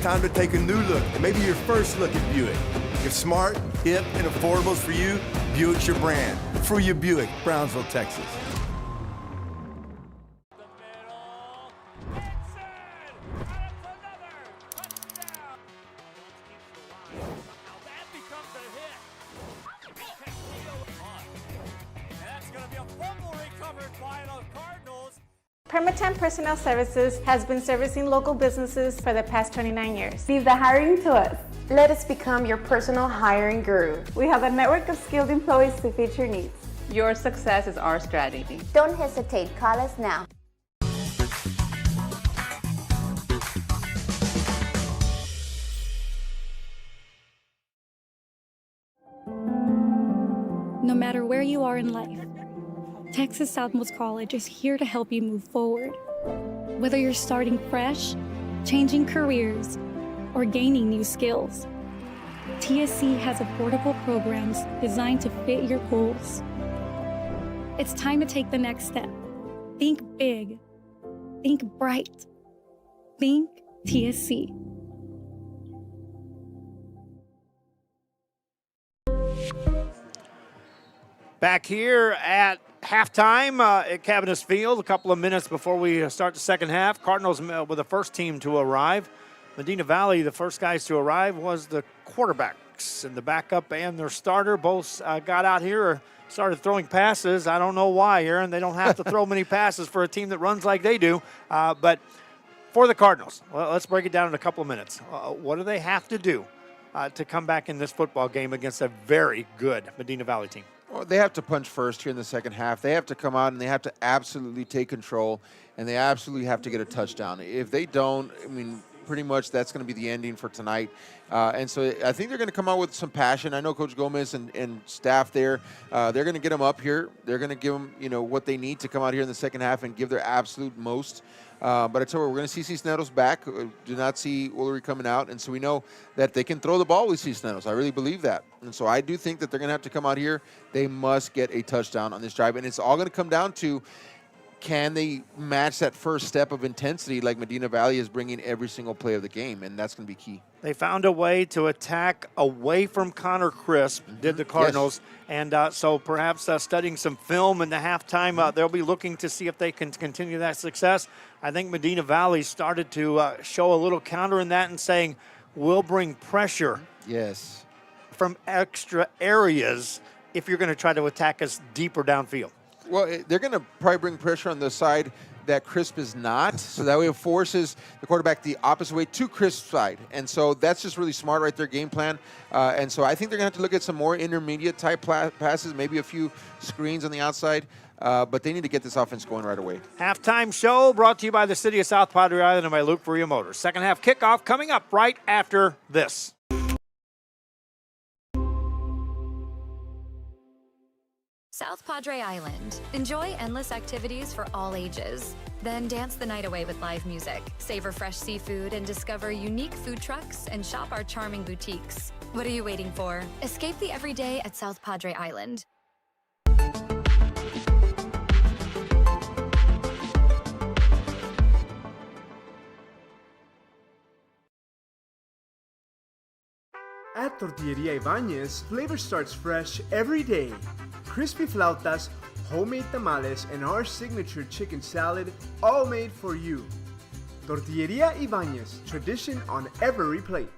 [SPEAKER 3] Time to take a new look, and maybe your first look at Buick. If smart, hip, and affordable is for you, Buick's your brand. For your Buick, Brownsville, Texas.
[SPEAKER 4] Permatemp Personnel Services has been servicing local businesses for the past 29 years.
[SPEAKER 5] Leave the hiring to us. Let us become your personal hiring guru. We have a network of skilled employees to fit your needs.
[SPEAKER 6] Your success is our strategy.
[SPEAKER 7] Don't hesitate. Call us now.
[SPEAKER 8] No matter where you are in life, Texas Southmost College is here to help you move forward. Whether you're starting fresh, changing careers, or gaining new skills, TSC has affordable programs designed to fit your goals. It's time to take the next step. Think big. Think bright. Think TSC.
[SPEAKER 12] Back here at halftime at Cabinets Field, a couple of minutes before we start the second half. Cardinals were the first team to arrive. Medina Valley, the first guys to arrive, was the quarterbacks. And the backup and their starter both got out here or started throwing passes. I don't know why, Aaron. They don't have to throw many passes for a team that runs like they do. But for the Cardinals, well, let's break it down in a couple of minutes. What do they have to do to come back in this football game against a very good Medina Valley team?
[SPEAKER 14] Well, they have to punch first here in the second half. They have to come out and they have to absolutely take control, and they absolutely have to get a touchdown. If they don't, I mean, pretty much that's going to be the ending for tonight. And so I think they're going to come out with some passion. I know Coach Gomez and staff there, they're going to get them up here. They're going to give them, what they need to come out here in the second half and give their absolute most. But I tell you, we're going to see Cisneros back. Do not see Woolery coming out. And so we know that they can throw the ball with Cisneros. I really believe that. And so I do think that they're going to have to come out here. They must get a touchdown on this drive. And it's all going to come down to, can they match that first step of intensity like Medina Valley is bringing every single play of the game? And that's going to be key.
[SPEAKER 12] They found a way to attack away from Connor Crisp, did the Cardinals. Yes. And so perhaps studying some film in the halftime, they'll be looking to see if they can continue that success. I think Medina Valley started to show a little counter in that and saying, we'll bring pressure from extra areas if you're going to try to attack us deeper downfield.
[SPEAKER 14] Well, they're going to probably bring pressure on the side that Crisp is not, so that way it forces the quarterback the opposite way to Crisp's side. And so that's just really smart right there, game plan. And so I think they're going to have to look at some more intermediate type passes, maybe a few screens on the outside, but they need to get this offense going right away.
[SPEAKER 12] Halftime show brought to you by the City of South Padre Island and by Luke Faria Motors. Second half kickoff coming up right after this.
[SPEAKER 9] South Padre Island. Enjoy endless activities for all ages. Then dance the night away with live music. Savor fresh seafood and discover unique food trucks and shop our charming boutiques. What are you waiting for? Escape the everyday at South Padre Island.
[SPEAKER 10] At Tortilleria Ibañez, flavor starts fresh every day. Crispy flautas, homemade tamales, and our signature chicken salad, all made for you. Tortilleria Ibañez, tradition on every plate.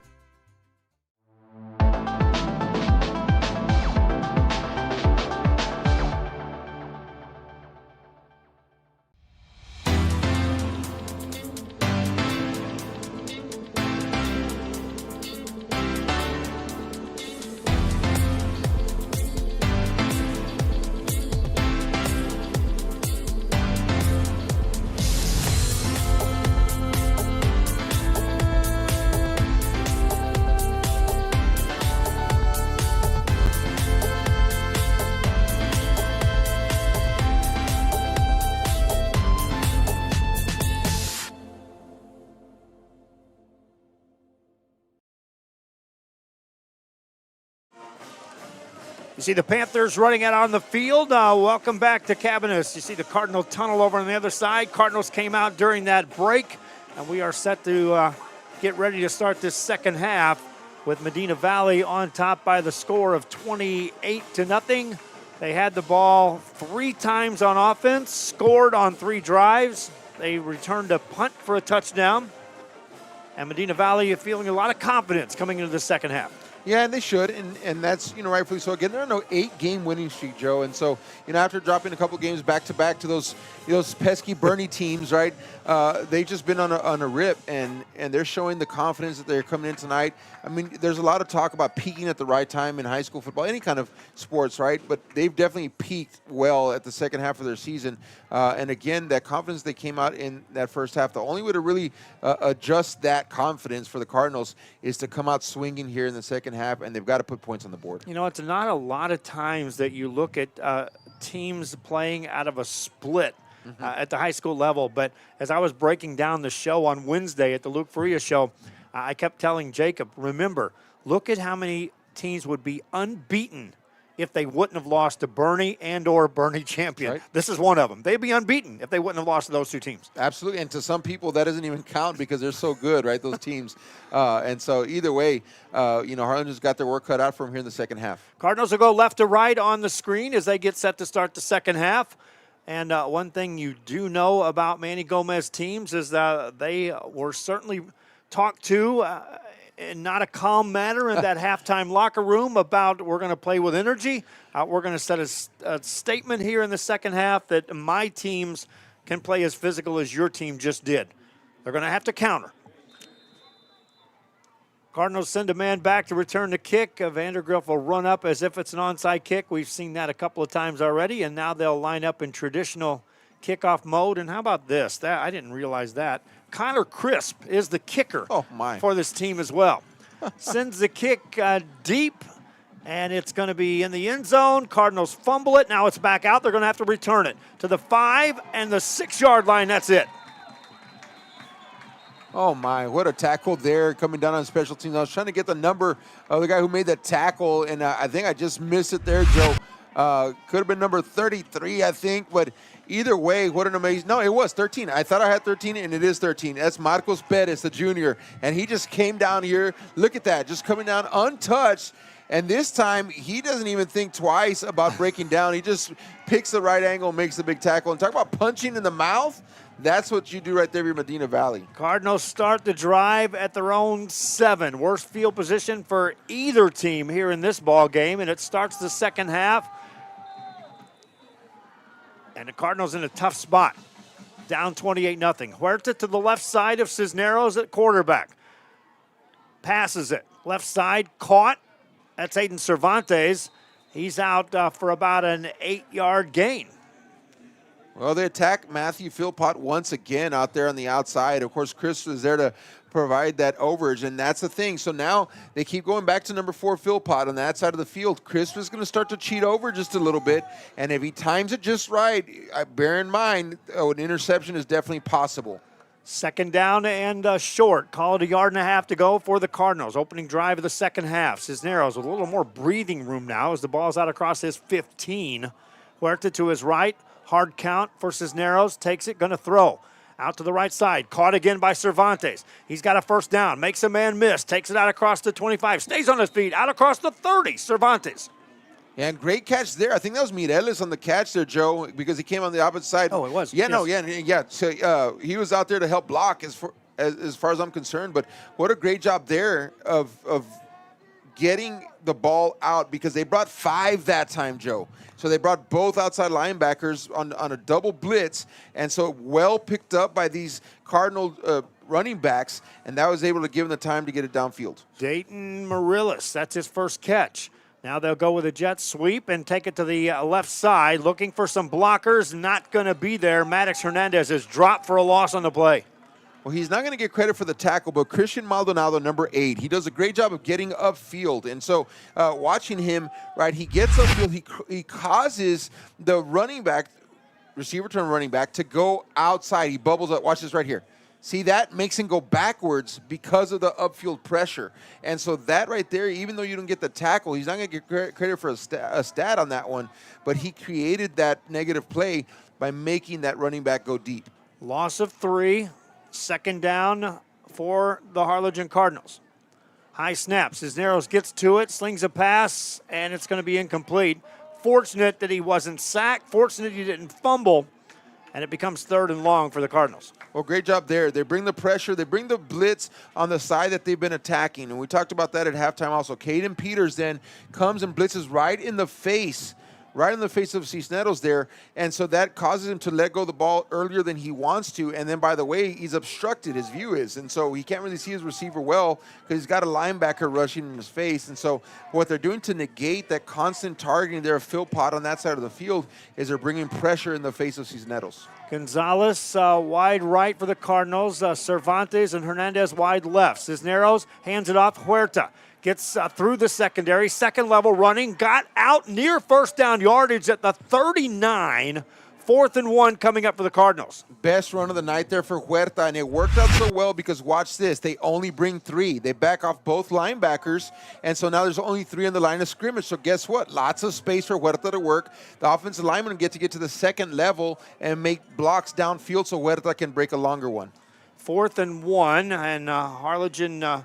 [SPEAKER 12] You see the Panthers running out on the field. Welcome back to Cabinets. You see the Cardinal tunnel over on the other side. Cardinals came out during that break, and we are set to get ready to start this second half with Medina Valley on top by the score of 28-0. They had the ball 3 times on offense, scored on 3 drives. They returned a punt for a touchdown. And Medina Valley is feeling a lot of confidence coming into the second half.
[SPEAKER 14] Yeah, and they should, and that's, rightfully so. Again, they're on an 8-game winning streak, Joe, and so, after dropping a couple games back-to-back to those pesky Bernie teams, right, they've just been on a rip, and they're showing the confidence that they're coming in tonight. I mean, there's a lot of talk about peaking at the right time in high school football, any kind of sports, right, but they've definitely peaked well at the second half of their season, and again, that confidence they came out in that first half, the only way to really adjust that confidence for the Cardinals is to come out swinging here in the second half, and they've got to put points on the board.
[SPEAKER 12] You know, it's not a lot of times that you look at teams playing out of a split at the high school level. But as I was breaking down the show on Wednesday at the Luke Faria show, I kept telling Jacob, remember, look at how many teams would be unbeaten if they wouldn't have lost to Bernie and or Bernie Champion.
[SPEAKER 14] Right.
[SPEAKER 12] This is one of them. They'd be unbeaten if they wouldn't have lost to those two teams.
[SPEAKER 14] Absolutely, and to some people that doesn't even count because they're so good, right, those teams. And so either way, Harlingen's got their work cut out for them here in the second half.
[SPEAKER 12] Cardinals will go left to right on the screen as they get set to start the second half. And one thing you do know about Manny Gomez teams is that they were certainly talked to in not a calm manner in that halftime locker room about we're going to play with energy. We're going to set a statement here in the second half that my teams can play as physical as your team just did. They're going to have to counter. Cardinals send a man back to return the kick. Vandergriff will run up as if it's an onside kick. We've seen that a couple of times already, and now they'll line up in traditional kickoff mode. And how about this? I didn't realize that. Connor Crisp is the kicker for this team as well. Sends the kick deep, and it's going to be in the end zone. Cardinals fumble it. Now it's back out. They're going to have to return it to the 5 and the 6-yard line. That's it.
[SPEAKER 14] Oh, my, what a tackle there coming down on special teams. I was trying to get the number of the guy who made that tackle, and I think I just missed it there, Joe. Could have been number 33, I think, but either way, what an amazing – no, it was 13. I thought I had 13, and it is 13. That's Marcos Perez, the junior, and he just came down here. Look at that, just coming down untouched, and this time he doesn't even think twice about breaking down. He just picks the right angle, makes the big tackle. And talk about punching in the mouth. That's what you do right there, your Medina Valley.
[SPEAKER 12] Cardinals start the drive at their own 7. Worst field position for either team here in this ball game, and it starts the second half. And the Cardinals in a tough spot, down 28-0. Huerta to the left side of Cisneros at quarterback. Passes it. Left side, caught. That's Aiden Cervantes. He's out for about an 8-yard gain.
[SPEAKER 14] Well, they attack Matthew Philpott once again out there on the outside. Of course, Chris was there to provide that overage, and that's the thing. So now they keep going back to number 4, Philpott on that side of the field. Chris was going to start to cheat over just a little bit, and if he times it just right, bear in mind, an interception is definitely possible.
[SPEAKER 12] Second down and short. Call it 1.5 yards to go for the Cardinals. Opening drive of the second half. Cisneros with a little more breathing room now as the ball's out across his 15. Huerta to his right. Hard count for Cisneros. Takes it, going to throw. Out to the right side. Caught again by Cervantes. He's got a first down. Makes a man miss. Takes it out across the 25. Stays on his feet. Out across the 30. Cervantes.
[SPEAKER 14] Yeah, and great catch there. I think that was Mireles on the catch there, Joe, because he came on the opposite side.
[SPEAKER 12] Oh, it was.
[SPEAKER 14] Yeah,
[SPEAKER 12] yes.
[SPEAKER 14] yeah. So he was out there to help block as far as I'm concerned. But what a great job there of getting the ball out, because they brought 5 that time, Joe. So they brought both outside linebackers on a double blitz, and so well picked up by these Cardinal running backs, and that was able to give them the time to get it downfield.
[SPEAKER 12] Dayton Mireles, that's his first catch. Now they'll go with a jet sweep and take it to the left side, looking for some blockers. Not going to be there. Maddox Hernandez is dropped for a loss on the play.
[SPEAKER 14] Well, he's not going to get credit for the tackle, but Christian Maldonado, number 8, he does a great job of getting upfield. And so watching him, right, he gets upfield. He causes the running back, receiver turn running back, to go outside. He bubbles up. Watch this right here. See, that makes him go backwards because of the upfield pressure. And so that right there, even though you don't get the tackle, he's not going to get credit for a stat on that one, but he created that negative play by making that running back go deep.
[SPEAKER 12] Loss of 3. Second down for the Harlingen Cardinals. High snap. Cisneros gets to it, slings a pass, and it's going to be incomplete. Fortunate that he wasn't sacked. Fortunate he didn't fumble, and it becomes 3rd and long for the Cardinals.
[SPEAKER 14] Well, great job there. They bring the pressure. They bring the blitz on the side that they've been attacking, and we talked about that at halftime also. Caden Peters then comes and blitzes right in the face of Cisneros there, and so that causes him to let go of the ball earlier than he wants to, and then, by the way, he's obstructed, his view is, and so he can't really see his receiver well because he's got a linebacker rushing in his face, and so what they're doing to negate that constant targeting there of Philpott on that side of the field is they're bringing pressure in the face of Cisneros.
[SPEAKER 12] Gonzalez wide right for the Cardinals, Cervantes and Hernandez wide left. Cisneros hands it off. Huerta Gets through the secondary, second level running, got out near first down yardage at the 39. 4th and 1 coming up for the Cardinals.
[SPEAKER 14] Best run of the night there for Huerta, and it worked out so well because watch this. They only bring 3. They back off both linebackers, and so now there's only 3 on the line of scrimmage. So guess what? Lots of space for Huerta to work. The offensive linemen get to the second level and make blocks downfield so Huerta can break a longer one.
[SPEAKER 12] 4th and 1, and Harlingen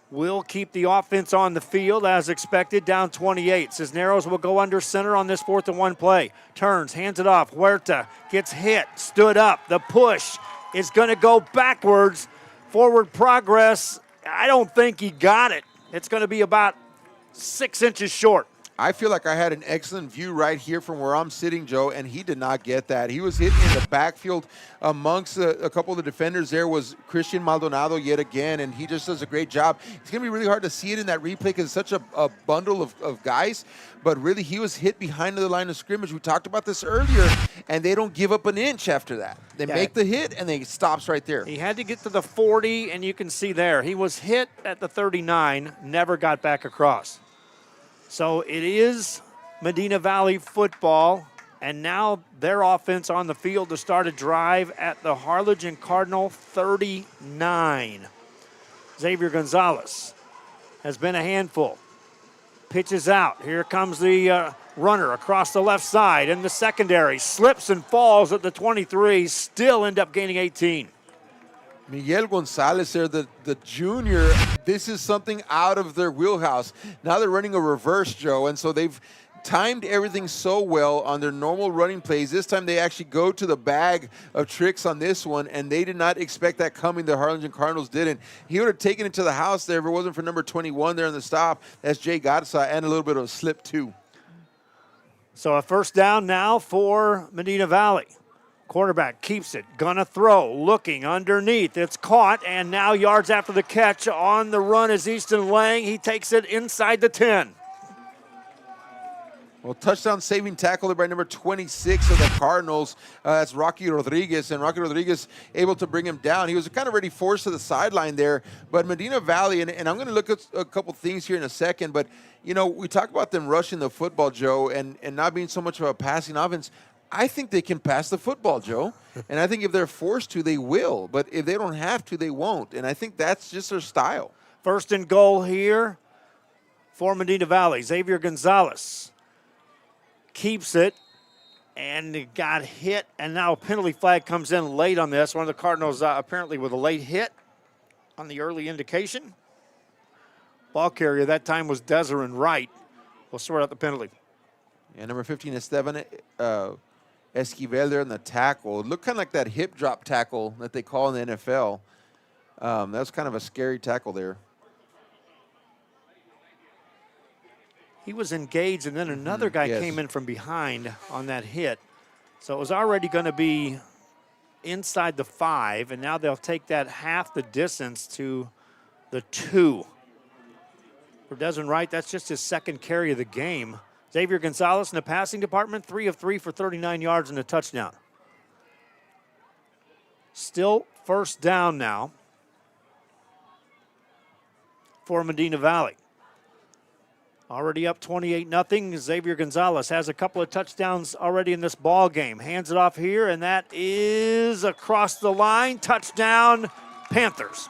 [SPEAKER 12] will keep the offense on the field as expected, down 28. Cisneros will go under center on this 4th and 1 play. Turns, hands it off. Huerta gets hit, stood up. The push is going to go backwards. Forward progress, I don't think he got it. It's going to be about 6 inches short.
[SPEAKER 14] I feel like I had an excellent view right here from where I'm sitting, Joe, and he did not get that. He was hit in the backfield. Amongst a couple of the defenders there was Christian Maldonado yet again, and he just does a great job. It's going to be really hard to see it in that replay because it's such a bundle of guys, but really he was hit behind the line of scrimmage. We talked about this earlier, and they don't give up an inch after that. They make the hit, and they stops right there.
[SPEAKER 12] He had to get to the 40, and you can see there. He was hit at the 39, never got back across. So it is Medina Valley football, and now their offense on the field to start a drive at the Harlingen Cardinal 39. Xavier Gonzalez has been a handful. Pitches out. Here comes the runner across the left side in the secondary. Slips and falls at the 23, still end up gaining 18.
[SPEAKER 14] Miguel Gonzalez there, the junior, this is something out of their wheelhouse. Now they're running a reverse, Joe, and so they've timed everything so well on their normal running plays. This time they actually go to the bag of tricks on this one, and they did not expect that coming. The Harlingen Cardinals didn't. He would have taken it to the house there if it wasn't for number 21 there in the stop. That's Jay Garza, and a little bit of a slip too.
[SPEAKER 12] So a first down now for Medina Valley. Quarterback keeps it, gonna throw, looking underneath. It's caught, and now yards after the catch on the run is Easton Lang. He takes it inside the 10.
[SPEAKER 14] Well, touchdown saving tackle by number 26 of the Cardinals. That's Rocky Rodriguez, and Rocky Rodriguez able to bring him down. He was kind of already forced to the sideline there, but Medina Valley, and I'm going to look at a couple things here in a second, but, you know, we talk about them rushing the football, Joe, and not being so much of a passing offense. I think they can pass the football, Joe, and I think if they're forced to, they will, but if they don't have to, they won't, and I think that's just their style.
[SPEAKER 12] First and goal here for Medina Valley. Xavier Gonzalez keeps it, and it got hit, and now a penalty flag comes in late on this. One of the Cardinals apparently with a late hit on the early indication. Ball carrier that time was Desiree Wright. We'll sort out the penalty.
[SPEAKER 14] Yeah, number 15 Esteban Esquivel there in the tackle. It looked kind of like that hip drop tackle that they call in the NFL. That was kind of a scary tackle there.
[SPEAKER 12] He was engaged, and then another guy came in from behind on that hit. So it was already going to be inside the 5, and now they'll take that half the distance to the 2. For Desmond Wright, that's just his second carry of the game. Xavier Gonzalez in the passing department, 3 of 3 for 39 yards and a touchdown. Still first down now for Medina Valley. Already up 28-0. Xavier Gonzalez has a couple of touchdowns already in this ball game. Hands it off here, and that is across the line. Touchdown, Panthers.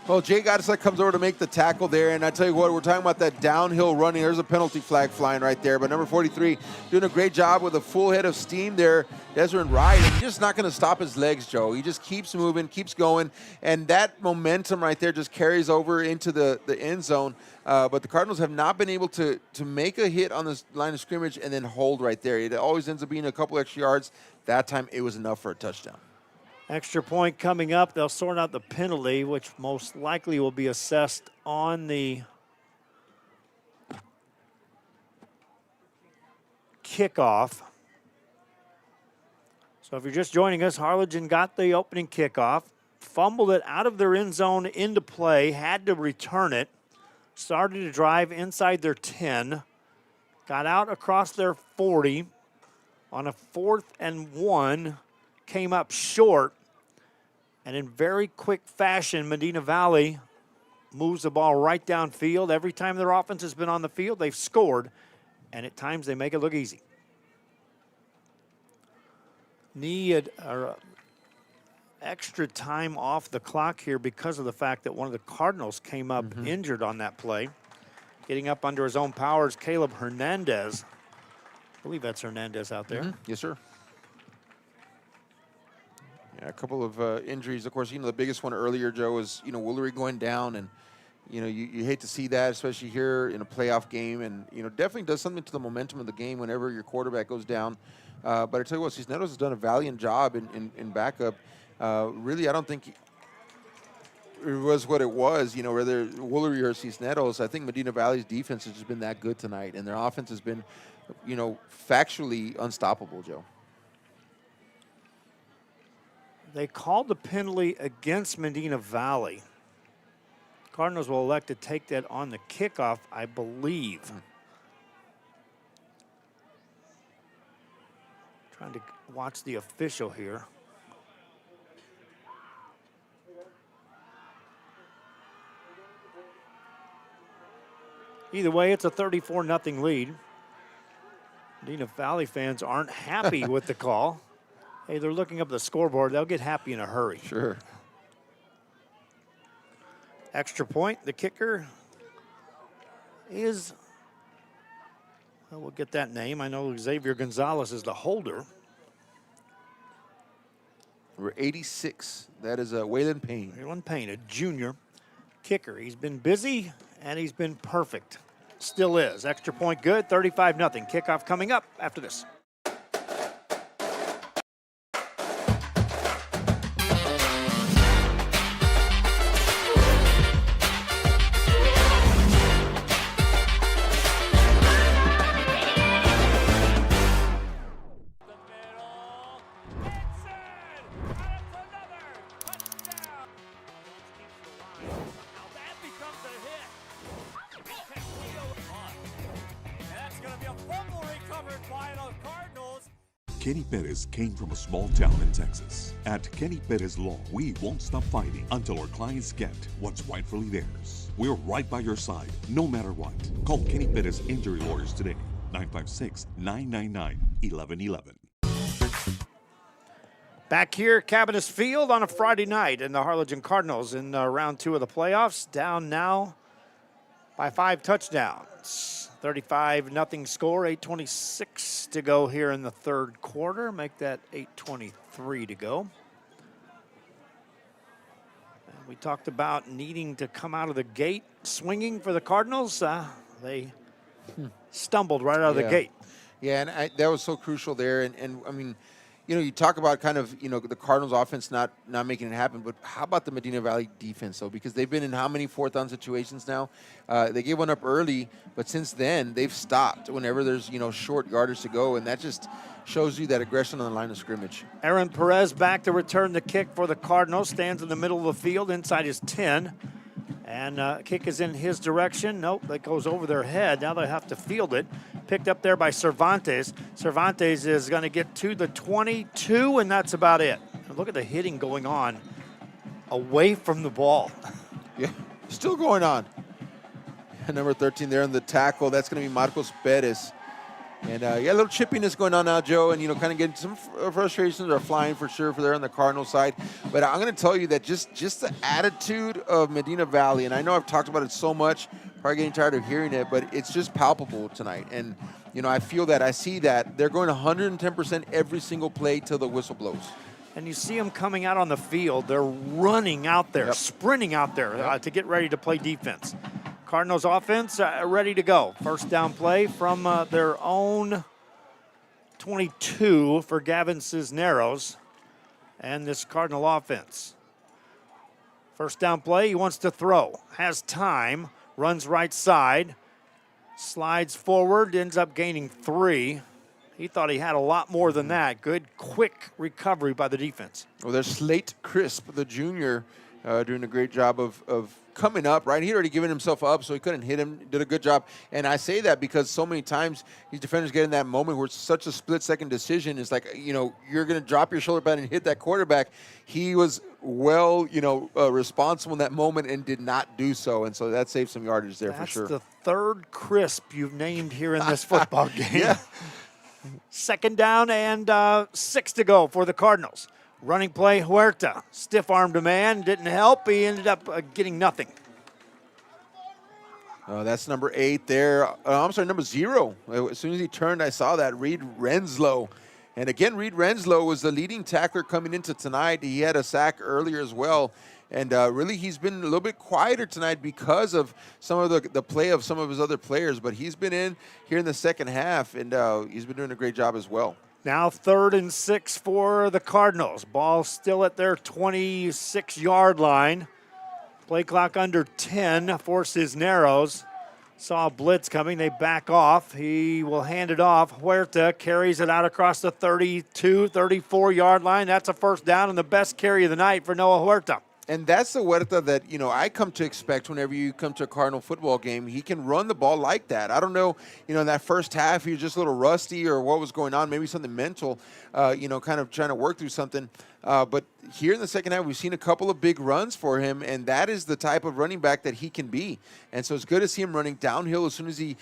[SPEAKER 14] Well, Jay Garza comes over to make the tackle there, and I tell you what, we're talking about that downhill running. There's a penalty flag flying right there, but number 43 doing a great job with a full head of steam there. Desiree Wright, he's just not going to stop his legs, Joe. He just keeps moving, keeps going, and that momentum right there just carries over into the end zone. But the Cardinals have not been able to make a hit on this line of scrimmage and then hold right there. It always ends up being a couple extra yards. That time it was enough for a touchdown.
[SPEAKER 12] Extra point coming up. They'll sort out the penalty, which most likely will be assessed on the kickoff. So if you're just joining us, Harlingen got the opening kickoff, fumbled it out of their end zone into play, had to return it, started to drive inside their 10, got out across their 40 on a 4th and 1, came up short, And in very quick fashion, Medina Valley moves the ball right downfield. Every time their offense has been on the field, they've scored, and at times they make it look easy. Need extra time off the clock here because of the fact that one of the Cardinals came up injured on that play. Getting up under his own powers, Caleb Hernandez. I believe that's Hernandez out there.
[SPEAKER 14] Yes, sir. Yeah, a couple of injuries. Of course, the biggest one earlier, Joe, was, Woolery going down. And, you hate to see that, especially here in a playoff game. And, definitely does something to the momentum of the game whenever your quarterback goes down. But I tell you what, Cisneros has done a valiant job in backup. Really, I don't think it was what it was, whether Woolery or Cisneros. I think Medina Valley's defense has just been that good tonight. And their offense has been, factually unstoppable, Joe.
[SPEAKER 12] They called the penalty against Medina Valley. Cardinals will elect to take that on the kickoff, I believe. Trying to watch the official here. Either way, it's a 34-0 lead. Medina Valley fans aren't happy with the call. Hey, they're looking up the scoreboard. They'll get happy in a hurry.
[SPEAKER 14] Sure.
[SPEAKER 12] Extra point. The kicker is, well, we'll get that name. I know Xavier Gonzalez is the holder.
[SPEAKER 14] Number 86. That is Waylon Payne.
[SPEAKER 12] Waylon Payne, a junior kicker. He's been busy and he's been perfect. Still is. Extra point good. 35-0. Kickoff coming up after this.
[SPEAKER 11] Kenny Perez came from a small town in Texas. At Kenny Perez Law, we won't stop fighting until our clients get what's rightfully theirs. We're right by your side, no matter what. Call Kenny Perez Injury Lawyers today, 956-999-1111.
[SPEAKER 12] Back here, Cabinets Field on a Friday night, and the Harlingen Cardinals in round 2 of the playoffs, down now by 5 touchdowns. 35-0 score, 8:26 to go here in the third quarter. Make that 8:23 to go. And we talked about needing to come out of the gate swinging for the Cardinals. They stumbled right out of the gate.
[SPEAKER 14] Yeah, and that was so crucial there. And I mean, you talk about kind of, the Cardinals offense not making it happen, but how about the Medina Valley defense, though? Because they've been in how many fourth down situations now? They gave one up early, but since then, they've stopped whenever there's, short yardage to go, and that just shows you that aggression on the line of scrimmage.
[SPEAKER 12] Aaron Perez back to return the kick for the Cardinals, stands in the middle of the field inside his 10. And kick is in his direction. Nope, that goes over their head. Now they have to field it. Picked up there by Cervantes. Cervantes is going to get to the 22, and that's about it. And look at the hitting going on away from the ball.
[SPEAKER 14] Yeah, still going on. And number 13 there in the tackle. That's going to be Marcos Perez. And a little chippiness going on now, Joe, and kind of getting some frustrations are flying for sure for there on the Cardinal side. But I'm going to tell you that just the attitude of Medina Valley, and I know I've talked about it so much, probably getting tired of hearing it, but it's just palpable tonight. And I feel that, I see that they're going 110% every single play till the whistle blows.
[SPEAKER 12] And you see them coming out on the field. They're running out there, sprinting out there to get ready to play defense. Cardinals offense ready to go. First down play from their own 22 for Gavin Cisneros and this Cardinal offense. First down play, he wants to throw. Has time, runs right side, slides forward, ends up gaining 3. He thought he had a lot more than that. Good, quick recovery by the defense.
[SPEAKER 14] Well, there's Slate Crisp, the junior, doing a great job of coming up, right? He'd already given himself up, so he couldn't hit him. Did a good job. And I say that because so many times these defenders get in that moment where it's such a split-second decision. It's like, you're going to drop your shoulder pad and hit that quarterback. He was responsible in that moment and did not do so. And so that saved some yardage there for sure.
[SPEAKER 12] That's the third crisp you've named here in this football game.
[SPEAKER 14] Yeah.
[SPEAKER 12] Second down and 6 to go for the Cardinals. Running play, Huerta. Stiff-armed a man, didn't help. He ended up getting nothing.
[SPEAKER 14] That's number 8 there. Number 0. As soon as he turned, I saw that. Reed Renslow. And again, Reed Renslow was the leading tackler coming into tonight. He had a sack earlier as well. And really, he's been a little bit quieter tonight because of some of the play of some of his other players. But he's been in here in the second half, and he's been doing a great job as well.
[SPEAKER 12] Now 3rd and 6 for the Cardinals. Ball still at their 26-yard line. Play clock under 10 for Cisneros. Saw a blitz coming. They back off. He will hand it off. Huerta carries it out across the 32, 34-yard line. That's a first down and the best carry of the night for Noah Huerta.
[SPEAKER 14] And that's the Huerta that, I come to expect whenever you come to a Cardinal football game. He can run the ball like that. I don't know, in that first half, he was just a little rusty or what was going on, maybe something mental, kind of trying to work through something. But here in the second half, we've seen a couple of big runs for him, and that is the type of running back that he can be. And so it's good to see him running downhill. As soon as he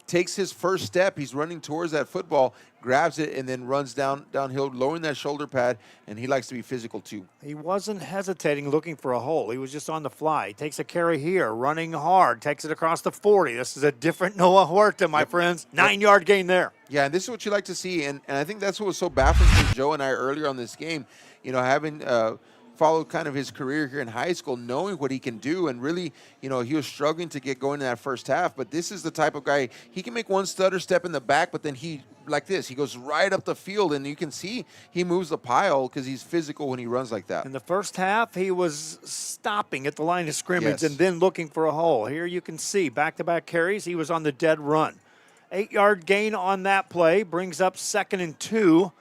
[SPEAKER 14] takes his first step, he's running towards that football, grabs it, and then runs downhill, lowering that shoulder pad, and he likes to be physical too.
[SPEAKER 12] He wasn't hesitating, looking for a hole. He was just on the fly. He takes a carry here, running hard, takes it across the 40. This is a different Noah Huerta, my friends. 9-yard gain there.
[SPEAKER 14] Yeah, and this is what you like to see, and I think that's what was so baffling for Joe and I earlier on this game, having followed kind of his career here in high school, knowing what he can do, and really, he was struggling to get going in that first half, but this is the type of guy, he can make one stutter step in the back, but then he goes right up the field, and you can see he moves the pile because he's physical when he runs like that.
[SPEAKER 12] In the first half, he was stopping at the line of scrimmage
[SPEAKER 14] Yes.
[SPEAKER 12] and then looking for a hole. Here you can see back-to-back carries. He was on the dead run. 8-yard gain on that play brings up 2nd and 2.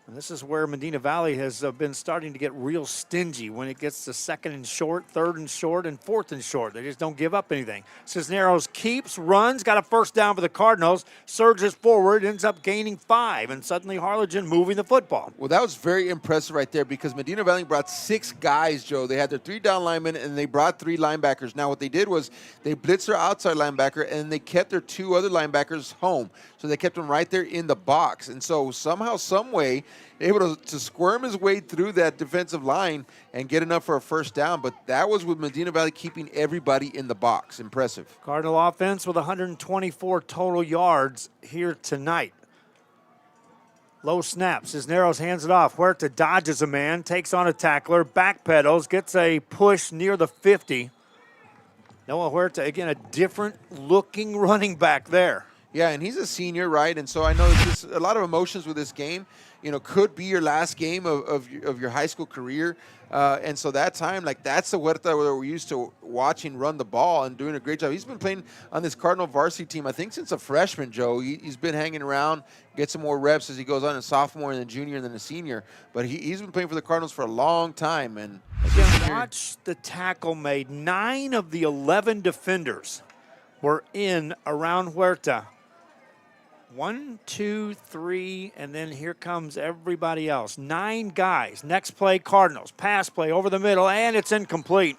[SPEAKER 12] And this is where Medina Valley has been starting to get real stingy when it gets to 2nd and short, 3rd and short, and 4th and short. They just don't give up anything. Cisneros keeps, runs, got a first down for the Cardinals, surges forward, ends up gaining 5, and suddenly Harlingen moving the football.
[SPEAKER 14] Well, that was very impressive right there because Medina Valley brought 6 guys, Joe. They had their 3 down linemen, and they brought 3 linebackers. Now, what they did was they blitzed their outside linebacker, and they kept their 2 other linebackers home. So they kept them right there in the box. And so somehow, some way, able to squirm his way through that defensive line and get enough for a first down. But that was with Medina Valley keeping everybody in the box. Impressive.
[SPEAKER 12] Cardinal offense with 124 total yards here tonight. Low snap. Cisneros hands it off. Huerta dodges a man, takes on a tackler, backpedals, gets a push near the 50. Noah Huerta, again, a different-looking running back there.
[SPEAKER 14] Yeah, and he's a senior, right? And so I know there's a lot of emotions with this game. Could be your last game of your high school career. And so that time, that's the Huerta that we're used to watching run the ball and doing a great job. He's been playing on this Cardinal varsity team, I think, since a freshman, Joe. He's been hanging around, get some more reps as he goes on, a sophomore and then junior and then a senior. But he's been playing for the Cardinals for a long time. And
[SPEAKER 12] again, watch the tackle made. 9 of the 11 defenders were in around Huerta. 1, 2, 3, and then here comes everybody else. 9 guys. Next play, Cardinals. Pass play over the middle, and it's incomplete.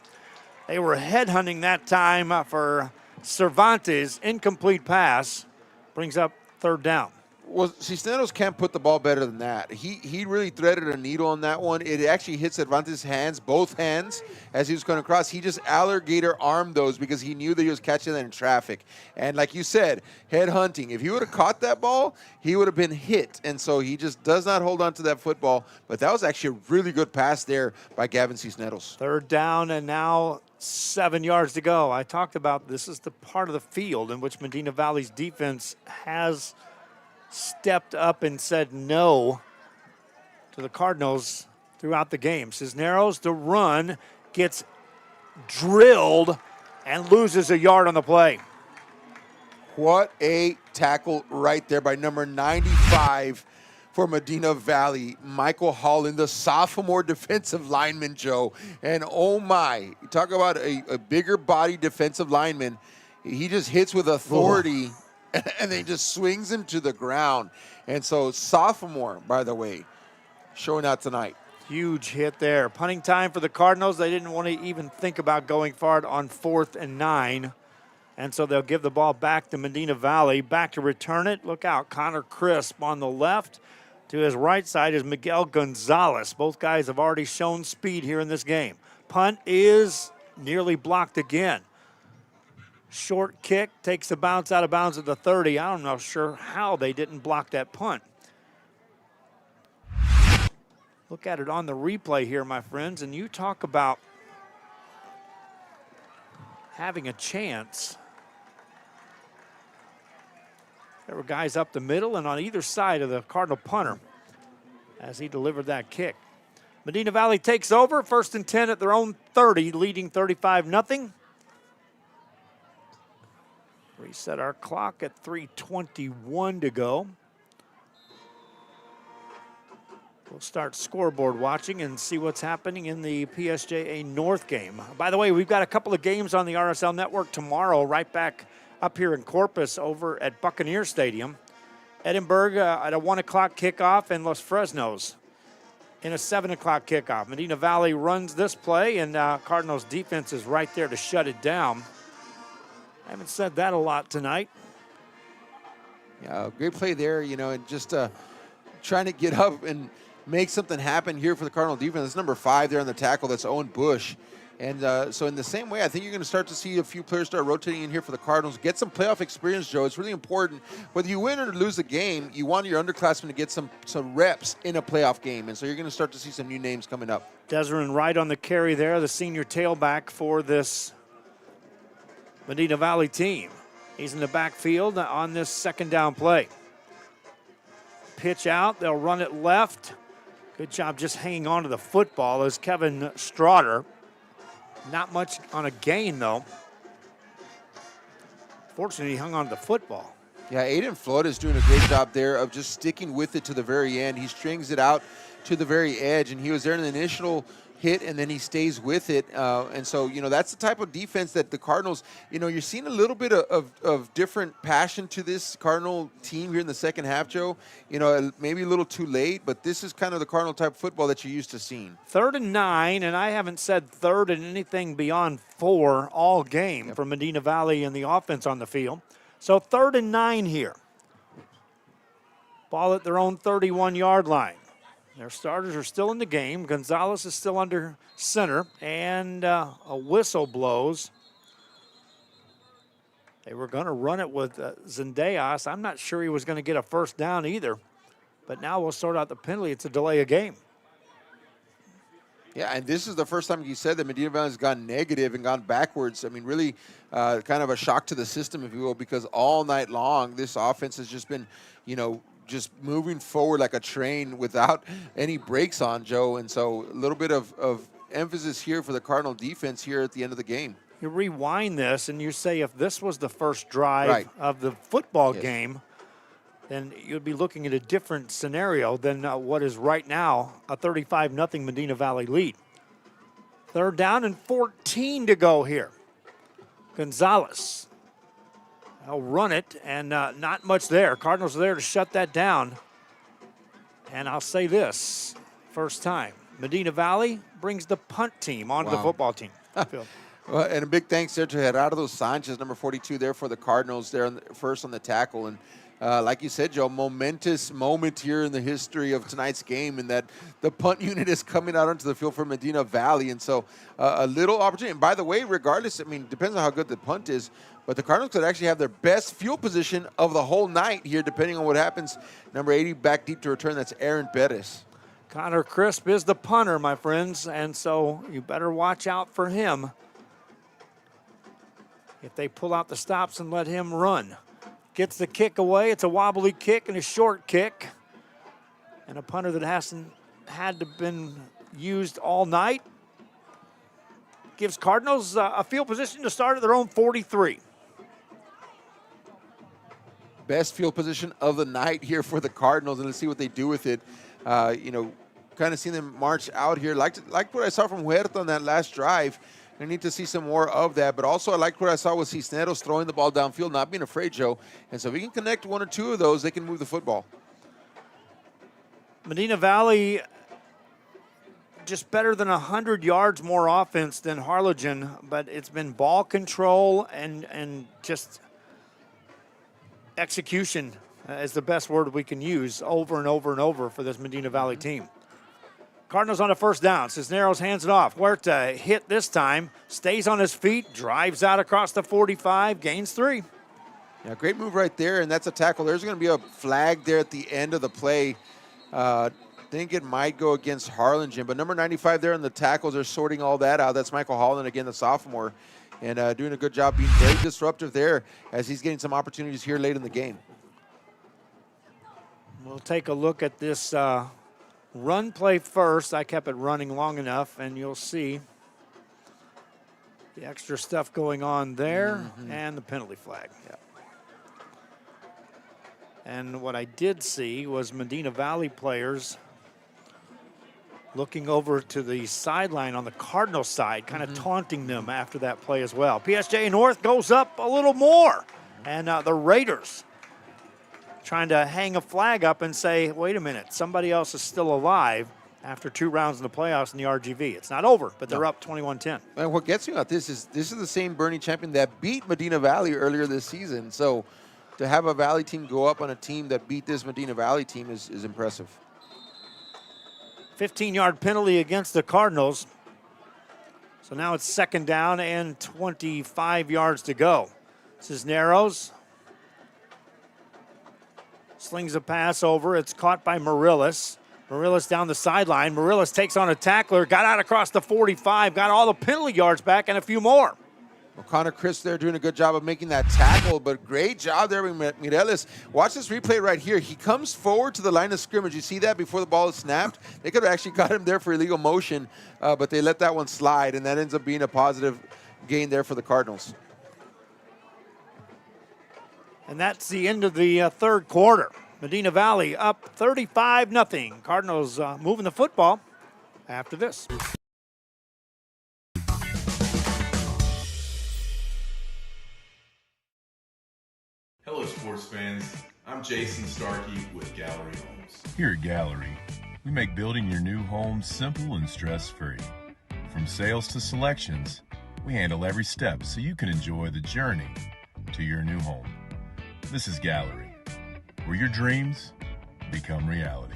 [SPEAKER 12] They were headhunting that time for Cervantes. Incomplete pass brings up 3rd down.
[SPEAKER 14] Well, Cisneros can't put the ball better than that. He really threaded a needle on that one. It actually hit Cervantes' hands, both hands, as he was going across. He just alligator armed those because he knew that he was catching that in traffic. And like you said, head hunting. If he would have caught that ball, he would have been hit. And so he just does not hold on to that football. But that was actually a really good pass there by Gavin Cisneros.
[SPEAKER 12] 3rd down and now 7 yards to go. I talked about this is the part of the field in which Medina Valley's defense has stepped up and said no to the Cardinals throughout the game. Cisneros, the run, gets drilled and loses a yard on the play.
[SPEAKER 14] What a tackle right there by number 95 for Medina Valley, Michael Holland, the sophomore defensive lineman, Joe. And oh my, talk about a bigger body defensive lineman. He just hits with authority and then just swings him to the ground. And so sophomore, by the way, showing out tonight.
[SPEAKER 12] Huge hit there. Punting time for the Cardinals. They didn't want to even think about going for it on 4th and 9. And so they'll give the ball back to Medina Valley. Back to return it. Look out, Connor Crisp on the left. To his right side is Miguel Gonzalez. Both guys have already shown speed here in this game. Punt is nearly blocked again. Short kick takes the bounce out of bounds at the 30. I'm not sure how they didn't block that punt. Look at it on the replay here, my friends, and you talk about having a chance. There were guys up the middle and on either side of the Cardinal punter as he delivered that kick. Medina Valley takes over, 1st and 10 at their own 30, leading 35-0. Reset our clock at 3:21 to go. We'll start scoreboard watching and see what's happening in the PSJA North game. By the way, we've got a couple of games on the RSL Network tomorrow, right back up here in Corpus over at Buccaneer Stadium. Edinburgh at a 1 o'clock kickoff and Los Fresnos in a 7 o'clock kickoff. Medina Valley runs this play, and Cardinals defense is right there to shut it down. I haven't said that a lot tonight.
[SPEAKER 14] Yeah, great play there, and just trying to get up and make something happen here for the Cardinal defense. It's number 5 there on the tackle. That's Owen Bush. And so in the same way, I think you're going to start to see a few players start rotating in here for the Cardinals. Get some playoff experience, Joe. It's really important. Whether you win or lose a game, you want your underclassmen to get some reps in a playoff game. And so you're going to start to see some new names coming up.
[SPEAKER 12] Desmond Wright on the carry there, the senior tailback for this Medina Valley team. He's in the backfield on this 2nd down play. Pitch out, they'll run it left. Good job just hanging on to the football as Kevin Straughter. Not much on a gain, though. Fortunately, he hung on to the football.
[SPEAKER 14] Yeah, Aiden Flood is doing a great job there of just sticking with it to the very end. He strings it out to the very edge, and he was there in the initial hit, and then he stays with it. And so, that's the type of defense that the Cardinals, you're seeing a little bit of different passion to this Cardinal team here in the second half, Joe. Maybe a little too late, but this is kind of the Cardinal type of football that you're used to seeing.
[SPEAKER 12] 3rd and 9, and I haven't said 3rd and anything beyond 4 all game for Medina Valley and the offense on the field. So 3rd and 9 here. Ball at their own 31-yard line. Their starters are still in the game. Gonzalez is still under center, and a whistle blows. They were going to run it with Zendejas. I'm not sure he was going to get a first down either, but now we'll sort out the penalty. It's a delay of game.
[SPEAKER 14] Yeah, and this is the first time you said that Medina Valley has gone negative and gone backwards. I mean, really kind of a shock to the system, if you will, because all night long this offense has just been, just moving forward like a train without any brakes on, Joe. And so a little bit of emphasis here for the Cardinal defense here at the end of the game.
[SPEAKER 12] You rewind this and you say if this was the first drive of the football game, then you'd be looking at a different scenario than what is right now a 35-0 Medina Valley lead. 3rd down and 14 to go here. Gonzalez. They'll run it, and not much there. Cardinals are there to shut that down. And I'll say this, first time, Medina Valley brings the punt team onto the football team.
[SPEAKER 14] Well, and a big thanks there to Gerardo Sanchez, number 42 there for the Cardinals there first on the tackle. And like you said, Joe, momentous moment here in the history of tonight's game, in that the punt unit is coming out onto the field for Medina Valley. And so a little opportunity. And by the way, regardless, depends on how good the punt is, but the Cardinals could actually have their best field position of the whole night here, depending on what happens. Number 80 back deep to return, that's Aaron Bettis.
[SPEAKER 12] Connor Crisp is the punter, my friends, and so you better watch out for him if they pull out the stops and let him run. Gets the kick away. It's a wobbly kick and a short kick. And a punter that hasn't had to been used all night. Gives Cardinals a field position to start at their own 43.
[SPEAKER 14] best field position of the night here for the Cardinals, and let's see what they do with it. Kind of seeing them march out here. Like what I saw from Huerta on that last drive. I need to see some more of that, but also I like what I saw with Cisneros throwing the ball downfield, not being afraid, Joe. And so if we can connect one or two of those, they can move the football.
[SPEAKER 12] Medina Valley just better than 100 yards more offense than Harlingen, but it's been ball control and just execution is the best word we can use over and over and over for this Medina Valley team. Cardinals on a first down. Cisneros hands it off. Huerta hit this time, stays on his feet, drives out across the 45, gains 3.
[SPEAKER 14] Yeah, great move right there, and that's a tackle. There's going to be a flag there at the end of the play. Think it might go against Harlingen, but number 95 there on the tackles are sorting all that out. That's Michael Holland, again, the sophomore, and doing a good job being very disruptive there as he's getting some opportunities here late in the game.
[SPEAKER 12] We'll take a look at this run play first. I kept it running long enough, and you'll see the extra stuff going on there and the penalty flag.
[SPEAKER 14] Yeah.
[SPEAKER 12] And what I did see was Medina Valley players looking over to the sideline on the Cardinal side, kind of taunting them after that play as well. PSJ North goes up a little more, and the Raiders trying to hang a flag up and say, wait a minute, somebody else is still alive after 2 rounds in the playoffs in the RGV. It's not over, but they're up 21-10.
[SPEAKER 14] And what gets me about this is the same Bernie champion that beat Medina Valley earlier this season. So to have a Valley team go up on a team that beat this Medina Valley team is impressive.
[SPEAKER 12] 15-yard penalty against the Cardinals. So now it's 2nd down and 25 yards to go. Cisneros slings a pass over. It's caught by Murillas. Murillas down the sideline. Murillas takes on a tackler, got out across the 45, got all the penalty yards back and a few more.
[SPEAKER 14] Well, Connor Chris there doing a good job of making that tackle, but great job there with Mireles. Watch this replay right here. He comes forward to the line of scrimmage. You see that before the ball is snapped? They could have actually got him there for illegal motion, but they let that one slide, and that ends up being a positive gain there for the Cardinals.
[SPEAKER 12] And that's the end of the third quarter. Medina Valley up 35-0. Cardinals moving the football after this.
[SPEAKER 1] Hello, sports fans. I'm Jason Starkey with Gallery Homes.
[SPEAKER 2] Here at Gallery, we make building your new home simple and stress-free. From sales to selections, we handle every step so you can enjoy the journey to your new home. This is Gallery, where your dreams become reality.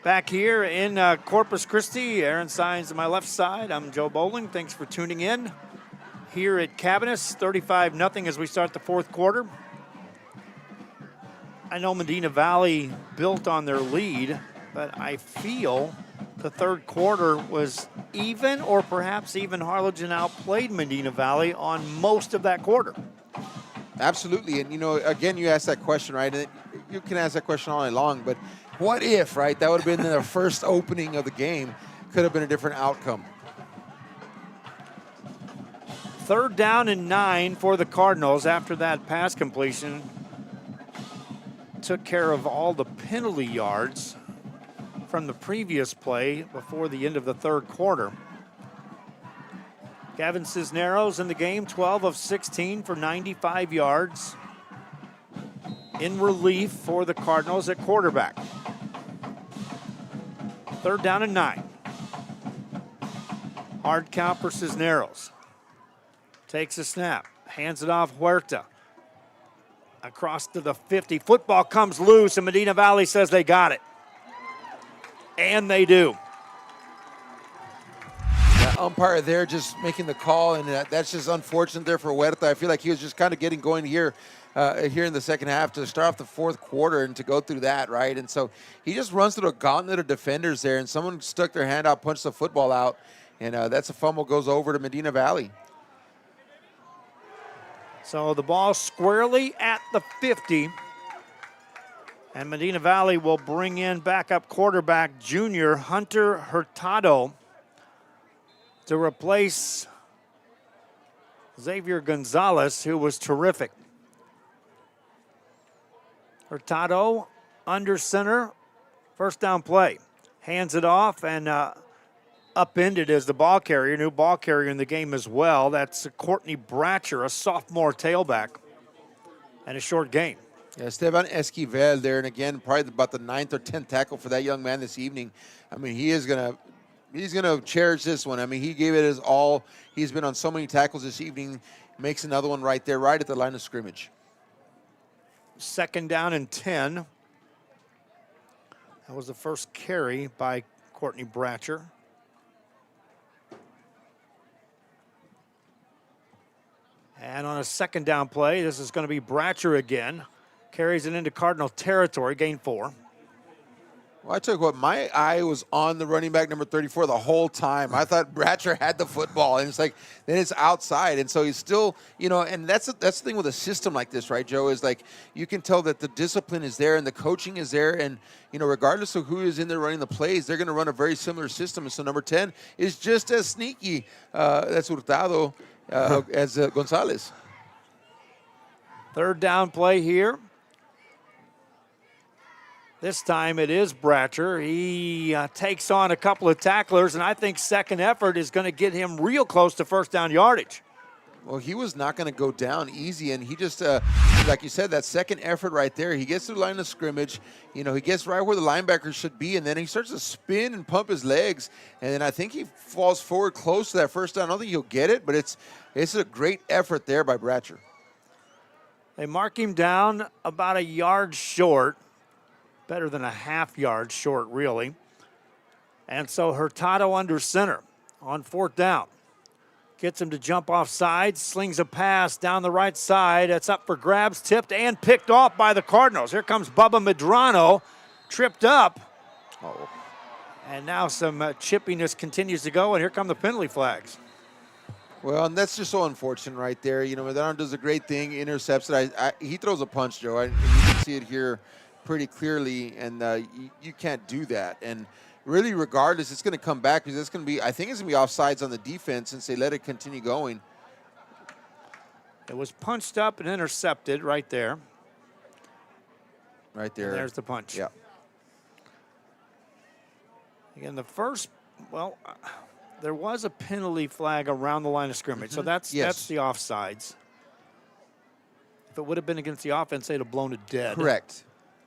[SPEAKER 12] Back here in Corpus Christi, Aaron Sines on my left side. I'm Joe Bowling. Thanks for tuning in. Here at Cavanis, 35-0 as we start the fourth quarter. I know Medina Valley built on their lead, but I feel the third quarter was even, or perhaps even Harlingen outplayed Medina Valley on most of that quarter.
[SPEAKER 14] Absolutely, and again, you asked that question, right? And you can ask that question all night long, but what if, right? That would have been the first opening of the game. Could have been a different outcome.
[SPEAKER 12] 3rd down and 9 for the Cardinals after that pass completion. Took care of all the penalty yards from the previous play before the end of the third quarter. Gavin Cisneros in the game, 12 of 16 for 95 yards. In relief for the Cardinals at quarterback. 3rd down and 9. Hard count for Cisneros. Takes a snap, hands it off Huerta. Across to the 50. Football comes loose, and Medina Valley says they got it. And they do.
[SPEAKER 14] The umpire there just making the call, and that's just unfortunate there for Huerta. I feel like he was just kind of getting going here in the second half to start off the fourth quarter and to go through that, right? And so he just runs through a gauntlet of defenders there, and someone stuck their hand out, punched the football out, and that's a fumble, goes over to Medina Valley.
[SPEAKER 12] So the ball squarely at the 50. And Medina Valley will bring in backup quarterback junior Hunter Hurtado to replace Xavier Gonzalez, who was terrific. Hurtado under center, first down play. Hands it off and upended as the ball carrier, new ball carrier in the game as well. That's Courtney Bratcher, a sophomore tailback, and a short gain.
[SPEAKER 14] Yeah, Esteban Esquivel there, and again, probably about the 9th or 10th tackle for that young man this evening. I mean, he's gonna cherish this one. I mean, he gave it his all. He's been on so many tackles this evening. Makes another one right there, right at the line of scrimmage.
[SPEAKER 12] Second down and 10. That was the first carry by Courtney Bratcher. And on a second down play, this is going to be Bratcher again. Carries it into Cardinal territory, gain 4.
[SPEAKER 14] Well, I tell you what, my eye was on the running back number 34 the whole time. I thought Bratcher had the football, and it's like, then it's outside. And so he's still, and that's the thing with a system like this, right, Joe, is like you can tell that the discipline is there and the coaching is there. And, regardless of who is in there running the plays, they're going to run a very similar system. And so number 10 is just as sneaky. That's Hurtado as Gonzalez.
[SPEAKER 12] Third down play here. This time it is Bratcher. He takes on a couple of tacklers, and I think second effort is going to get him real close to first down yardage.
[SPEAKER 14] Well, he was not going to go down easy, and he just, like you said, that second effort right there, he gets to the line of scrimmage. He gets right where the linebacker should be, and then he starts to spin and pump his legs, and then I think he falls forward close to that first down. I don't think he'll get it, but it's a great effort there by Bratcher.
[SPEAKER 12] They mark him down about a yard short. Better than a half yard short, really. And so Hurtado under center on fourth down. Gets him to jump off sides, slings a pass down the right side. That's up for grabs, tipped and picked off by the Cardinals. Here comes Bubba Medrano, tripped up.
[SPEAKER 14] Oh.
[SPEAKER 12] And now some chippiness continues to go, and here come the penalty flags.
[SPEAKER 14] Well, and that's just so unfortunate right there. Medrano does a great thing, intercepts it. He throws a punch, Joe. You can see it here pretty clearly, and you can't do that. And really, regardless, it's going to come back because it's going to be, I think it's going to be offsides on the defense since they let it continue going.
[SPEAKER 12] It was punched up and intercepted right there.
[SPEAKER 14] Right there.
[SPEAKER 12] And there's the punch.
[SPEAKER 14] Yeah.
[SPEAKER 12] Again, there was a penalty flag around the line of scrimmage, so that's the offsides. If it would have been against the offense, they'd have blown it dead.
[SPEAKER 14] Correct.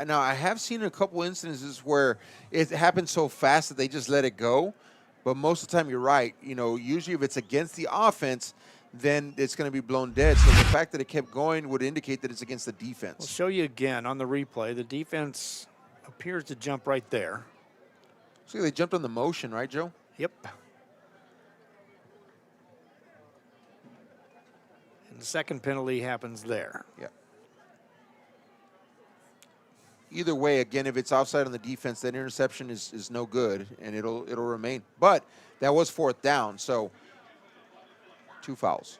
[SPEAKER 14] Now, I have seen a couple instances where it happens so fast that they just let it go. But most of the time, you're right. Usually if it's against the offense, then it's going to be blown dead. So the fact that it kept going would indicate that it's against the defense.
[SPEAKER 12] We'll show you again on the replay. The defense appears to jump right there.
[SPEAKER 14] So they jumped on the motion, right, Joe?
[SPEAKER 12] Yep. And the second penalty happens there.
[SPEAKER 14] Yeah. Either way, again, if it's offside on the defense, that interception is no good, and it'll remain. But that was fourth down, so 2 fouls.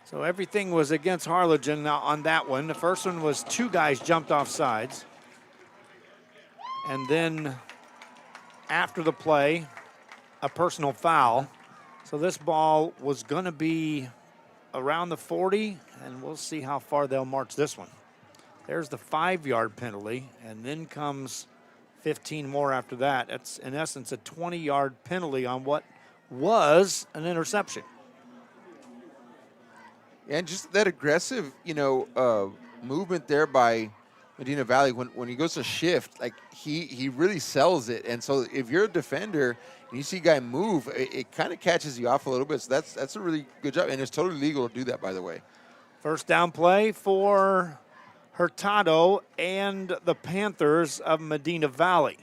[SPEAKER 12] So everything was against Harlingen on that one. The first one was 2 guys jumped off sides. And then after the play, a personal foul. So this ball was going to be around the 40, and we'll see how far they'll march this one. There's the 5-yard penalty, and then comes 15 more after that. That's, in essence, a 20-yard penalty on what was an interception.
[SPEAKER 14] And just that aggressive, movement there by Medina Valley when he goes to shift, like he really sells it. And so if you're a defender and you see a guy move, it kind of catches you off a little bit. So that's a really good job, and it's totally legal to do that, by the way.
[SPEAKER 12] First down play for Hurtado and the Panthers of Medina Valley.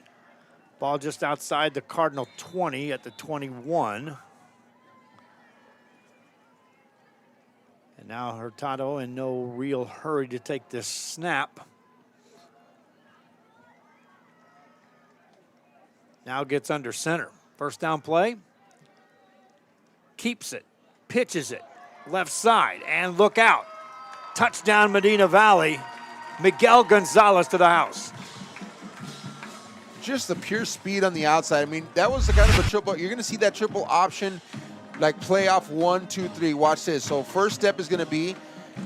[SPEAKER 12] Ball just outside the Cardinal 20 at the 21. And now Hurtado in no real hurry to take this snap. Now gets under center. First down play. Keeps it. Pitches it. Left side. And look out. Touchdown Medina Valley. Miguel Gonzalez to the house.
[SPEAKER 14] Just the pure speed on the outside. I mean, that was the kind of a triple. You're going to see that triple option, like play off 1, 2, 3. Watch this. So first step is going to be,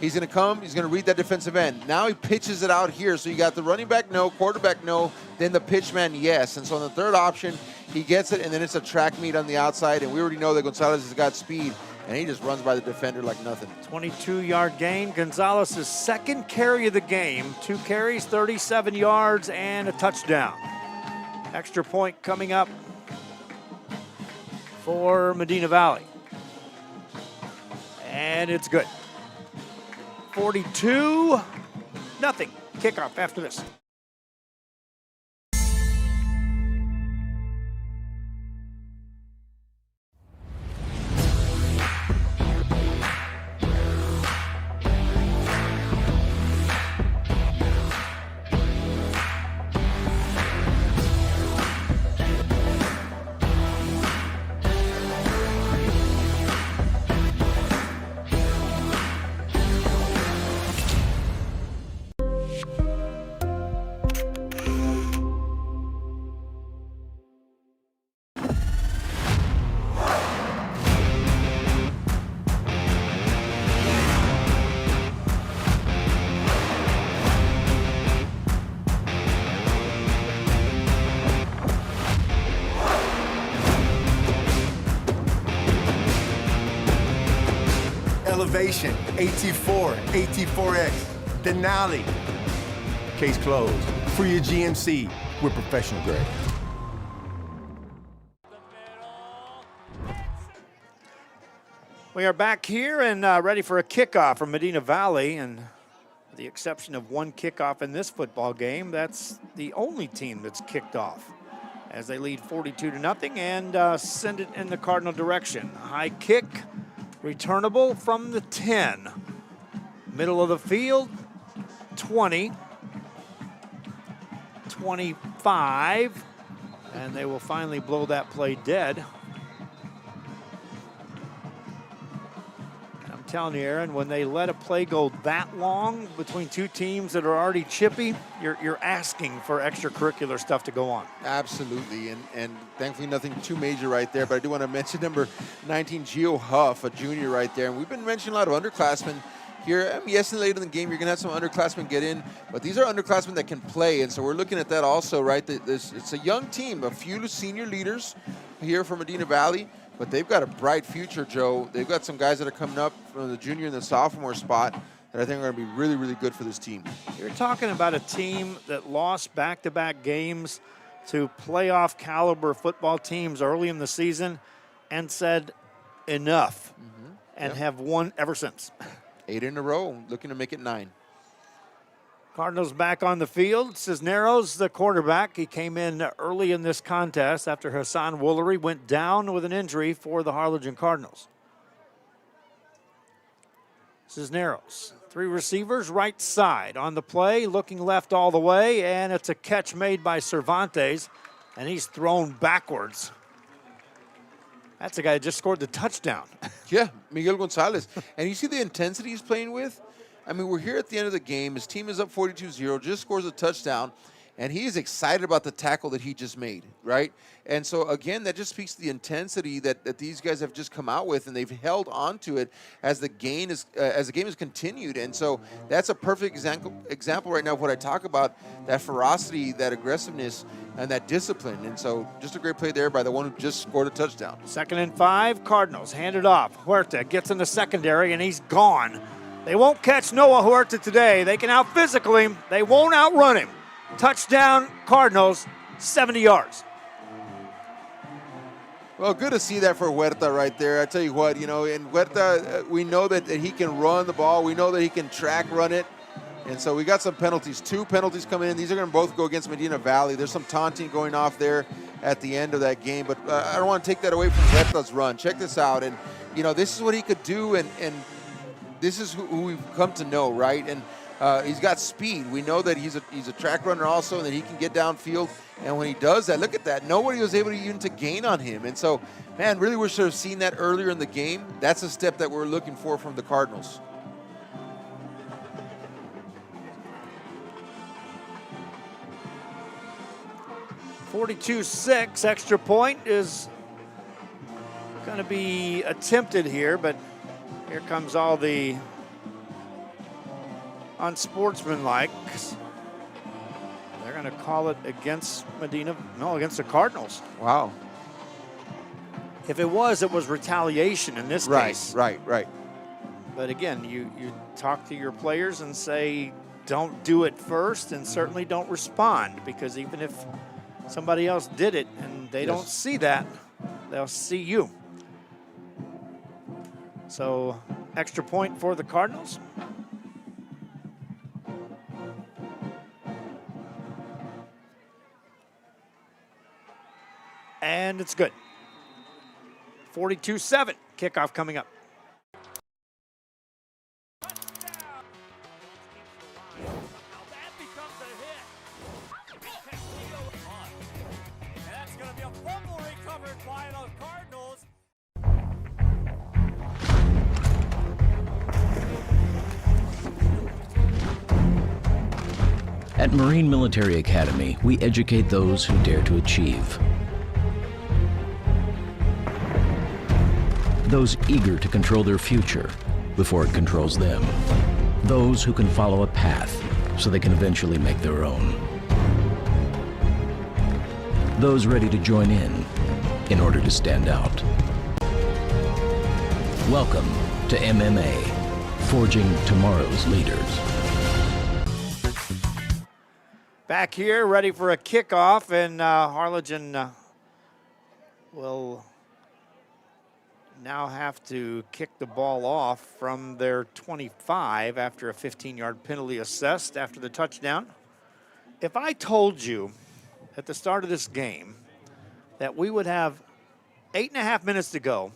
[SPEAKER 14] he's going to come, he's going to read that defensive end. Now he pitches it out here. So you got the running back, no, quarterback, no, then the pitch man, yes. And so on the third option, he gets it, and then it's a track meet on the outside. And we already know that Gonzalez has got speed, and he just runs by the defender like nothing.
[SPEAKER 12] 22-yard gain. Gonzalez's second carry of the game. 2 carries, 37 yards, and a touchdown. Extra point coming up for Medina Valley. And it's good. 42-0. Kickoff after this.
[SPEAKER 3] Elevation, AT4, AT4X, Denali. Case closed. For your GMC, we're professional grade.
[SPEAKER 12] We are back here and ready for a kickoff from Medina Valley. And with the exception of one kickoff in this football game, that's the only team that's kicked off as they lead 42-0 and send it in the Cardinal direction. High kick. Returnable from the 10. Middle of the field, 20, 25, and they will finally blow that play dead. And I'm telling you, Aaron, when they let a play go that long between two teams that are already chippy, you're asking for extracurricular stuff to go on.
[SPEAKER 14] Absolutely, and thankfully nothing too major right there, but I do want to mention number 19, Gio Huff, a junior right there. And we've been mentioning a lot of underclassmen here. Yes, and late in the game, you're going to have some underclassmen get in, but these are underclassmen that can play, and so we're looking at that also, right? It's a young team, a few senior leaders here from Medina Valley, but they've got a bright future, Joe. They've got some guys that are coming up from the junior and the sophomore spot that I think are going to be really, really good for this team.
[SPEAKER 12] You're talking about a team that lost back-to-back games to playoff caliber football teams early in the season and said enough, and have won ever since.
[SPEAKER 14] 8 in a row, looking to make it 9.
[SPEAKER 12] Cardinals back on the field. Cisneros, the quarterback. He came in early in this contest after Hassan Woolery went down with an injury for the Harlingen Cardinals. Cisneros, 3 receivers, right side on the play, looking left all the way, and it's a catch made by Cervantes, and he's thrown backwards. That's the guy that just scored the touchdown.
[SPEAKER 14] Yeah, Miguel Gonzalez. And you see the intensity he's playing with? I mean, we're here at the end of the game. His team is up 42-0, just scores a touchdown, and he is excited about the tackle that he just made, right? And so, again, that just speaks to the intensity that these guys have just come out with, and they've held on to it as the game has continued. And so that's a perfect example right now of what I talk about, that ferocity, that aggressiveness, and that discipline. And so just a great play there by the one who just scored a touchdown.
[SPEAKER 12] 2nd and 5, Cardinals hand it off. Huerta gets in the secondary, and he's gone. They won't catch Noah Huerta today. They can out-physical him. They won't outrun him. Touchdown, Cardinals, 70 yards.
[SPEAKER 14] Well, good to see that for Huerta right there. I tell you what, you know, in Huerta, we know that he can run the ball. We know that he can track run it. And so we got some penalties, 2 penalties coming in. These are going to both go against Medina Valley. There's some taunting going off there at the end of that game. But I don't want to take that away from Huerta's run. Check this out. And, you know, this is what he could do. And this is who we've come to know, right? And He's got speed. We know that he's a track runner also, and that he can get downfield. And when he does that, look at that. Nobody was able to even to gain on him. And so, man, really wish to have seen that earlier in the game. That's a step that we're looking for from the Cardinals.
[SPEAKER 12] .42-6 extra point is going to be attempted here, but here comes all the unsportsmanlike. They're going to call it against Medina, no, against the Cardinals.
[SPEAKER 14] Wow.
[SPEAKER 12] If it was retaliation in this case.
[SPEAKER 14] Right.
[SPEAKER 12] But again, you talk to your players and say, don't do it first, and certainly don't respond, because even if somebody else did it and they don't see that, they'll see you. So, extra point for the Cardinals. And it's good. 42-7, kickoff coming up.
[SPEAKER 15] At Marine Military Academy, we educate those who dare to achieve. Those eager to control their future before it controls them. Those who can follow a path so they can eventually make their own. Those ready to join in order to stand out. Welcome to MMA, forging tomorrow's leaders.
[SPEAKER 12] Back here, ready for a kickoff, and Harlingen will now have to kick the ball off from their 25 after a 15-yard penalty assessed after the touchdown. If I told you at the start of this game that we would have 8.5 minutes to go,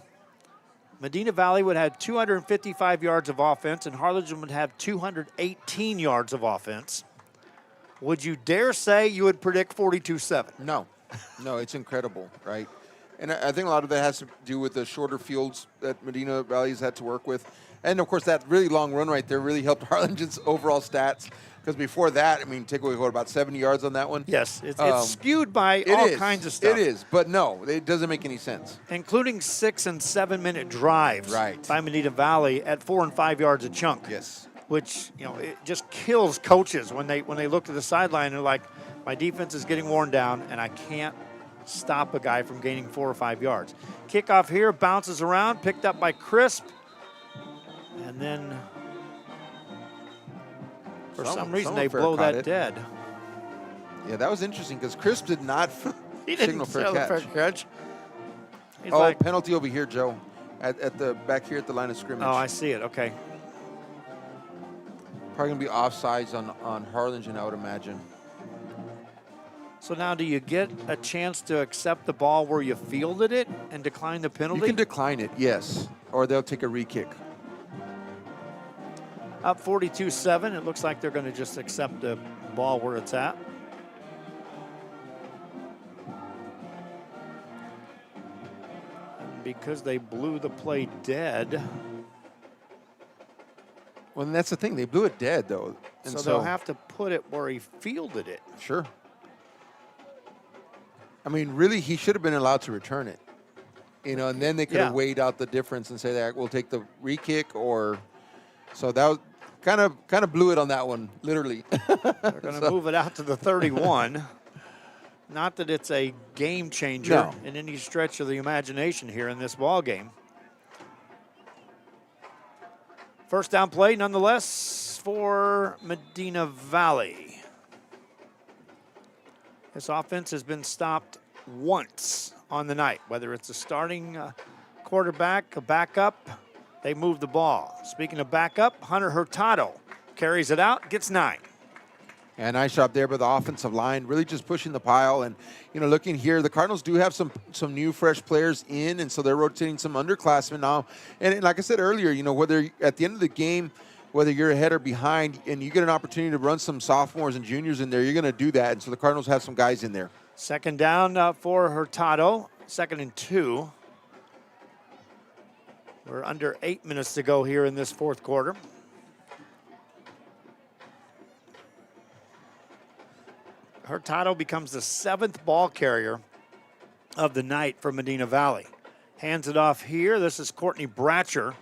[SPEAKER 12] Medina Valley would have 255 yards of offense and Harlingen would have 218 yards of offense, would you dare say you would predict 42-7?
[SPEAKER 14] No, it's incredible, right? And I think a lot of that has to do with the shorter fields that Medina Valley's had to work with. And, of course, that really long run right there really helped Harlingen's overall stats. Because before that, I mean, take away, what, about 70 yards on that one?
[SPEAKER 12] Yes, it's skewed by all kinds of stuff.
[SPEAKER 14] It is, but no, it doesn't make any sense.
[SPEAKER 12] Including 6- and 7-minute drives by Medina Valley at 4 and 5 yards a chunk.
[SPEAKER 14] Yes.
[SPEAKER 12] Which, it just kills coaches when they look to the sideline and they're like, my defense is getting worn down and I can't stop a guy from gaining 4 or 5 yards. Kickoff here, bounces around, picked up by Crisp. And then, for some reason, they blow that dead.
[SPEAKER 14] Yeah, that was interesting because Crisp did not signal for a catch. Penalty over here, Joe, at the back here at the line of scrimmage.
[SPEAKER 12] Oh, I see it. Okay.
[SPEAKER 14] Probably going to be offsides on Harlingen, I would imagine.
[SPEAKER 12] So now do you get a chance to accept the ball where you fielded it and decline the penalty?
[SPEAKER 14] You can decline it, yes. Or they'll take a re-kick.
[SPEAKER 12] Up 42-7. It looks like they're going to just accept the ball where it's at. And because they blew the play dead.
[SPEAKER 14] Well, and that's the thing. They blew it dead, though. And
[SPEAKER 12] so they'll have to put it where he fielded it.
[SPEAKER 14] Sure. I mean, really, he should have been allowed to return it. And then they could have weighed out the difference and say that we'll take the re-kick or... So that was kind of blew it on that one, literally.
[SPEAKER 12] They're going to move it out to the 31. Not that it's a game changer in any stretch of the imagination here in this ball game. First down play, nonetheless, for Medina Valley. This offense has been stopped once on the night, whether it's a starting quarterback, a backup, they move the ball. Speaking of backup, Hunter Hurtado carries it out, gets 9.
[SPEAKER 14] And nice job there by the offensive line, really just pushing the pile. And, looking here, the Cardinals do have some new fresh players in, and so they're rotating some underclassmen now. And like I said earlier, whether at the end of the game whether you're ahead or behind, and you get an opportunity to run some sophomores and juniors in there, you're going to do that. And so the Cardinals have some guys in there.
[SPEAKER 12] Second down for Hurtado, 2nd and 2. We're under 8 minutes to go here in this fourth quarter. Hurtado becomes the 7th ball carrier of the night for Medina Valley. Hands it off here. This is Courtney Bratcher.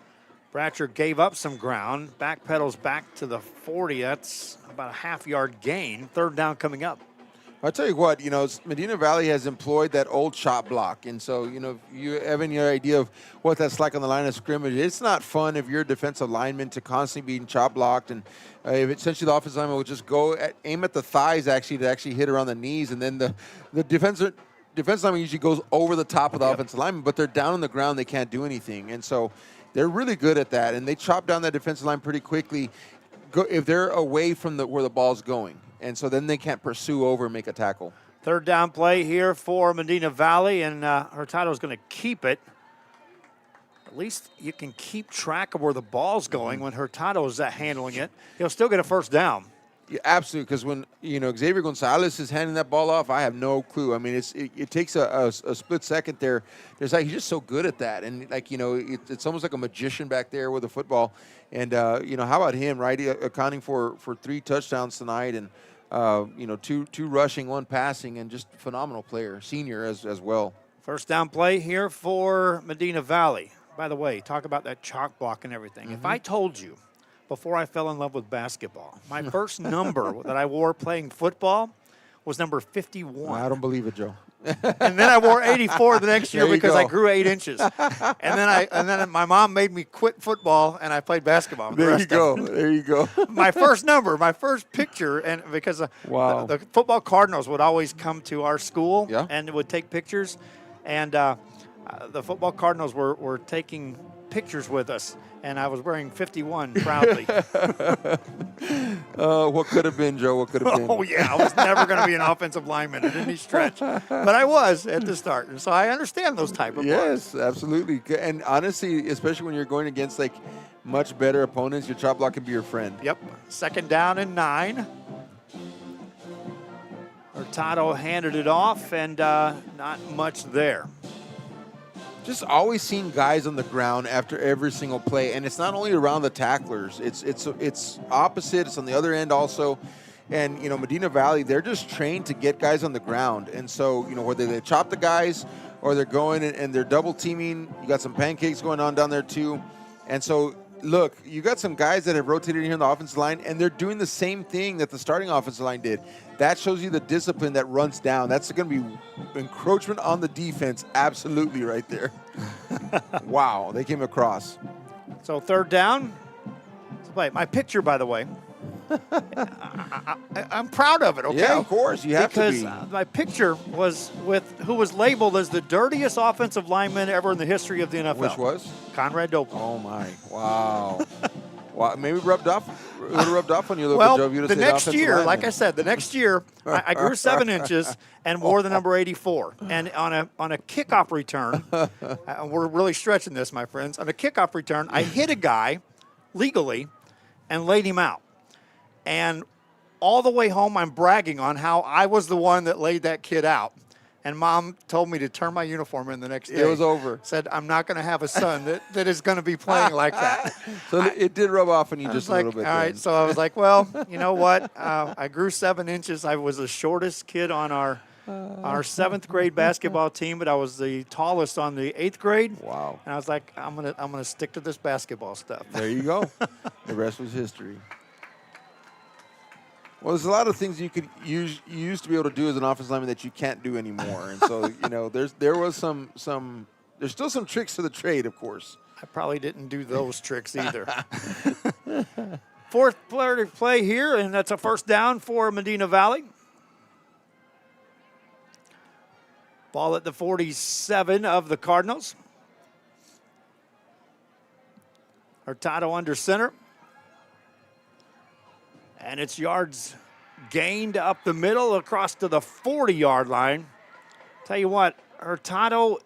[SPEAKER 12] Bratcher gave up some ground, backpedals back to the 40. That's about a half-yard gain. 3rd down coming up.
[SPEAKER 14] I'll tell you what, Medina Valley has employed that old shot block. And so, if you have any idea of what that's like on the line of scrimmage, it's not fun if you're a defensive lineman to constantly be chop blocked. And if essentially the offensive lineman will just aim at the thighs to hit around the knees. And then the defense lineman usually goes over the top of the offensive lineman, but they're down on the ground. They can't do anything. And so they're really good at that. And they chop down that defensive line pretty quickly if they're away from where the ball's going. And so then they can't pursue over and make a tackle.
[SPEAKER 12] 3rd down play here for Medina Valley, and Hurtado's going to keep it. At least you can keep track of where the ball's going when Hurtado's handling it. He'll still get a 1st down.
[SPEAKER 14] Yeah, absolutely, because when Xavier Gonzalez is handing that ball off, I have no clue. I mean, it takes a split second there. He's just so good at that, and it's almost like a magician back there with the football. And how about him, right? Accounting for 3 touchdowns tonight, and two rushing, 1 passing, and just phenomenal player, senior as well.
[SPEAKER 12] 1st down play here for Medina Valley. By the way, talk about that chalk block and everything. If I told you before I fell in love with basketball, my first number that I wore playing football was number 51.
[SPEAKER 14] I don't believe it, Joe.
[SPEAKER 12] And then I wore 84 the next year because I grew 8 inches. And then my mom made me quit football, and I played basketball.
[SPEAKER 14] There you go.
[SPEAKER 12] My first number, my first picture, and because the football Cardinals would always come to our school and would take pictures, and the football Cardinals were taking pictures with us, and I was wearing 51 proudly.
[SPEAKER 14] What could have been, Joe? What could have been?
[SPEAKER 12] Oh, yeah. I was never going to be an offensive lineman at any stretch. But I was at the start. And so I understand those type of blocks.
[SPEAKER 14] Yes, absolutely. And honestly, especially when you're going against much better opponents, your chop block can be your friend.
[SPEAKER 12] Yep. 2nd down and 9. Hurtado handed it off, and not much there.
[SPEAKER 14] Just always seeing guys on the ground after every single play, and it's not only around the tacklers. It's opposite. It's on the other end also, and Medina Valley, they're just trained to get guys on the ground, and so whether they chop the guys or they're going and they're double teaming, you got some pancakes going on down there too, and so. Look, you got some guys that have rotated here in the offensive line, and they're doing the same thing that the starting offensive line did. That shows you the discipline that runs down. That's going to be encroachment on the defense, absolutely right there. Wow, they came across.
[SPEAKER 12] So 3rd down. My picture, by the way, I'm proud of it, okay?
[SPEAKER 14] Yeah, of course. You have to be.
[SPEAKER 12] Because my picture was with who was labeled as the dirtiest offensive lineman ever in the history of the NFL.
[SPEAKER 14] Which was?
[SPEAKER 12] Conrad Dope.
[SPEAKER 14] Oh, my. Wow. Wow. Maybe it would have rubbed off on you a little bit, Joe.
[SPEAKER 12] Well, the next year, like I said, I grew 7 inches and wore the number 84. And on a kickoff return, we're really stretching this, my friends. On a kickoff return, I hit a guy legally and laid him out. And all the way home, I'm bragging on how I was the one that laid that kid out. And Mom told me to turn my uniform in the next day.
[SPEAKER 14] It was over.
[SPEAKER 12] Said, I'm not going to have a son that is going to be playing like that.
[SPEAKER 14] So it did rub off on you just a little bit.
[SPEAKER 12] All right, so I was like, well, you know what? I grew 7 inches. I was the shortest kid on our 7th grade basketball team, but I was the tallest on the 8th grade.
[SPEAKER 14] Wow.
[SPEAKER 12] And I was like, I'm gonna stick to this basketball stuff.
[SPEAKER 14] There you go. The rest was history. Well, there's a lot of things you used to be able to do as an offensive lineman that you can't do anymore, and so there's still some tricks to the trade, of course.
[SPEAKER 12] I probably didn't do those tricks either. 4th player to play here, and that's a 1st down for Medina Valley. Ball at the 47 of the Cardinals. Hurtado under center. And it's yards gained up the middle across to the 40-yard line. Tell you what, Hurtado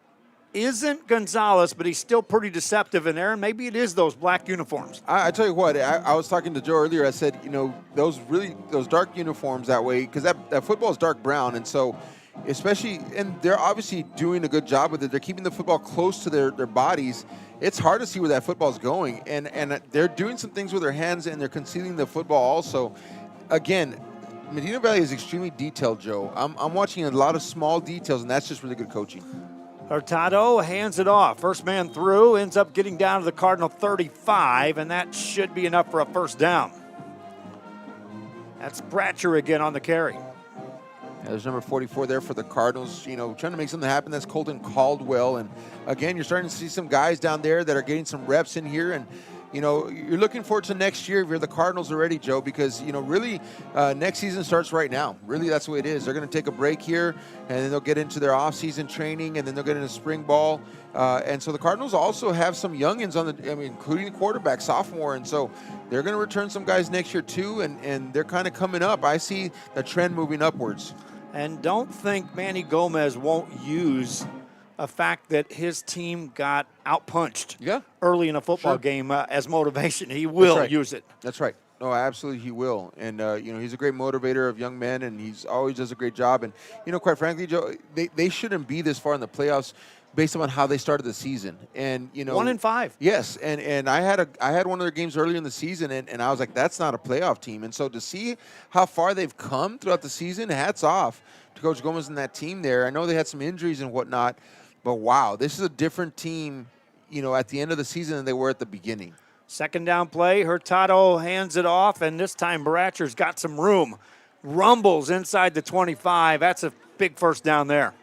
[SPEAKER 12] isn't Gonzalez, but he's still pretty deceptive in there, and maybe it is those black uniforms.
[SPEAKER 14] I tell you what, I was talking to Joe earlier. I said, those dark uniforms that way, because that football is dark brown, and so especially, and they're obviously doing a good job with it. They're keeping the football close to their bodies. It's hard to see where that football is going, and they're doing some things with their hands, and they're concealing the football also. Again, Medina Valley is extremely detailed, Joe. I'm watching a lot of small details, and that's just really good coaching.
[SPEAKER 12] Hurtado hands it off. First man through, ends up getting down to the Cardinal 35, and that should be enough for a first down. That's Bratcher again on the carry.
[SPEAKER 14] Yeah, there's number 44 there for the Cardinals, trying to make something happen. That's Colton Caldwell. And again, you're starting to see some guys down there that are getting some reps in here. And, you're looking forward to next year if you're the Cardinals already, Joe, because, really next season starts right now. Really, that's the way it is. They're going to take a break here, and then they'll get into their off-season training, and then they'll get into spring ball. And so the Cardinals also have some youngins including the quarterback, sophomore. And so they're going to return some guys next year too, and they're kind of coming up. I see the trend moving upwards.
[SPEAKER 12] And don't think Manny Gomez won't use a fact that his team got outpunched early in a football game as motivation. He will use it.
[SPEAKER 14] That's right. No, absolutely he will. And, he's a great motivator of young men, and he's always does a great job. And, quite frankly, Joe, they shouldn't be this far in the playoffs based on how they started the season. And,
[SPEAKER 12] 1-5.
[SPEAKER 14] Yes, and I had one of their games earlier in the season, and I was like, that's not a playoff team. And so to see how far they've come throughout the season, hats off to Coach Gomez and that team there. I know they had some injuries and whatnot, but wow, this is a different team, at the end of the season than they were at the beginning.
[SPEAKER 12] Second down play, Hurtado hands it off, and this time Bratcher's got some room. Rumbles inside the 25. That's a big first down there.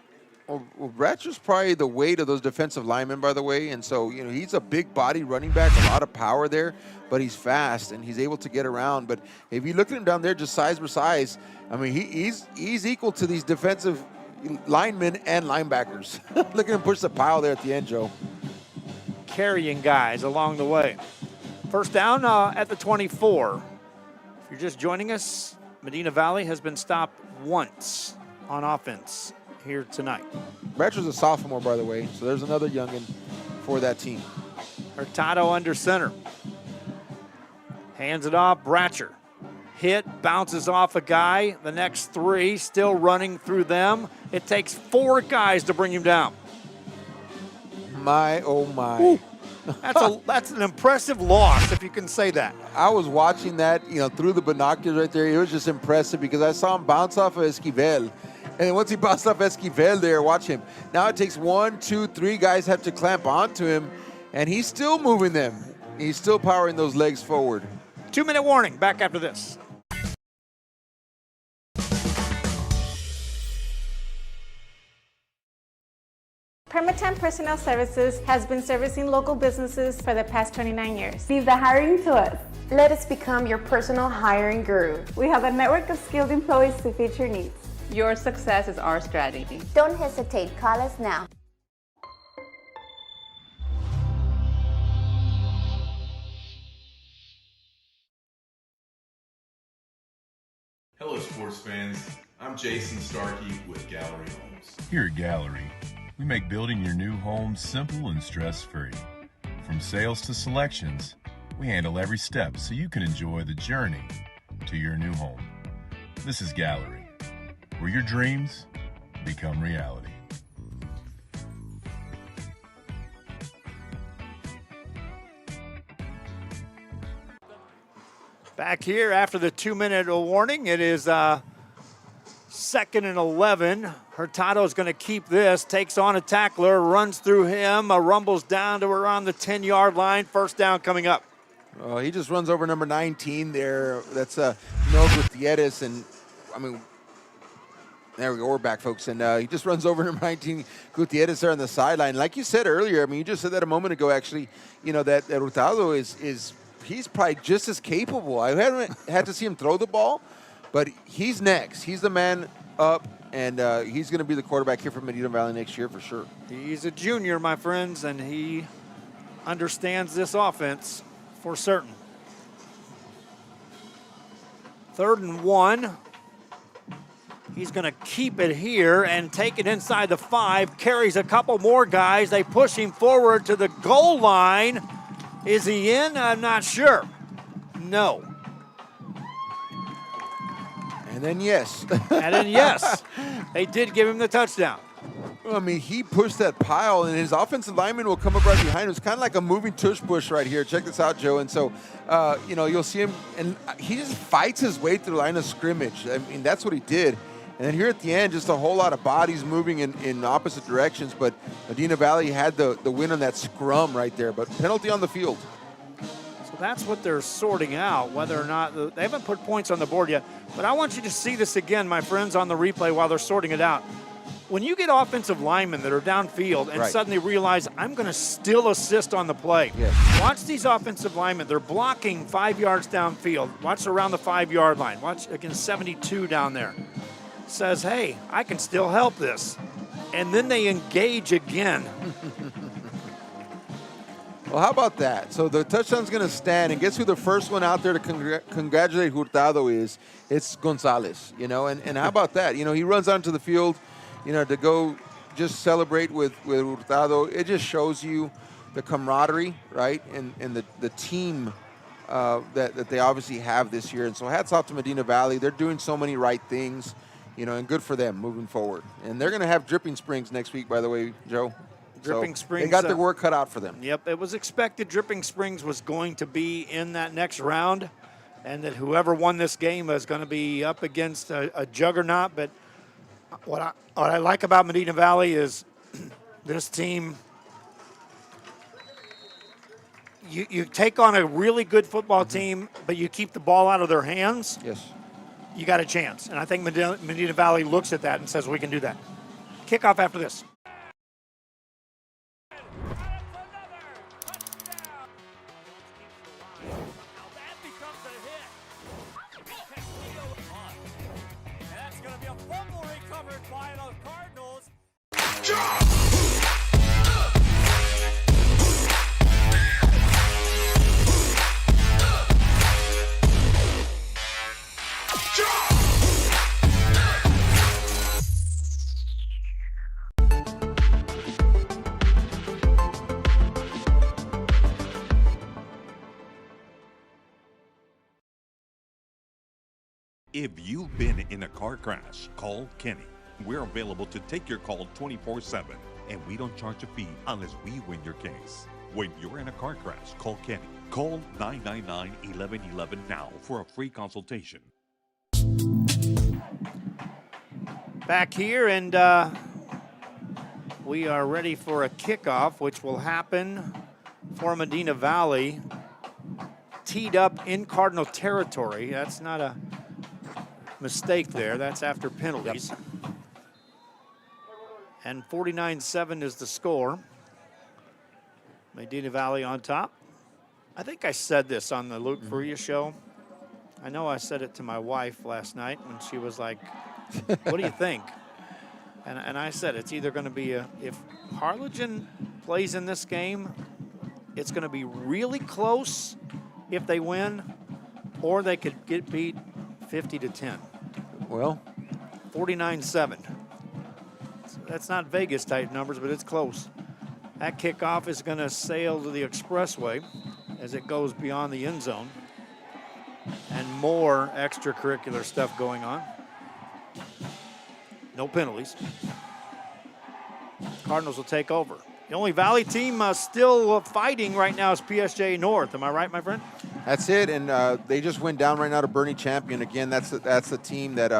[SPEAKER 14] Well, Bratcher's probably the weight of those defensive linemen, by the way, and so, he's a big body running back, a lot of power there, but he's fast, and he's able to get around. But if you look at him down there, just size for size, he's equal to these defensive linemen and linebackers. Look at him push the pile there at the end, Joe.
[SPEAKER 12] Carrying guys along the way. First down at the 24. If you're just joining us, Medina Valley has been stopped once on offense here tonight.
[SPEAKER 14] Bratcher's a sophomore, by the way, so there's another youngin for that team.
[SPEAKER 12] Hurtado under center. Hands it off, Bratcher. Hit, bounces off a guy. The next three still running through them. It takes 4 guys to bring him down.
[SPEAKER 14] My, oh my.
[SPEAKER 12] Ooh. That's an impressive loss, if you can say that.
[SPEAKER 14] I was watching that, through the binoculars right there. It was just impressive because I saw him bounce off of Esquivel. And once he bounced off Esquivel there, watch him. Now it takes 1, 2, 3 guys have to clamp onto him, and he's still moving them. He's still powering those legs forward.
[SPEAKER 12] 2-minute warning. Back after this.
[SPEAKER 4] Permatemp Personnel Services has been servicing local businesses for the past 29 years.
[SPEAKER 5] Leave the hiring to us. Let us become your personal hiring guru. We have a network of skilled employees to fit your needs.
[SPEAKER 6] Your success is our strategy.
[SPEAKER 7] Don't hesitate. Call us now.
[SPEAKER 1] Hello, sports fans. I'm Jason Starkey with Gallery Homes.
[SPEAKER 2] Here at Gallery, we make building your new home simple and stress-free. From sales to selections, we handle every step so you can enjoy the journey to your new home. This is Gallery, where your dreams become reality.
[SPEAKER 12] Back here after the 2-minute warning, it is 2nd and 11. Hurtado's going to keep this, takes on a tackler, runs through him, rumbles down to around the 10-yard line. First down coming up.
[SPEAKER 14] He just runs over number 19 there. That's Noel Gutierrez, and there we go. We're back, folks. And he just runs over number 19, Gutierrez there on the sideline. Like you said earlier, you just said that a moment ago, actually, that Hurtado is he's probably just as capable. I haven't had to see him throw the ball, but he's next. He's the man up, and he's going to be the quarterback here for Medina Valley next year for sure.
[SPEAKER 12] He's a junior, my friends, and he understands this offense for certain. 3rd and 1. He's going to keep it here and take it inside the 5, carries a couple more guys. They push him forward to the goal line. Is he in? I'm not sure. No.
[SPEAKER 14] And then yes.
[SPEAKER 12] They did give him the touchdown.
[SPEAKER 14] I mean, he pushed that pile, and his offensive lineman will come up right behind him. It's kind of like a moving tush push right here. Check this out, Joe. And so, you'll see him, and he just fights his way through the line of scrimmage. I mean, that's what he did. And then here at the end, just a whole lot of bodies moving in opposite directions. But Medina Valley had the win on that scrum right there. But penalty on the field.
[SPEAKER 12] So that's what they're sorting out, whether or not they haven't put points on the board yet. But I want you to see this again, my friends, on the replay while they're sorting it out. When you get offensive linemen that are downfield and suddenly realize, I'm going to still assist on the play.
[SPEAKER 14] Yes.
[SPEAKER 12] Watch these offensive linemen. They're blocking 5 yards downfield. Watch around the 5-yard line. Watch against 72 down there. Says, hey, I can still help this. And then they engage again.
[SPEAKER 14] Well, how about that? So the touchdown's going to stand, and guess who the first one out there to congratulate Hurtado is? It's Gonzalez, and how about that? He runs onto the field, to go just celebrate with Hurtado. It just shows you the camaraderie, right, and the team that they obviously have this year. And so hats off to Medina Valley. They're doing so many right things, and good for them moving forward. And they're going to have Dripping Springs next week, by the way, Joe.
[SPEAKER 12] Dripping Springs.
[SPEAKER 14] They got their work cut out for them.
[SPEAKER 12] Yep, it was expected Dripping Springs was going to be in that next round, and that whoever won this game is going to be up against a juggernaut. But what I like about Medina Valley is this team, you take on a really good football team, but you keep the ball out of their hands.
[SPEAKER 14] Yes.
[SPEAKER 12] You got a chance. And I think Medina Valley looks at that and says, we can do that. Kickoff after this.
[SPEAKER 11] If you've been in a car crash, call Kenny. We're available to take your call 24/7, and we don't charge a fee unless we win your case. When you're in a car crash, call Kenny. Call 999-1111 now for a free consultation.
[SPEAKER 12] Back here, and we are ready for a kickoff, which will happen for Medina Valley. Teed up in Cardinal territory. That's not a mistake there. That's after penalties. Yep. And 49-7 is the score. Medina Valley on top. I think I said this on the Luke Faria show. I know I said it to my wife last night when she was like, what do you think? And I said it's either going to be if Harlingen plays in this game, it's going to be really close if they win, or they could get beat 50-10.
[SPEAKER 14] Well,
[SPEAKER 12] 49-7. That's not Vegas type numbers, but it's close. That kickoff is going to sail to the expressway as it goes beyond the end zone. And more extracurricular stuff going on. No penalties. Cardinals will take over. The only Valley team still fighting right now is PSJ North. Am I right, my friend?
[SPEAKER 14] That's it, and they just went down right now to Bernie Champion. Again, that's the team that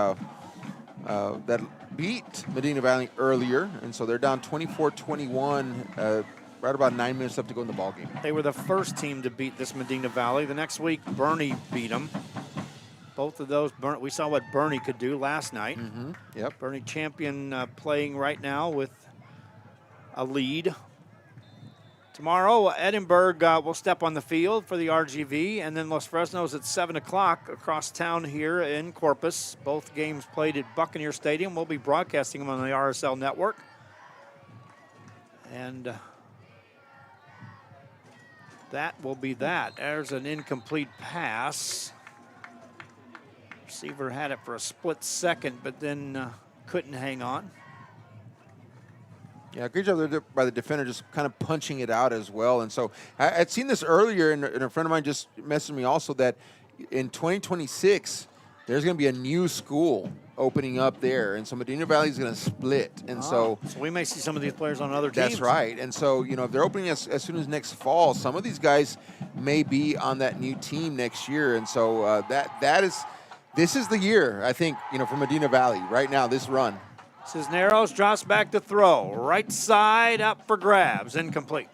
[SPEAKER 14] that beat Medina Valley earlier, and so they're down 24-21, right about 9 minutes left to go in the ballgame.
[SPEAKER 12] They were the first team to beat this Medina Valley. The next week, Bernie beat them. Both of those, we saw what Bernie could do last night.
[SPEAKER 14] Mm-hmm. Yep.
[SPEAKER 12] Bernie Champion playing right now with a lead. Tomorrow, Edinburgh will step on the field for the RGV, and then Los Fresnos at 7 o'clock across town here in Corpus. Both games played at Buccaneer Stadium. We'll be broadcasting them on the RSL network. And that will be that. There's an incomplete pass. Receiver had it for a split second, but then couldn't hang on.
[SPEAKER 14] Yeah, great job there by the defender, just kind of punching it out as well. And so I'd seen this earlier, and a friend of mine just messaged me also that in 2026, there's going to be a new school opening up there, and so Medina Valley is going to split. And so
[SPEAKER 12] we may see some of these players on other teams.
[SPEAKER 14] That's right. And so, if they're opening as soon as next fall, some of these guys may be on that new team next year. And so this is the year, I think, for Medina Valley right now, this run.
[SPEAKER 12] Cisneros drops back to throw. Right side up for grabs. Incomplete.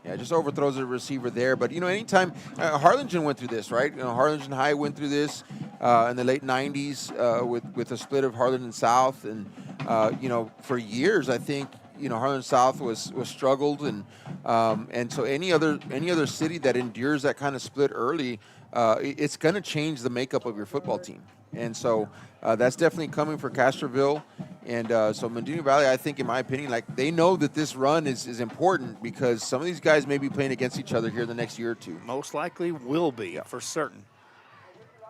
[SPEAKER 14] Yeah, just overthrows the receiver there. But, anytime Harlingen went through this, right? Harlingen High went through this in the late 90s with a split of Harlingen South. And, for years, I think, Harlingen South was struggled. And so any other city that endures that kind of split early, it's going to change the makeup of your football team. And so that's definitely coming for Castroville. And so Medina Valley, I think, in my opinion, they know that this run is important because some of these guys may be playing against each other here the next year or two.
[SPEAKER 12] Most likely will be, for certain.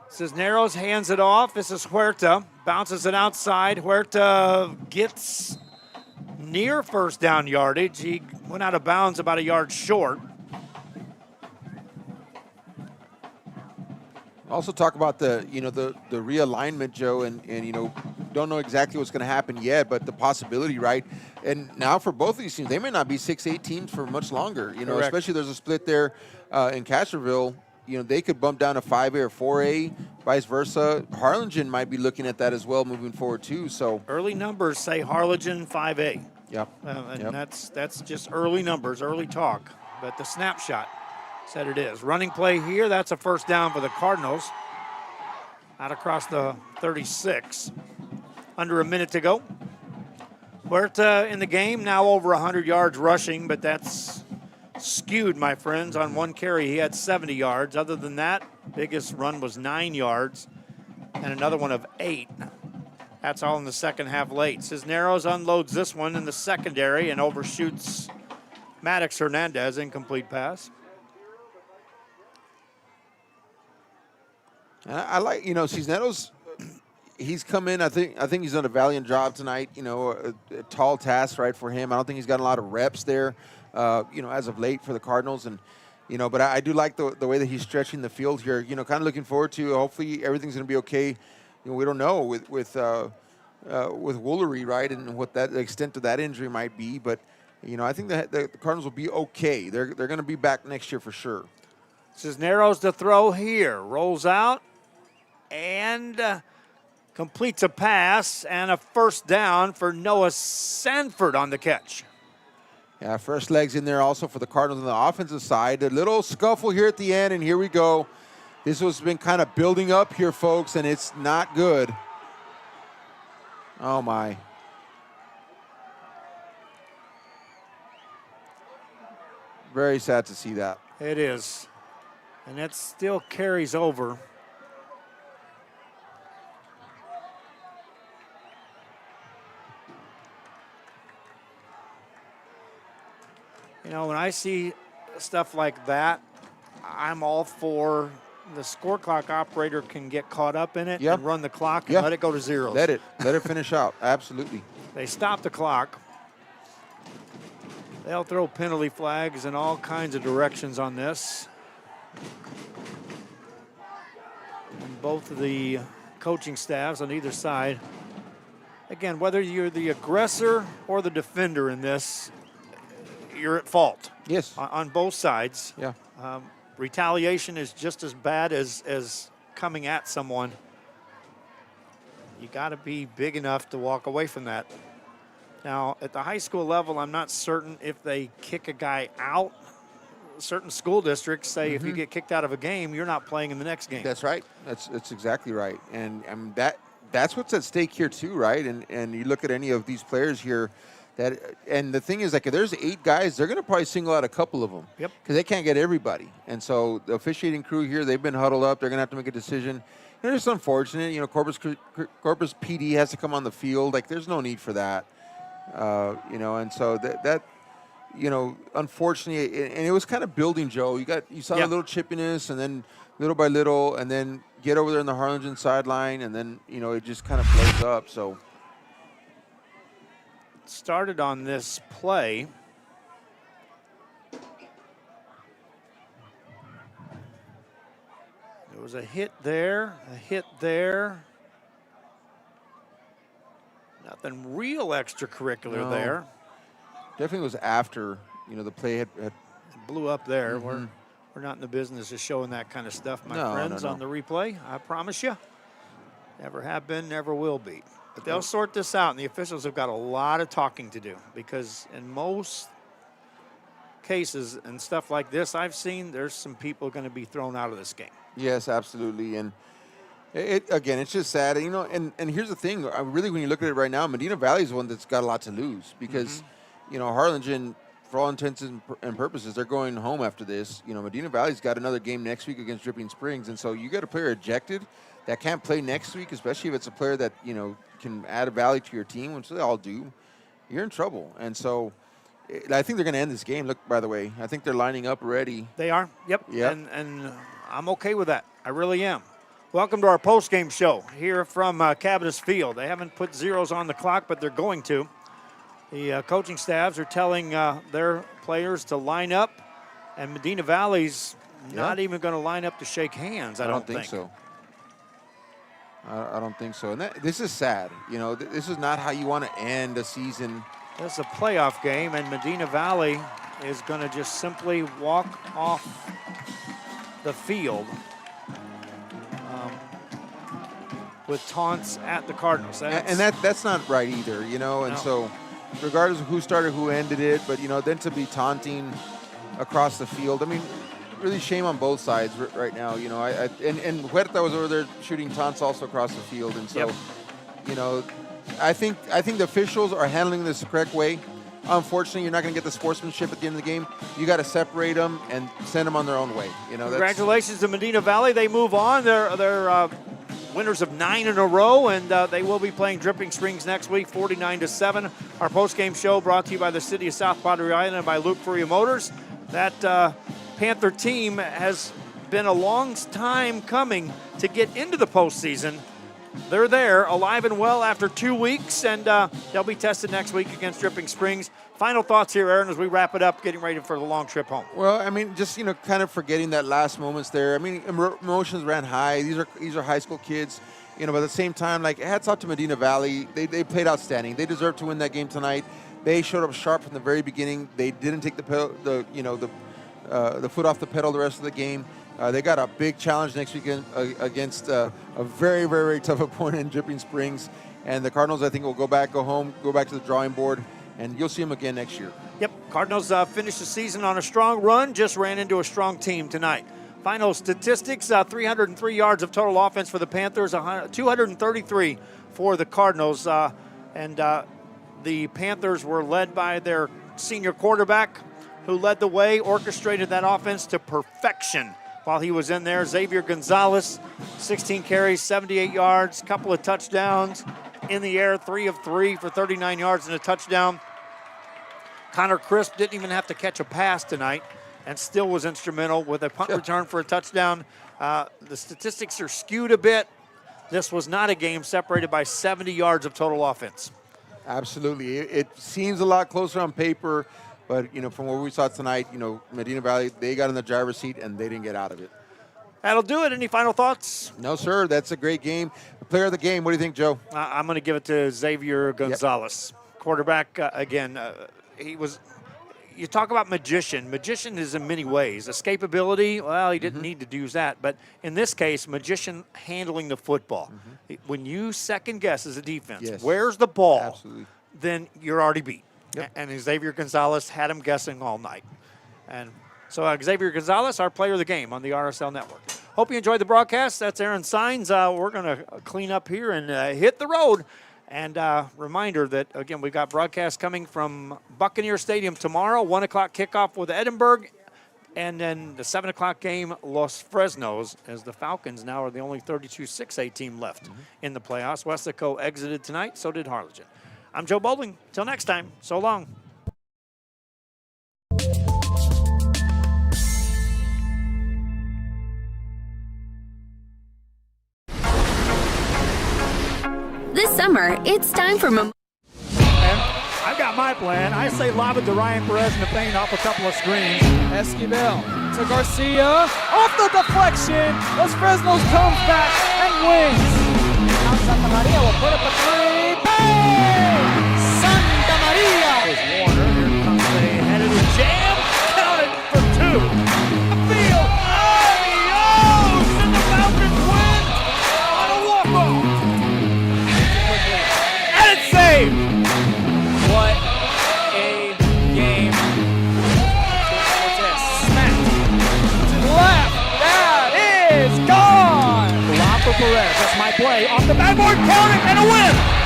[SPEAKER 12] Cisneros hands it off. This is Huerta. Bounces it outside. Huerta gets near first down yardage. He went out of bounds about a yard short.
[SPEAKER 14] Also talk about the realignment, Joe, and don't know exactly what's going to happen yet, but the possibility, right? And now for both of these teams, they may not be 6-8 teams for much longer. Especially there's a split there in Castroville. They could bump down to 5A or 4A, vice versa. Harlingen might be looking at that as well moving forward too. So
[SPEAKER 12] early numbers say Harlingen 5A.
[SPEAKER 14] Yep.
[SPEAKER 12] And that's just early numbers, early talk. But the snapshot said it is. Running play here, that's a first down for the Cardinals. Out across the 36. Under a minute to go. Huerta in the game, now over 100 yards rushing, but that's skewed, my friends. On one carry, he had 70 yards. Other than that, biggest run was 9 yards and another one of 8. That's all in the second half late. Cisneros unloads this one in the secondary and overshoots Maddox Hernandez, incomplete pass.
[SPEAKER 14] I like, Cisneros, he's come in, I think he's done a valiant job tonight, a tall task, right, for him. I don't think he's gotten a lot of reps there, as of late for the Cardinals. And, but I do like the way that he's stretching the field here, kind of looking forward to, hopefully everything's going to be okay. We don't know with Woolery, right, and what the extent of that injury might be. But, I think that the Cardinals will be okay. They're going to be back next year for sure.
[SPEAKER 12] Cisneros to throw here. Rolls out and completes a pass and a first down for Noah Sanford on the catch.
[SPEAKER 14] Yeah, first legs in there also for the Cardinals on the offensive side. A little scuffle here at the end, and here we go. This has been kind of building up here, folks, and it's not good. Oh, my. Very sad to see that.
[SPEAKER 12] It is. And that still carries over. When I see stuff like that, I'm all for the score clock operator can get caught up in it and run the clock and let it go to zeros.
[SPEAKER 14] Let it finish out. Absolutely.
[SPEAKER 12] They stop the clock. They'll throw penalty flags in all kinds of directions on this. And both of the coaching staffs on either side. Again, whether you're the aggressor or the defender in this, you're at fault.
[SPEAKER 14] Yes.
[SPEAKER 12] On both sides.
[SPEAKER 14] Yeah.
[SPEAKER 12] Retaliation is just as bad as coming at someone. You got to be big enough to walk away from that. Now, at the high school level, I'm not certain if they kick a guy out. Certain school districts say if you get kicked out of a game, you're not playing in the next game.
[SPEAKER 14] That's right. That's exactly right. And that's what's at stake here too, right? And you look at any of these players here, and the thing is, if there's 8 guys, they're going to probably single out a couple of them.
[SPEAKER 12] Yep.
[SPEAKER 14] Because they can't get everybody. And so the officiating crew here, they've been huddled up. They're going to have to make a decision. And it's unfortunate. Corpus PD has to come on the field. There's no need for that. And so that unfortunately, and it was kind of building, Joe. You saw a little chippiness, and then little by little, and then get over there in the Harlingen sideline, and then, it just kind of blows up. So
[SPEAKER 12] started on this play. There was a hit there. Nothing real extracurricular there.
[SPEAKER 14] Definitely was after, the play had
[SPEAKER 12] blew up there. We're not in the business of showing that kind of stuff, my friends, on the replay. I promise you. Never have been, never will be. But they'll sort this out, and the officials have got a lot of talking to do, because in most cases and stuff like this I've seen, there's some people going to be thrown out of this game.
[SPEAKER 14] Yes, absolutely. And it's just sad. And here's the thing. Really, when you look at it right now, Medina Valley is one that's got a lot to lose, because, Harlingen, for all intents and purposes, they're going home after this. Medina Valley's got another game next week against Dripping Springs, and so you got a player ejected that can't play next week, especially if it's a player that, can add a value to your team, which they all do. You're in trouble. And so I think they're going to end this game. Look, by the way, I think they're lining up already.
[SPEAKER 12] They are? Yep. And I'm okay with that. I really am. Welcome to our post-game show here from Cabinets Field. They haven't put zeros on the clock, but they're going to. The coaching staffs are telling their players to line up, and Medina Valley's not even going to line up to shake hands, I don't think
[SPEAKER 14] so. I don't think so. And this is sad. This is not how you want to end a season.
[SPEAKER 12] This is a playoff game, and Medina Valley is going to just simply walk off the field with taunts at the Cardinals.
[SPEAKER 14] That's not right either, And so regardless of who started, who ended it, but, then to be taunting across the field, I mean, really shame on both sides right now. And Huerta was over there shooting taunts also across the field. And so, I think the officials are handling this the correct way. Unfortunately, you're not going to get the sportsmanship at the end of the game. You got to separate them and send them on their own way.
[SPEAKER 12] Congratulations to Medina Valley. They move on. They're winners of 9 in a row, and they will be playing Dripping Springs next week, 49-7. Our post-game show brought to you by the City of South Padre Island and by Luke Furia Motors. That Panther team has been a long time coming to get into the postseason. They're there, alive and well after 2 weeks, and they'll be tested next week against Dripping Springs. Final thoughts here, Aaron, as we wrap it up, getting ready for the long trip home.
[SPEAKER 14] Well, I mean, just, kind of forgetting that last moments there. I mean, emotions ran high. These are high school kids, but at the same time, hats off to Medina Valley. They played outstanding. They deserved to win that game tonight. They showed up sharp from the very beginning. They didn't take the foot off the pedal the rest of the game. They got a big challenge next weekend against a very, very tough opponent in Dripping Springs. And the Cardinals, I think, will go home, go back to the drawing board, and you'll see them again next year.
[SPEAKER 12] Yep, Cardinals finished the season on a strong run, just ran into a strong team tonight. Final statistics, 303 yards of total offense for the Panthers, 233 for the Cardinals. And the Panthers were led by their senior quarterback, who led the way, orchestrated that offense to perfection while he was in there. Xavier Gonzalez, 16 carries, 78 yards, couple of touchdowns in the air, 3 of 3 for 39 yards and a touchdown. Connor Crisp didn't even have to catch a pass tonight and still was instrumental with a punt return for a touchdown. The statistics are skewed a bit. This was not a game separated by 70 yards of total offense.
[SPEAKER 14] Absolutely. It seems a lot closer on paper, but, from what we saw tonight, Medina Valley, they got in the driver's seat and they didn't get out of it.
[SPEAKER 12] That'll do it. Any final thoughts?
[SPEAKER 14] No, sir. That's a great game. The player of the game, what do you think, Joe?
[SPEAKER 12] I'm going to give it to Xavier Gonzalez. Quarterback, again, he was – you talk about magician. Magician is in many ways. Escapability, well, he didn't need to do that. But in this case, magician handling the football. When you second guess as a defense, where's the ball, then you're already beat. Yep. And Xavier Gonzalez had him guessing all night. And so Xavier Gonzalez, our player of the game on the RSL Network. Hope you enjoyed the broadcast. That's Aaron Sines. We're going to clean up here and hit the road. And reminder that, again, we've got broadcast coming from Buccaneer Stadium tomorrow, 1 o'clock kickoff with Edinburgh. And then the 7 o'clock game, Los Fresnos, as the Falcons now are the only 32-6A team left in the playoffs. Westaco exited tonight, so did Harlingen. I'm Joe Bowling. Till next time, so long.
[SPEAKER 17] summer, it's time for
[SPEAKER 12] I've got my plan. I say lob it to Ryan Perez in the paint off a couple of screens.
[SPEAKER 13] Esquivel to Garcia. Off the deflection. Los Fresnos comes back and wins. Now Santa Maria will put up a three. Bang! Santa Maria!
[SPEAKER 12] There's Warner. Here comes a headed jam. Counted for two. Field. Adios! And the Falcons win on a walk-off. And it's saved.
[SPEAKER 13] What a game. Cortez smacked to the left. That is gone.
[SPEAKER 12] Lob for Perez. That's my play. Off the backboard, counting, and a win.